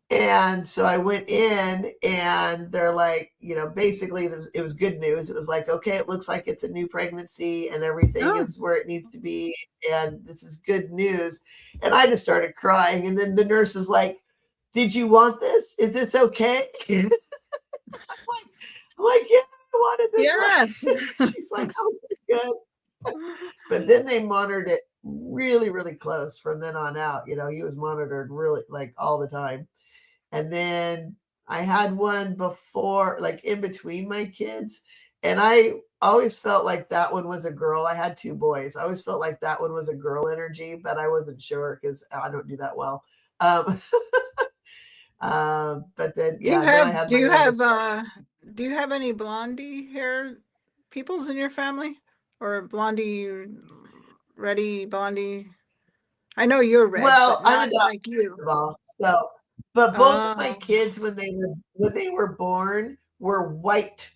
And so I went in, and they're like, basically it was good news. It was like, okay, it looks like it's a new pregnancy and everything Oh, is where it needs to be. And this is good news. And I just started crying. And then the nurse is like, did you want this? Is this okay? I'm like, yeah, I wanted this yes. one. She's like, oh, good. But then they monitored it really, really close from then on out. He was monitored really like all the time. And then I had one before, like in between my kids. And I always felt like that one was a girl. I had two boys. I always felt like that one was a girl energy, but I wasn't sure because I don't do that well. Um, but then, Do you yeah, then I have had do my you have youngest. do you have any blondie hair peoples in your family? Or blondie ready blondie? I know you're red, Well, but I'm not adopted like you. of all. So, but both of my Oh, kids, when they were born, were white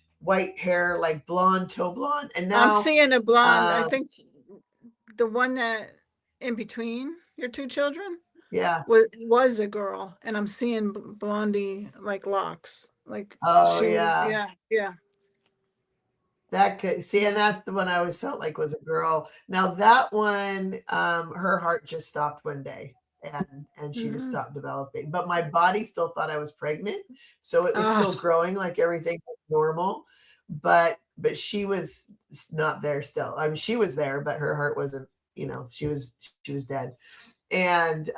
hair, like blonde, toe blonde. And I'm now, seeing a blonde. I um, think the one that in between your two children yeah. was a girl, and I'm seeing blondie like locks. Like Oh, she, yeah. yeah, yeah. That could see, and Yeah. that's the one I always felt like was a girl. Now that one, her heart just stopped one day, and she just Mhm. stopped developing. But my body still thought I was pregnant, so it was still Oh, growing like everything was normal. But she was not there still. I mean, she was there, but her heart wasn't. She was dead. And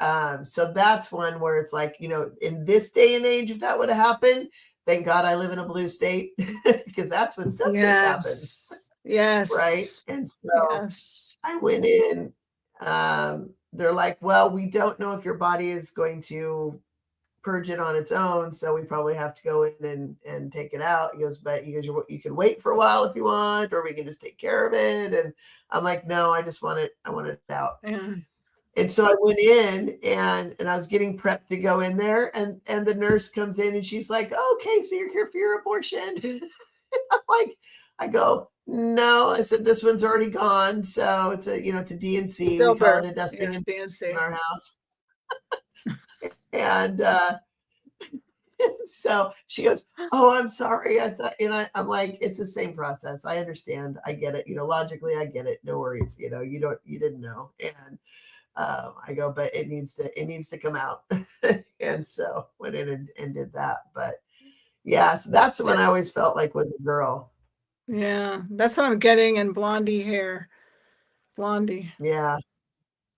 so that's one where it's like, in this day and age, if that would have happened, thank God I live in a blue state because that's when sepsis happens, yes, right? yes, And so yes. I went in. They're like, well, we don't know if your body is going to purge it on its own, so we probably have to go in and take it out. He goes, you can wait for a while if you want, or we can just take care of it. And I'm like, no, I want it out. Yeah. And so I went in, and I was getting prepped to go in there, and the nurse comes in and she's like, okay, so you're here for your abortion. I'm like, I go, no, I said, this one's already gone. So it's a DNC. We call it Stillbirth. a dusting Yeah, in DNC. our house. And so she goes, oh, I'm sorry. I thought, I'm like, it's the same process. I understand. I get it. Logically, I get it. No worries. You didn't know. And I go, but it needs to come out. And so went in and did that. But yeah, so that's the one Yeah, I always felt like was a girl. yeah. That's what I'm getting in blondie hair. Blondie. Yeah,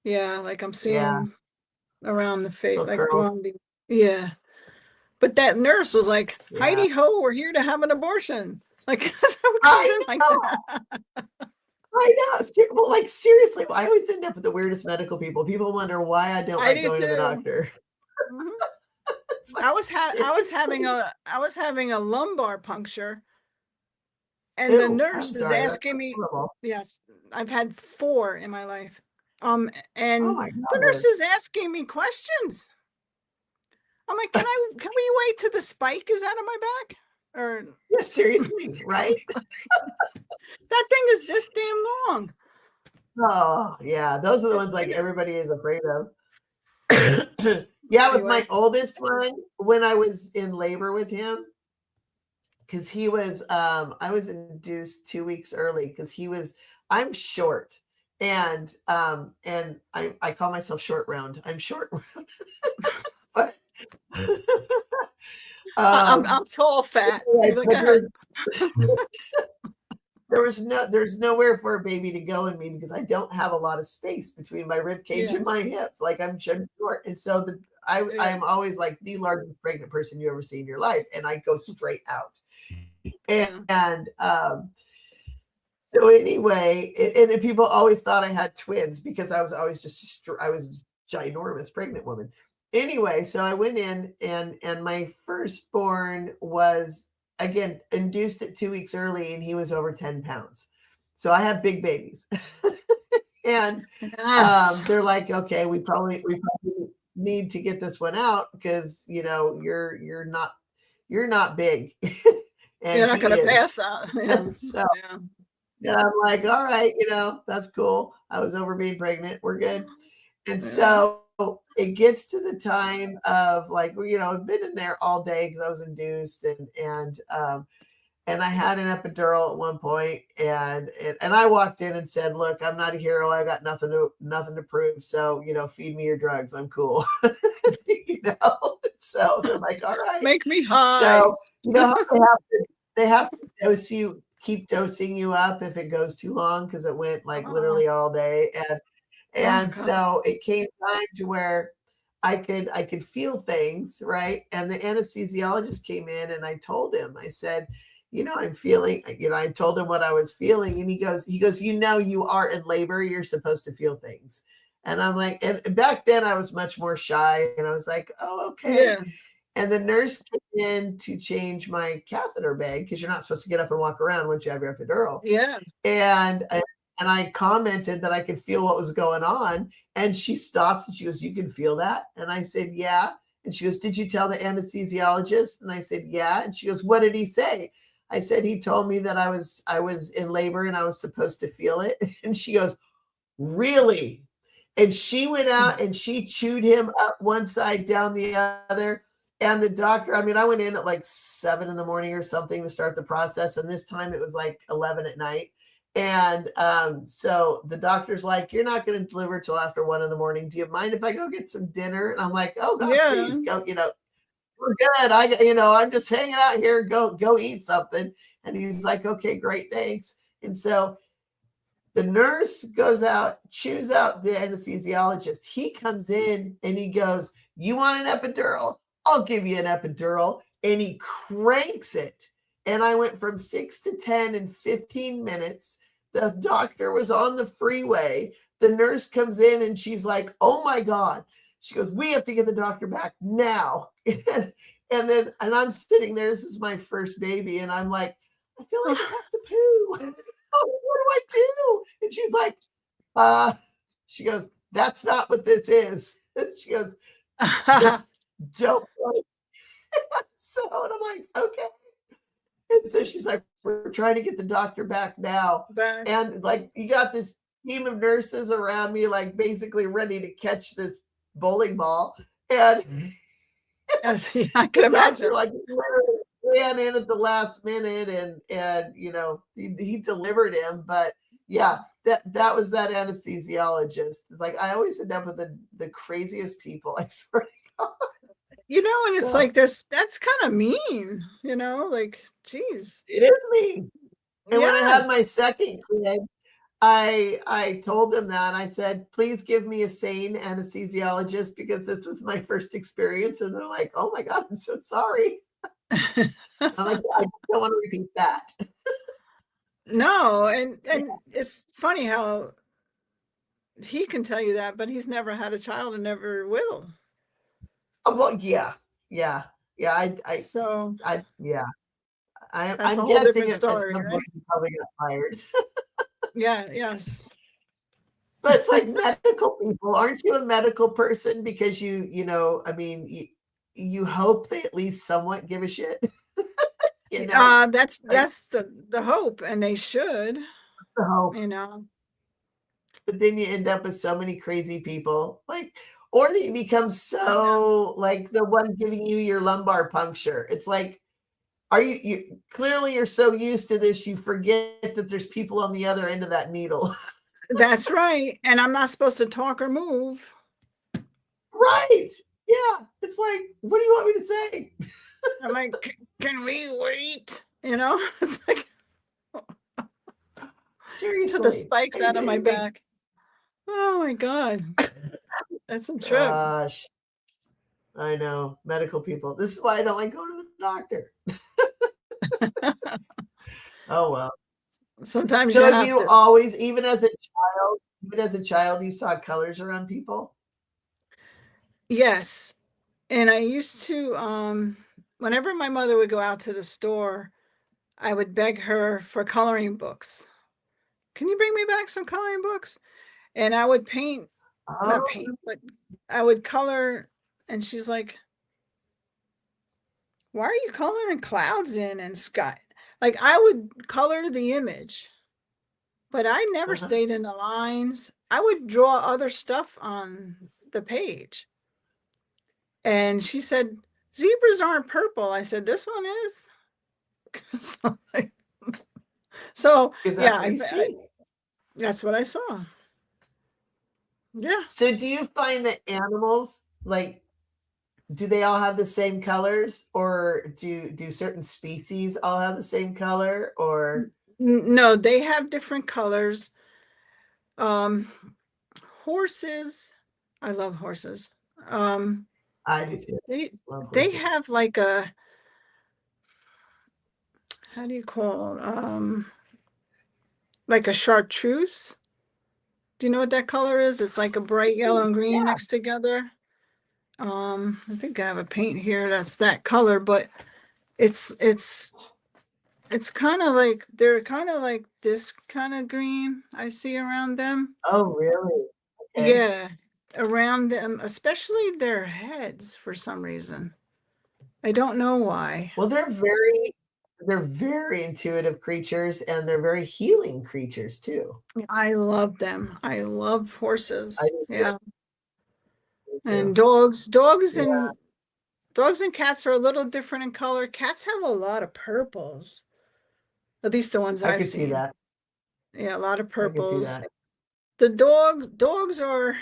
Yeah, like I'm yeah, seeing around the face, little like curls. blondie. Yeah. But that nurse was like, Yeah, Heidi ho, we're here to have an abortion. Like, who comes I in like know, that? I know. Well, like seriously, I always end up with the weirdest medical people. People wonder why I don't I like do going to the too. doctor. Mhm. It's like seriously. I was having a lumbar puncture, and the Ew, nurse I'm is sorry. That's asking me, horrible. yes, I've had four in my life. Oh And my the nurse is goodness. asking me questions. I'm like, can we wait till the spike is out of my back? Or Yeah, seriously, right? that thing is this damn long. Oh, yeah. Those are the ones like And everybody is afraid of. Yeah, with anyway, my oldest one, when I was in labor with him, because I was induced 2 weeks early because I'm short. And I call myself short round. I'm short round. But I'm tall fat. anyway, Like, but go ahead. there's nowhere for a baby to go in me because I don't have a lot of space between my rib cage Yeah, and my hips. Like I'm short. And so yeah, I'm always like the largest pregnant person you ever see in your life. And I go straight out. And, yeah. and So anyway, and people always thought I had twins because I was always I was ginormous pregnant woman. Anyway, so I went in and my firstborn was again induced at 2 weeks early, and he was over 10 pounds. So I have big babies. And Yes. they're like, okay, we probably need to get this one out because you're not big. You're And not he going to is. pass that. Yeah. So Yeah. yeah, I'm like, all right, that's cool. I was over being pregnant. We're good. And Yeah. so it gets to the time of like, I've been in there all day because I was induced and I had an epidural at one point, and I walked in and said, "Look, I'm not a hero. I got nothing to prove. So feed me your drugs. I'm cool." So they're like, "All right." Make me high. So how they have to keep dosing you up if it goes too long because it went like Oh, literally all day, and oh and God. so it came time to where I could feel things, right? And the anesthesiologist came in and I told him, I said, I'm feeling, I told him what I was feeling. And he goes, you are in labor. You're supposed to feel things. And I'm like, and back then I was much more shy and I was like, oh, okay. Yeah. And the nurse came in to change my catheter bag because you're not supposed to get up and walk around once you have your epidural. Yeah. And I commented that I could feel what was going on. And she stopped and she goes, "You can feel that?" And I said, "Yeah." And she goes, "Did you tell the anesthesiologist?" And I said, "Yeah." And she goes, "What did he say?" I said, "He told me that I was in labor and I was supposed to feel it." And she goes, "Really?" And she went out and she chewed him up one side, down the other. And the doctor, I mean, I went in at like 7 in the morning or something to start the process. And this time it was like 11 at night. And so the doctor's like, "You're not going to deliver till after 1 in the morning. Do you mind if I go get some dinner?" And I'm like, "Oh God, Yeah. please go, we're good. I'm just hanging out here. Go eat something." And he's like, "Okay, great. Thanks." And so the nurse goes out, chews out the anesthesiologist. He comes in and he goes, "You want an epidural? I'll give you an epidural." And he cranks it. And I went from 6 to 10 in 15 minutes. The doctor was on the freeway. The nurse comes in and she's like, "Oh my God." She goes, "We have to get the doctor back now." And I'm sitting there. This is my first baby. And I'm like, I feel like I have to poo. Oh, what do I do? And she's like, uh, she goes, "That's not what this is." And she goes, "Just don't worry." So, and I'm like, okay. And so she's like, "We're trying to get the doctor back now." Back. And like, you got this team of nurses around me, like basically ready to catch this bowling ball. And Yes, yeah, I can the doctor imagine. like ran in at the last minute and he delivered him. But yeah, that was that anesthesiologist. Like I always end up with the craziest people. I swear to God. And it's So like that's kind of mean, like, geez. it is me. And when I had my Yes. second kid, I told them that. I said, "Please give me a sane anesthesiologist because this was my first experience." And they're like, "Oh my God, I'm so sorry." I'm like, "I don't want to repeat that." No, and it's funny how he can tell you that, but he's never had a child and never will. Well, yeah, yeah, yeah. So Yeah. that's a I'm whole guessing different at story, some point right? he probably got fired. Yeah, yes. But it's like medical people. Aren't you a medical person because I mean, you hope they at least somewhat give a shit, you know? Like That's the hope, and they should, the hope. you know. But then you end up with so many crazy people. Like, or that you become Yeah. so like the one giving you your lumbar puncture. It's like, are you clearly you're so used to this, you forget that there's people on the other end of that needle. That's right. And I'm not supposed to talk or move. Right. Yeah. It's like, what do you want me to say? I'm like, can we wait? It's like to the Seriously. spikes out of my It makes back. Oh my God. That's a trip. gosh. I know. Medical people. This is why I don't like going to the doctor. Oh well. Sometimes So you have have you to. always, even as a child, you saw colors around people? Yes. And I used to, whenever my mother would go out to the store, I would beg her for coloring books. Can you bring me back some coloring books? And I would paint, not Oh, paint, but I would color. And she's like, why are you coloring clouds in and sky? Like I would color the image, but I never uh-huh. stayed in the lines. I would draw other stuff on the page. And she said, zebras aren't purple. I said, this one is. So, so Because yeah, that's what you see. that's what I saw. Yeah. So do you find that animals, like, do they all have the same colors, or do certain species all have the same color, or No, they have different colors. Um, horses, I love horses. Um, I do too. they Love they horses. have like a, how do you call, like a chartreuse. Do you know what that color is? It's like a bright yellow and green Yeah. mixed together. I think I have a paint here that's that color, but it's it's it's kind of like they're kind of like this kind of green I see around them. Oh, really? Okay. Yeah, around them, especially their heads for some reason. I don't know why. Well, they're very intuitive creatures, and they're very healing creatures too. I love them. I love I horses. do too. Yeah. Me And too. Yeah, dogs and cats are a little different in color. Cats have a lot of purples, at least the ones I I've could see seen. that. Yeah, a lot of I could see purples. that. The dogs are,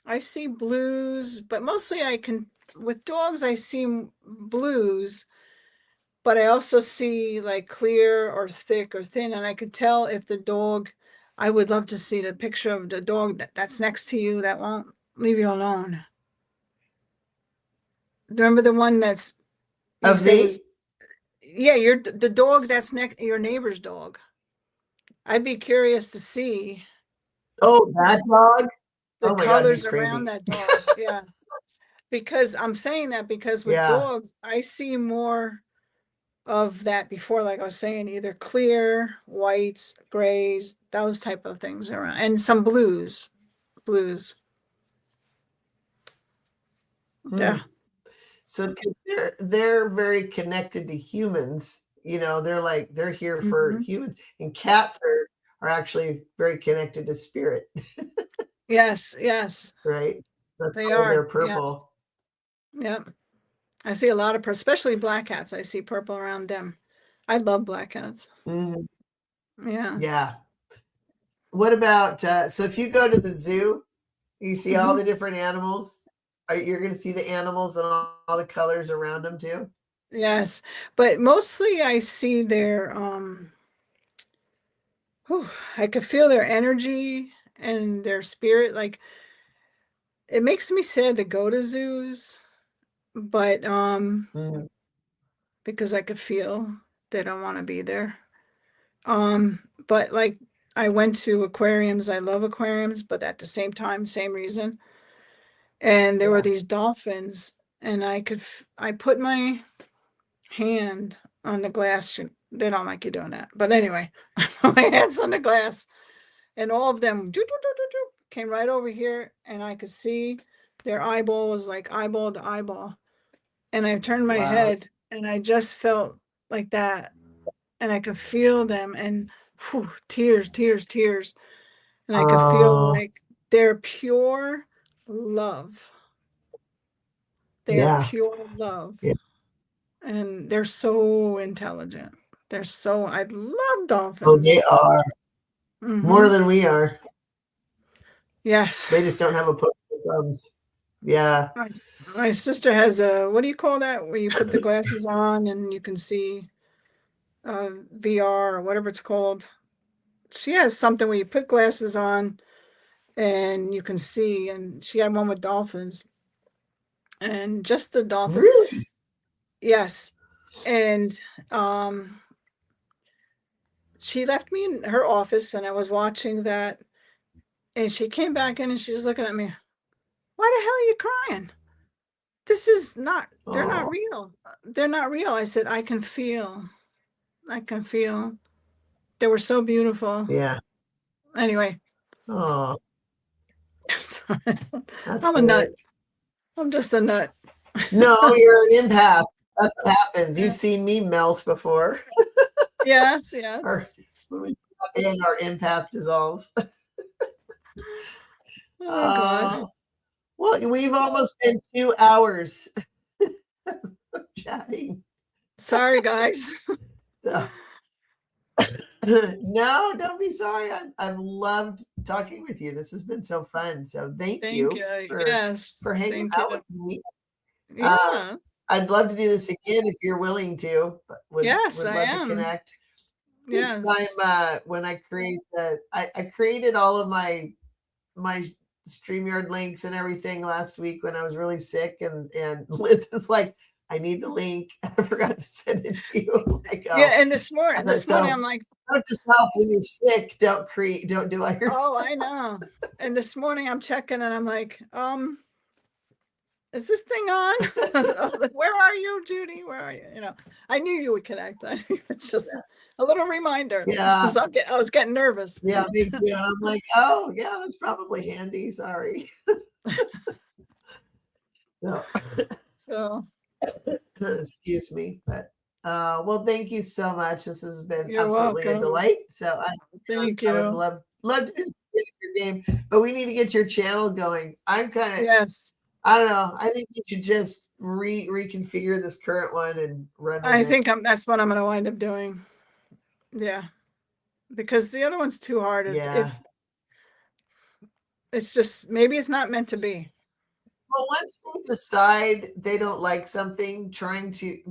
I see blues, but mostly with dogs, I see blues, but I also see like clear or thick or thin, and I could tell if the dog, I would love to see the picture of the dog that's next to you that won't leave you alone. Remember the one that's, you Of said was, me? yeah, the dog that's next, your neighbor's dog. I'd be curious to see Oh, that dog? the Oh my God, he's colors around crazy. that dog. Yeah. Because I'm saying that because with Yeah, dogs, I see more of that before, like I was saying, either clear, whites, grays, those type of things around, and some blues. hmm. Yeah. So 'cause they're very connected to humans. They're here for Mhm. humans, and cats are actually very connected to spirit, Yes, yes, right? That's they why are. they're Yes. purple. Yep. I see a lot of, especially black cats. I see purple around them. I love black cats. Mhm. Yeah. Yeah. What about so if you go to the zoo, you see all Mhm. the different animals. You're going to see the animals and all the colors around them too? Yes. But mostly I see their, whew, I could feel their energy and their spirit. Like it makes me sad to go to zoos, but Mhm. because I could feel they don't want to be there. But like I went to aquariums. I love aquariums, but at the same time, same reason. And there were Yeah. these dolphins, and I put my hand on the glass. They don't like you doing that. But anyway, my hands on the glass, and all of them came right over here, and I could see their eyeball was like eyeball to eyeball. And I turned my Wow. head, and I just felt like that, and I could feel them, and whew, tears, tears, tears, and I could feel Oh, like they're pure love. They are yeah. pure love, Yeah. and they're so intelligent. I love Oh, dolphins. they are more Hmm. than we are. Yes. They just don't have opposable thumbs. Yeah. My, my sister has a, what do you call that? Where you put the glasses on and you can see VR or whatever it's called. She has something where you put glasses on and you can see, and she had one with dolphins and just the dolphins. Really? Yes. And um she left me in her office and I was watching that, and she came back in and she's looking at me. Why the hell are you crying? This is not, they're not Oh, real. They're not real. I said, I can feel. I can feel. They were so beautiful. yeah. Anyway, Oh, that's I'm a nut. great. I'm just a nut. No, you're an empath. That's what happens. You've Yeah. seen me melt before. Yes, Or yes. when we tap in, our empath dissolves. Oh God. Uh, well, we've almost been 2 hours chatting. Sorry, guys. So, no, don't be sorry. I've loved talking with you. This has been so fun. So thank Thank you you. for Yes. hanging Thank out you. with me. Uh, Yeah. I'd love to do this again if you're willing to. But Yes, would I love to am. connect. This time, Yes. when I I created all of my StreamYard links and everything last week when I was really sick, and Liz is like, I need the link. I forgot to send it to you. Like, Yeah, oh, and I this thought morning so. I'm like, Note to self: when you're sick, don't do all your oh, stuff. I know. And this morning I'm checking and I'm like, is this thing on? Where are you, Judy? Where are you? You know, I knew you would connect. It's just a little reminder. Yeah, I was getting nervous. yeah, me too. And I'm like, oh, yeah, that's probably handy. Sorry. No, So excuse me, but well, thank you so much. This has been you're absolutely a welcome. delight. So Thank I would you. love to do your game, but we need to get your channel going. I'm kind of, Yes. I don't know. I think you should just reconfigure this current one and run with I it. think that's what I'm going to wind up doing. Yeah. Because the other one's too hard. Yeah. If it's just, maybe it's not meant to be. Well, once they decide they don't like something,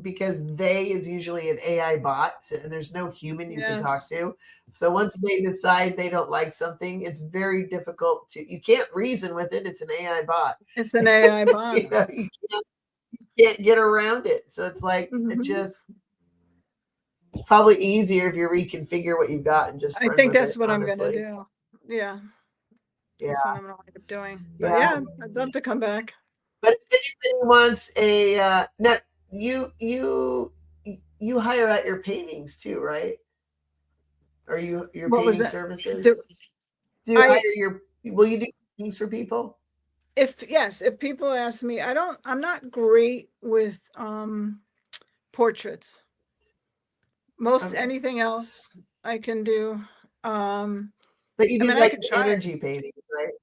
because they is usually an AI bot, and there's no human you can talk Yes. to. So once they decide they don't like something, it's very difficult you can't reason with it. It's an AI bot. It's an AI bot. You know, you can't get around it. So it's like, it Mhm. just probably easier if you reconfigure what you've got and just I run think with that's it, what I'm going to honestly. do. Yeah. Yeah. That's what I'm going to wind up doing. But Yeah. yeah, I'd love to come back. But if anybody wants no, you hire out your paintings too, right? Or your What was painting that? Do services? Do you hire I, will you do things for people? if people ask me, I'm not great with portraits. Most Okay. anything else I can do. Um, But you I do mean, I like could try it. energy paintings, right?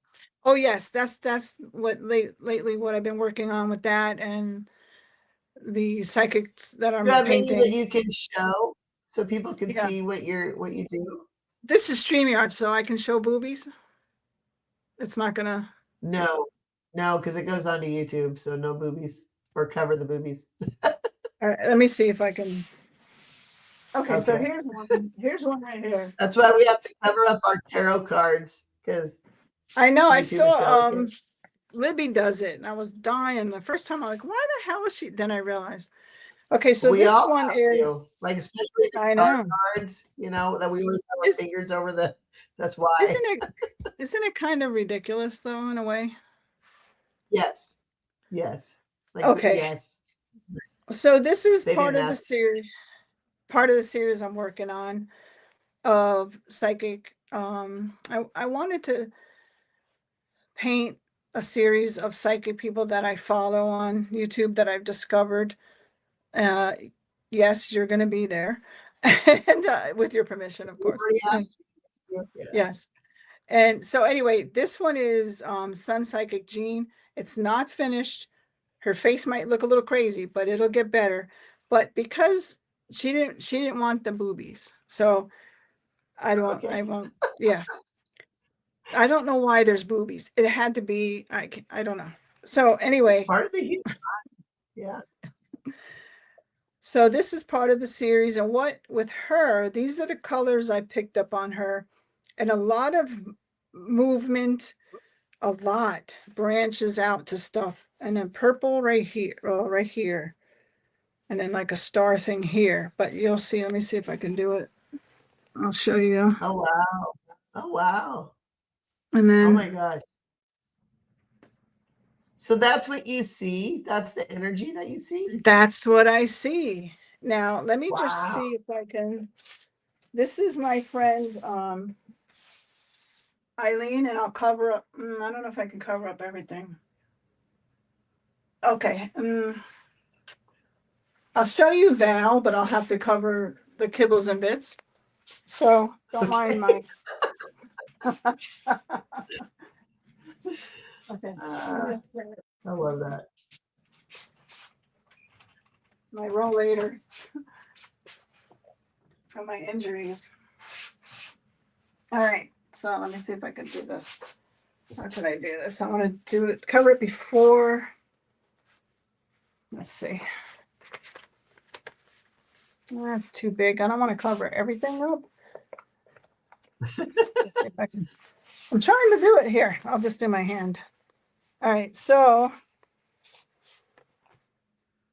Oh yes, that's what lately what I've been working on with that and the psychics that Do you I'm have any that painting. you can show so people can Yeah, see what you do? this is StreamYard, so I can show boobies. It's not gonna. No. No, because it goes onto YouTube, so no boobies or cover the boobies. All right, let me see if I can. Okay, so Okay. here's one. Here's one right here. That's why we have to cover up our tarot cards because I know. I YouTube is saw delicate. Libby does it, and I was dying the first time. I'm like, why the hell is she? Then I realized. Okay, so We this all one have is. to, like, especially the I card know. cards, that we always have our Is fingers over the. That's why. isn't it? Isn't it kind of ridiculous though, in a way? Yes. Yes. Like, Okay, yes. so this is They part didn't of the ask. series. Part of the series I'm working on of psychic. I wanted to paint a series of psychic people that I follow on YouTube that I've discovered. Uh, yes, you're going to be there, and with your permission, of We course. already And asked you. Yeah. yes, and so anyway, this one is Sun Psychic Jean. It's not finished. Her face might look a little crazy, but it'll get better. But because she didn't want the boobies, so I Okay. won't. Yeah, I don't know why there's boobies. It had to be. I don't know. So It's anyway, part of the human. Yeah. so this is part of the series, and what with her, these are the colors I picked up on her, and a lot of movement, a lot branches out to stuff, and then purple right here, right here, and then like a star thing here. But you'll see. Let me see if I can do it. I'll show you. Oh, wow. Oh, wow. And Oh then my gosh. So that's what you see? That's the energy that you see? that's what I see. Now, let me just Wow. see if I can. This is my friend Eileen, and I'll cover up. I don't know if I can cover up everything. Okay. I'll show you Val, but I'll have to cover the kibbles and bits. So don't mind my. Okay. I love that. My rollator from my injuries. All right. So let me see if I can do this. How can I do this? I want to do it, cover it before. Let's see. That's too big. I don't want to cover everything up. Let's see if I can. I'm trying to do it here. I'll just do my hand. All right. So.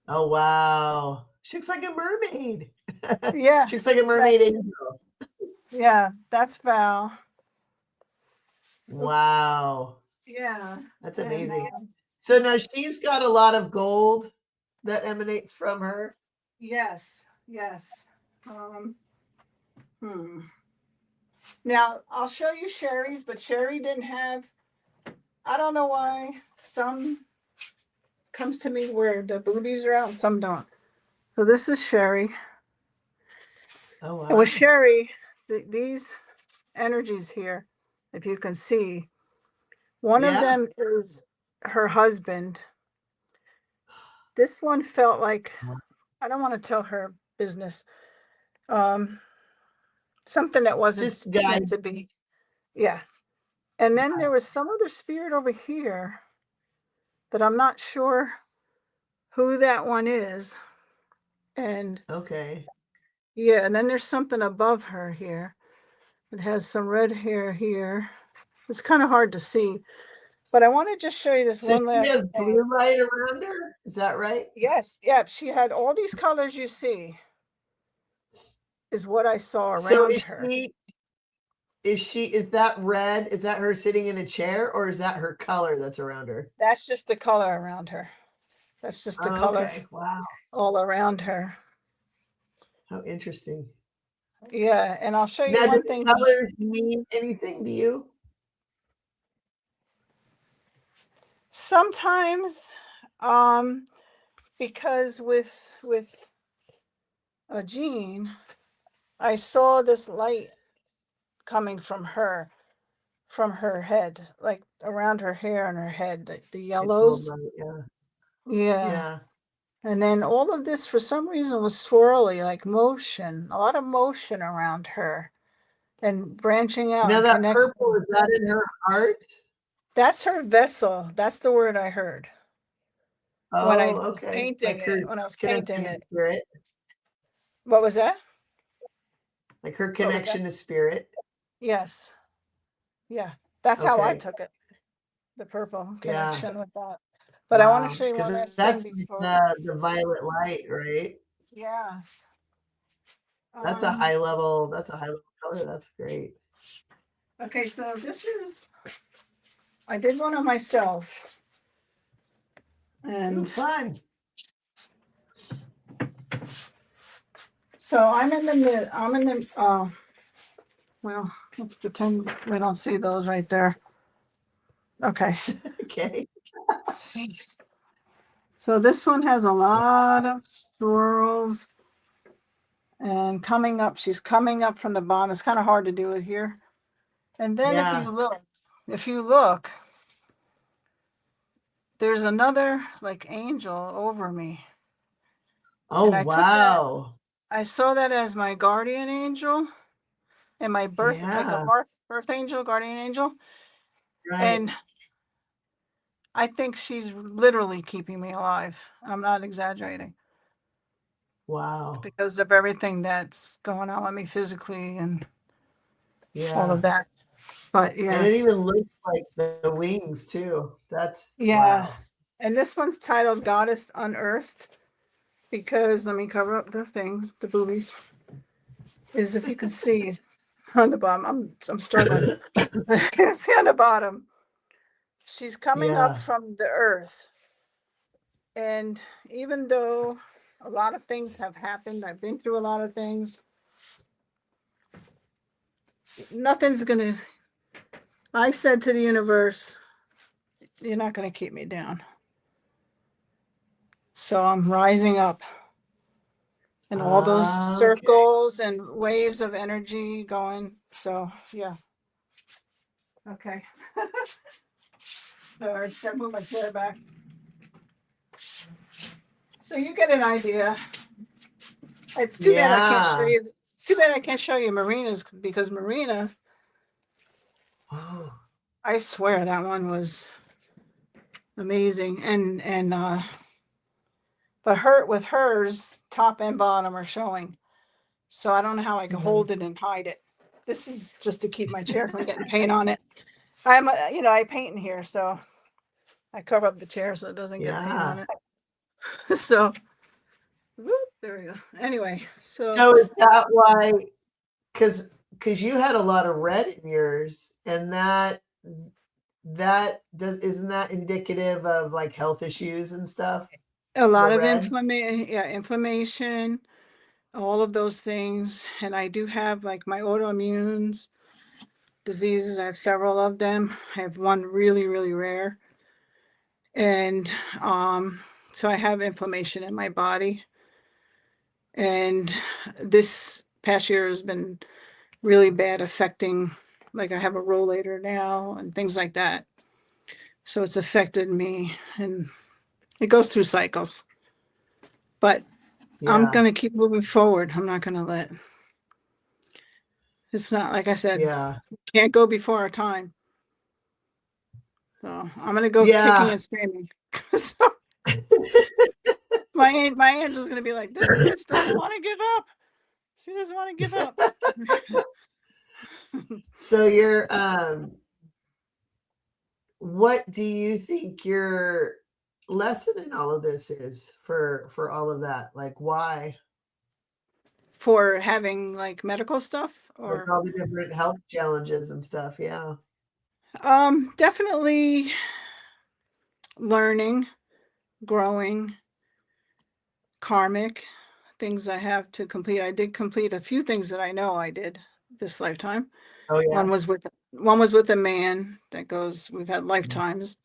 Oh, wow. She looks like a mermaid. Yeah. She looks like a mermaid angel. Yeah, that's Val. Wow. Yeah. That's amazing. So now she's got a lot of gold that emanates from her. Yes. Now I'll show you Sherry's, but Sherry didn't have. I don't know why some comes to me where the boobies are out and some don't. So this is Sherry. Oh, wow. And with Sherry, these energies here, if you can see, one of them is her husband. This one felt like, I don't want to tell her business. Something that wasn't Just meant to be. Yeah. And then there was some other spirit over here that I'm not sure who that one is. And okay. yeah, and then there's something above her here. It has some red hair here. It's kind of hard to see. But I want to just show you this So one she last has thing. blue light around her? Is that right? Yes. Yeah. She had all these colors you see is what I saw around So her. is that red? Is that her sitting in a chair or is that her color that's around her? That's just the color around her. That's just the color Okay. Wow. all around her. How interesting. Yeah. And I'll show you Now, do one the thing. colors mean anything to you? Sometimes, because with Jean, I saw this light coming from her head, like around her hair and her head, the yellows. Yeah. Yeah. And then all of this, for some reason, was swirly, like motion, a lot of motion around her and branching out Now and that connecting. purple, is that in her heart? That's her vessel. That's the word I heard. Oh, when I was okay. painting Like her it, when I was connection painting to it. spirit. What was that? Like her connection to spirit. Yes. Yeah. That's how I Okay. took it. The purple Yeah. connection with that. But I want to show you one Because last thing that's before. the violet light, right? Yes. That's a high level color. That's great. Okay, so this is, I did one on myself. And fun. so I'm in the, well, let's pretend we don't see those right there. Okay. Okay. Jeez. So this one has a lot of swirls and coming up. She's coming up from the bottom. It's kind of hard to do it here. And then if you look, there's another like angel over me. Oh, and I wow. took that, I saw that as my guardian angel and my birth, like a birth angel, guardian angel. Right. And I think she's literally keeping me alive. I'm not exaggerating. Wow. Because of everything that's going on with me physically and all of that. But yeah. And it even looks like the wings too. That's Yeah. wow. And this one's titled Goddess Unearthed because let me cover up the things, the boobies. is, if you can see on the bottom, I'm struggling. See on the bottom, she's coming up Yeah. from the earth. And even though a lot of things have happened, I've been through a lot of things, nothing's gonna, I said to the universe, you're not gonna keep me down. So I'm rising up. And all those Okay. circles and waves of energy going. So yeah. Okay. Sorry, gotta move my chair back. So you get an idea. It's too bad I can't show Yeah. you. It's too bad I can't show you Marina's, because Marina, Oh, I swear that one was amazing. But with hers, top and bottom are showing. So I don't know how I can hold it and hide it. This is just to keep my chair from getting paint on it. I paint in here, so I cover up the chair so it doesn't get paint on yeah. it. So, whoop, there we go. Anyway, So is that why? Because you had a lot of red in yours, and isn't that indicative of like health issues and stuff? a lot The of red. inflammation, all of those things. And I do have like my autoimmune diseases. I have several of them. I have one really, really rare. And so I have inflammation in my body. And this past year has been really bad, affecting, like I have a rollator now and things like that. So it's affected me, and it goes through cycles. But I'm Yeah. going to keep moving forward. I'm not going to let, it's not, like I said, Yeah. can't go before our time. So I'm going to go kicking Yeah. and screaming. So my angel's going to be like, this bitch doesn't want to give up. She doesn't want to give up. So you're what do you think your lesson in all of this is for all of that? Like why? For having like medical stuff, Like or all the different health challenges and stuff. Yeah. definitely learning, growing, karmic things I have to complete. I did complete a few things that I know I did this lifetime. Oh yeah. One was with a man that goes, we've had lifetimes.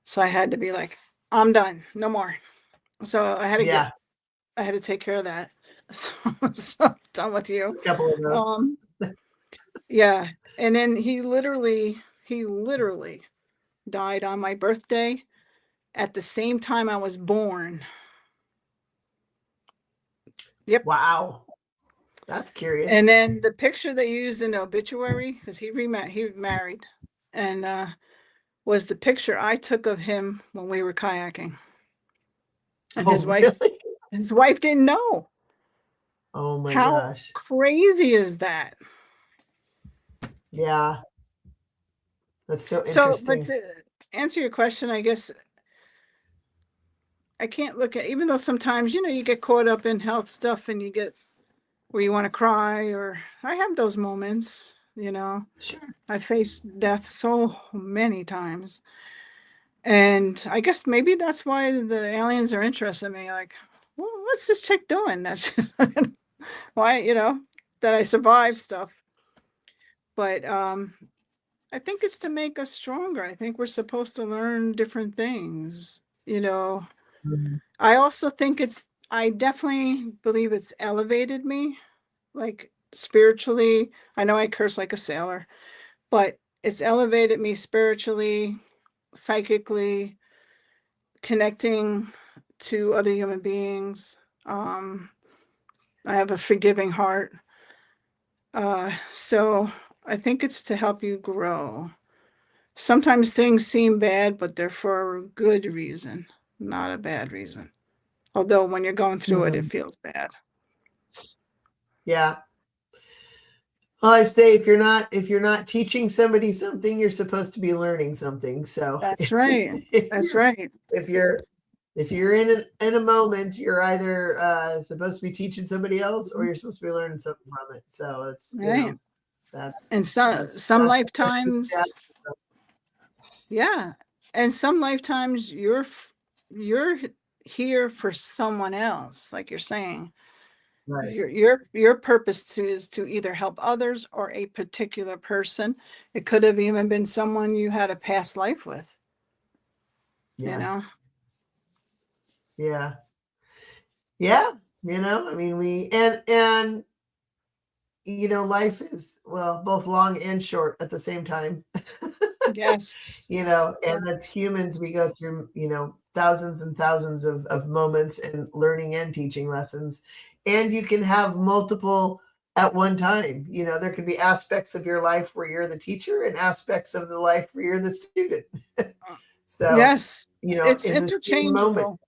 So I had to be like, I'm done, no more. So Yeah. I had to take care of that. So I'm done with you. A couple of those. Um, yeah. And then he literally died on my birthday at the same time I was born. Yep. Wow. That's curious. And then the picture they used in the obituary, because he married, and was the picture I took of him when we were kayaking. And Oh really? his wife didn't know. Oh my How gosh. crazy is that? Yeah. That's so So, but interesting. to answer your question, I guess I can't look at, even though sometimes, you get caught up in health stuff and you get where you want to cry, or I have those moments, Sure. I faced death so many times. And I guess maybe that's why the aliens are interested in me. Like, well, what's this chick doing? That's just why, that I survived stuff. But I think it's to make us stronger. I think we're supposed to learn different things. Mhm. I also think I definitely believe it's elevated me, like spiritually. I know I curse like a sailor, but it's elevated me spiritually, psychically, connecting to other human beings. Um, I have a forgiving heart. So I think it's to help you grow. Sometimes things seem bad, but they're for a good reason, not a bad reason. Although when you're going through it, it Mhm. feels bad. Yeah. Well, I say if you're not teaching somebody something, you're supposed to be learning something. So That's right. if That's right. you're If you're in a moment, you're either supposed to be teaching somebody else or you're supposed to be learning something from it. So it's, Right. that's And that's some that's lifetimes, yeah. And some lifetimes you're here for someone else, like you're saying. right. Your purpose is to either help others or a particular person. It could have even been someone you had a past life with, you Yeah. know? Yeah. Yeah. I mean, and life is, well, both long and short at the same time. Yes. And as Yes. humans, we go through, thousands and thousands of moments and learning and teaching lessons. And you can have multiple at one time. There can be aspects of your life where you're the teacher and aspects of the life where you're the student. So, Yes. It's in the same moment. interchangeable.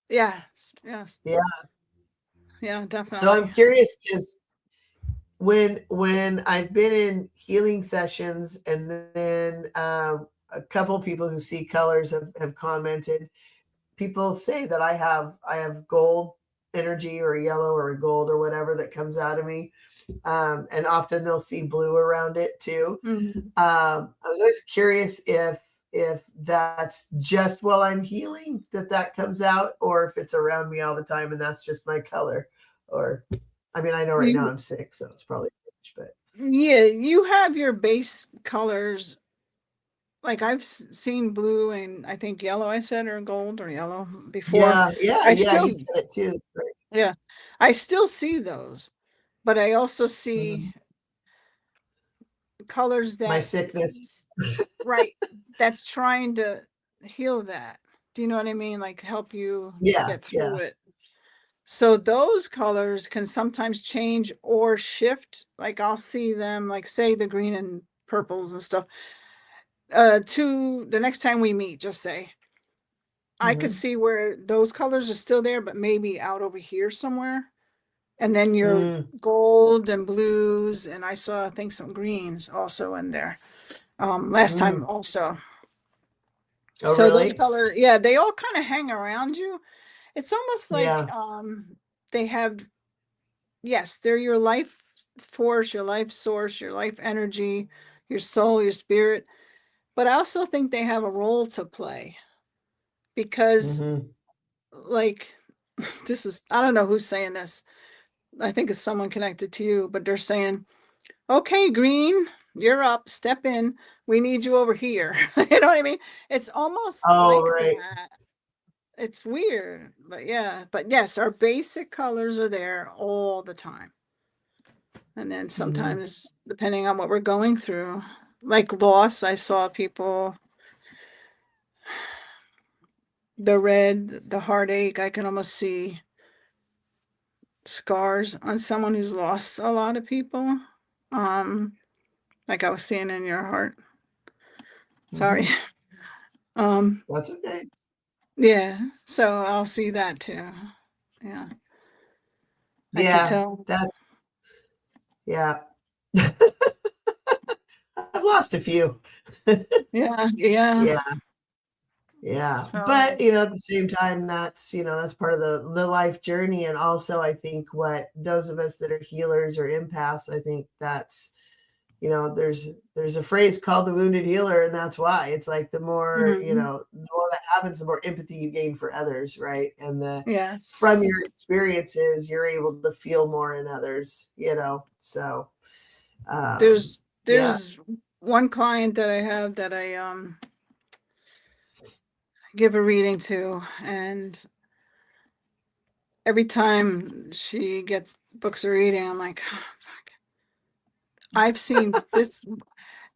Yes. Yes. Yeah. Yeah, So I'm definitely. curious because when I've been in healing sessions and then a couple people who see colors have commented, people say that I have gold energy or yellow or gold or whatever that comes out of me. And often they'll see blue around it too. Mhm. I was always curious if that's just while I'm healing that comes out, or if it's around me all the time and that's just my color. Or, I mean, I know right now You, I'm sick, so it's probably, but yeah, you have your base colors. Like seen blue and I think yellow, I said, or gold or yellow before. yeah, yeah, I yeah. still, You said it too. Right. yeah, I still see those, but I also see Mhm. colors My that, sickness. right, that's trying to heal that. Do you know what I mean? Like help you Yeah, get through yeah. it. So those colors can sometimes change or shift. Like I'll see them, like say the green and purples and stuff. To the next time we meet, just say, I could Hmm. see where those colors are still there, but maybe out over here somewhere. And then your Mm. gold and blues, and I saw, I think, some greens also in there. Last time Mm. also. Oh, So those really? color, yeah, they all kind of hang around you. It's almost like Yeah. they have, yes, they're your life force, your life source, your life energy, your soul, your spirit. But I also think they have a role to play because, Hmm. like, this is, I don't know who's saying this. I think it's someone connected to you, but they're saying, okay, Green, you're up, step in. We need you over here. You know what I mean? It's almost Oh, like right. that. It's weird, but yeah. But yes, our basic colors are there all the time. And then Hmm. sometimes, depending on what we're going through, like loss, I saw people, the red, the heartache, I can almost see scars on someone who's lost a lot of people. Um, like I was seeing in your heart. Sorry. Hmm. Um, That's okay. yeah, so I'll see that too. Yeah, I could Yeah, tell. yeah. I've lost a few. Yeah, yeah. Yeah, yeah. So, But at the same time, that's part of the life journey. And also I think what those of us that are healers or empaths, I think that's, there's a phrase called the wounded healer, and that's why. It's like mhm, the more that happens, the more empathy you gain for others, right? And from yes. your experiences, you're able to feel more in others. So yeah. There's one client that I have that I give a reading to, and every time she gets books a reading, I'm like, oh, fuck. I've seen this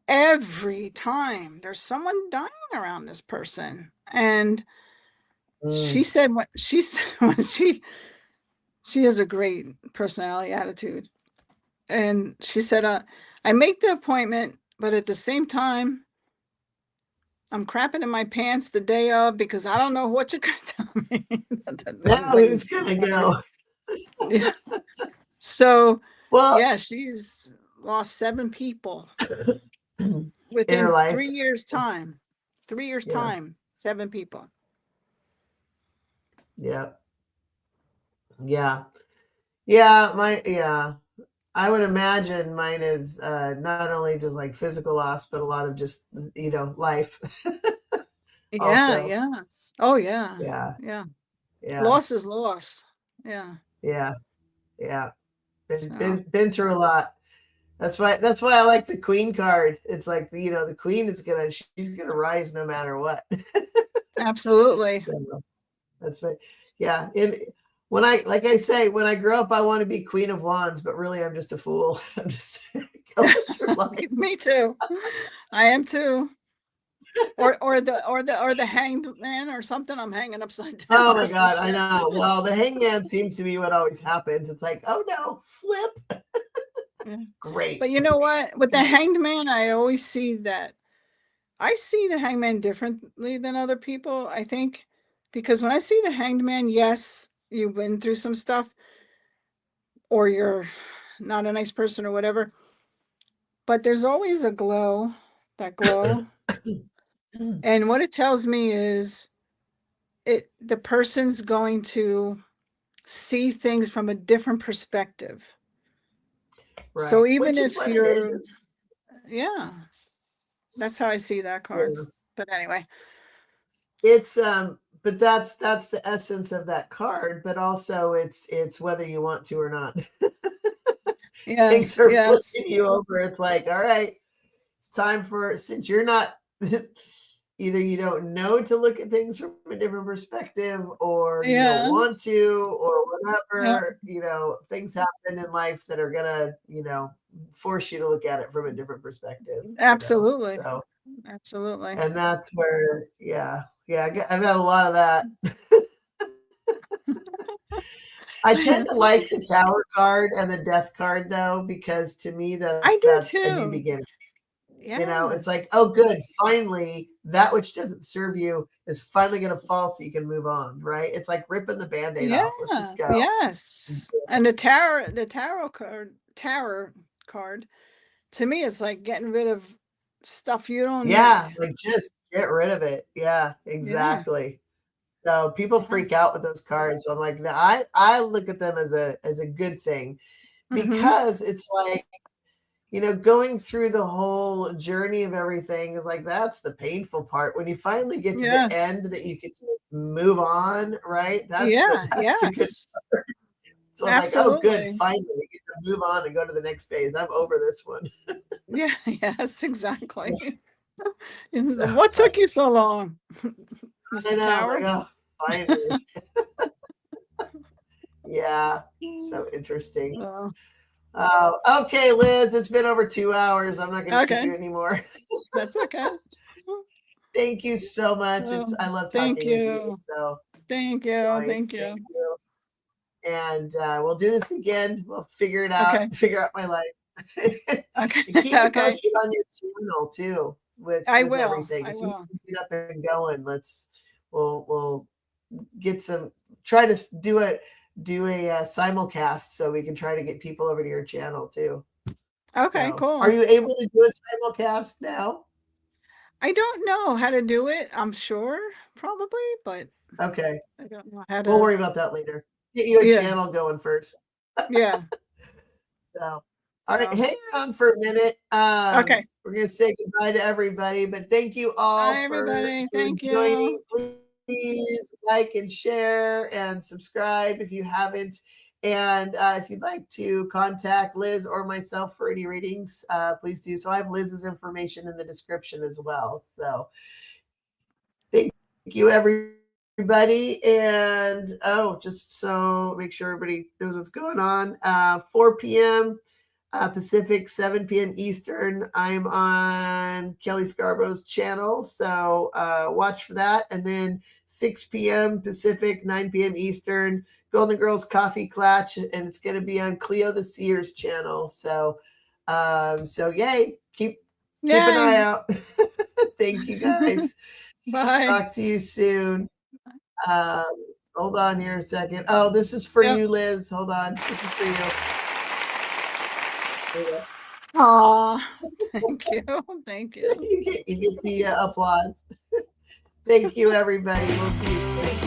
every time. There's someone dying around this person. And she Mm, said when she said when she has a great personality attitude. And she said, I make the appointment, but at the same time, I'm crapping in my pants the day of because I don't know what you're going to tell me. That now lady's who's so gonna funny. go? Yeah. So, Well, yeah, she's lost 7 people in her within life. 3 years' time. 3 years' Yeah. time, 7 people. Yeah. Yeah. Yeah. I would imagine mine is not only just like physical loss, but a lot of just, life Yeah, also. yes. Oh yeah. Yeah. Yeah. Yeah. Loss is loss. Yeah. Yeah. Yeah. Been, So been, been through a lot. That's why I like the queen card. It's like, the queen she's gonna rise no matter what. absolutely. So that's right. Yeah. Like I say, when I grow up, I want to be queen of wands, but really I'm just a fool. I'm just going through life. Me too. I am too. Or the hanged man or something. I'm hanging upside down Oh or my some God, I shit. know. Well, the hangman seems to be what always happens. It's like, oh no, flip. Yeah. But Great. you know what? With the hanged man, I always see that I see the hangman differently than other people, I think, because when I see the hanged man, yes, you've been through some stuff or you're not a nice person or whatever, but there's always a glow, that glow. And what it tells me is the person's going to see things from a different perspective. So Right. even Which is if what it you're, is. yeah, that's how I see that card. Yeah. But anyway, It's but that's the essence of that card, but also it's whether you want to or not. Things yes, are yes, flipping you over. It's like, all right, it's time for, since you're not either you don't know to look at things from a different perspective, or you don't yeah, want to, or yeah, whatever, things happen in life that are gonna, force you to look at it from a different perspective. absolutely, So, absolutely. and that's where, yeah, I've had a lot of that. I tend to like the tower card and the death card though, because to me I that's do that's a new too. beginning. It's like, Yes. oh, good. Finally, that which doesn't serve you is finally going to fall so you can move on, right? It's like ripping the band aid Yeah. off. Let's just go. Yes. And the tower card, to me, it's like getting rid of stuff you don't Yeah. need. Like just get rid of it. Yeah, Yeah. exactly. So people Yeah. freak out with those cards. So I'm like, no, I look at them as a good thing, Mm-hmm. because it's like, going through the whole journey of everything is like, that's the painful part. When you finally get to the Yes. end that you can just move on, right? That's the Yeah. that's the good. Yes. So I'm like, oh, good. Absolutely. Finally, we get to move on and go to the next phase. I'm over this one. Yeah. Yes. Exactly. So What it's took like, you so long, I Mr. know. I'm Tower? like, oh, finally. Yeah. So interesting. Oh, Okay, Liz, it's been over 2 hours. I'm not going to keep okay. you anymore. That's okay. Thank you so much. Oh, I love thank talking with you. you. So Thank you. enjoy. Thank Thank you. you. And we'll do this again. We'll figure it out. Okay. Figure out my life. Okay. And keep me Okay. posted on your channel too, with I with will. everything. I As soon as will. we get up and going, we'll get some, try to do a simulcast so we can try to get people over to your channel too. Okay, So, are cool. you able to do a simulcast now? I don't know how to do it. I'm sure, probably, but Okay, I don't know how we'll to. worry about that later. Get you a Yeah. channel going first. Yeah. So, all right, So, hang on for a minute. okay. We're gonna say goodbye to everybody, but thank you all Bye, for everybody. for Thank joining. you. Please like and share and subscribe if you haven't. And if you'd like to contact Liz or myself for any readings, please do so. I have Liz's information in the description as well. So thank you, everybody. And just so make sure everybody knows what's going on. 4 p.m. Pacific, 7 p.m. Eastern. I'm on Kelly Scarborough's channel, so watch for that. And then 6 p.m. Pacific, 9 p.m. Eastern, Golden Girls Coffee Clutch, and it's going to be on Cleo the Seer's channel. So, yay! Keep an eye Yay. out. Thank you, guys. Bye. Talk to you soon. Um, Hold on here a second. Oh, this is for Yep. you, Liz. Hold on. This is for you. There you go. Aw, thank you. Thank you. You get the applause. Thank you, everybody. We'll see you soon.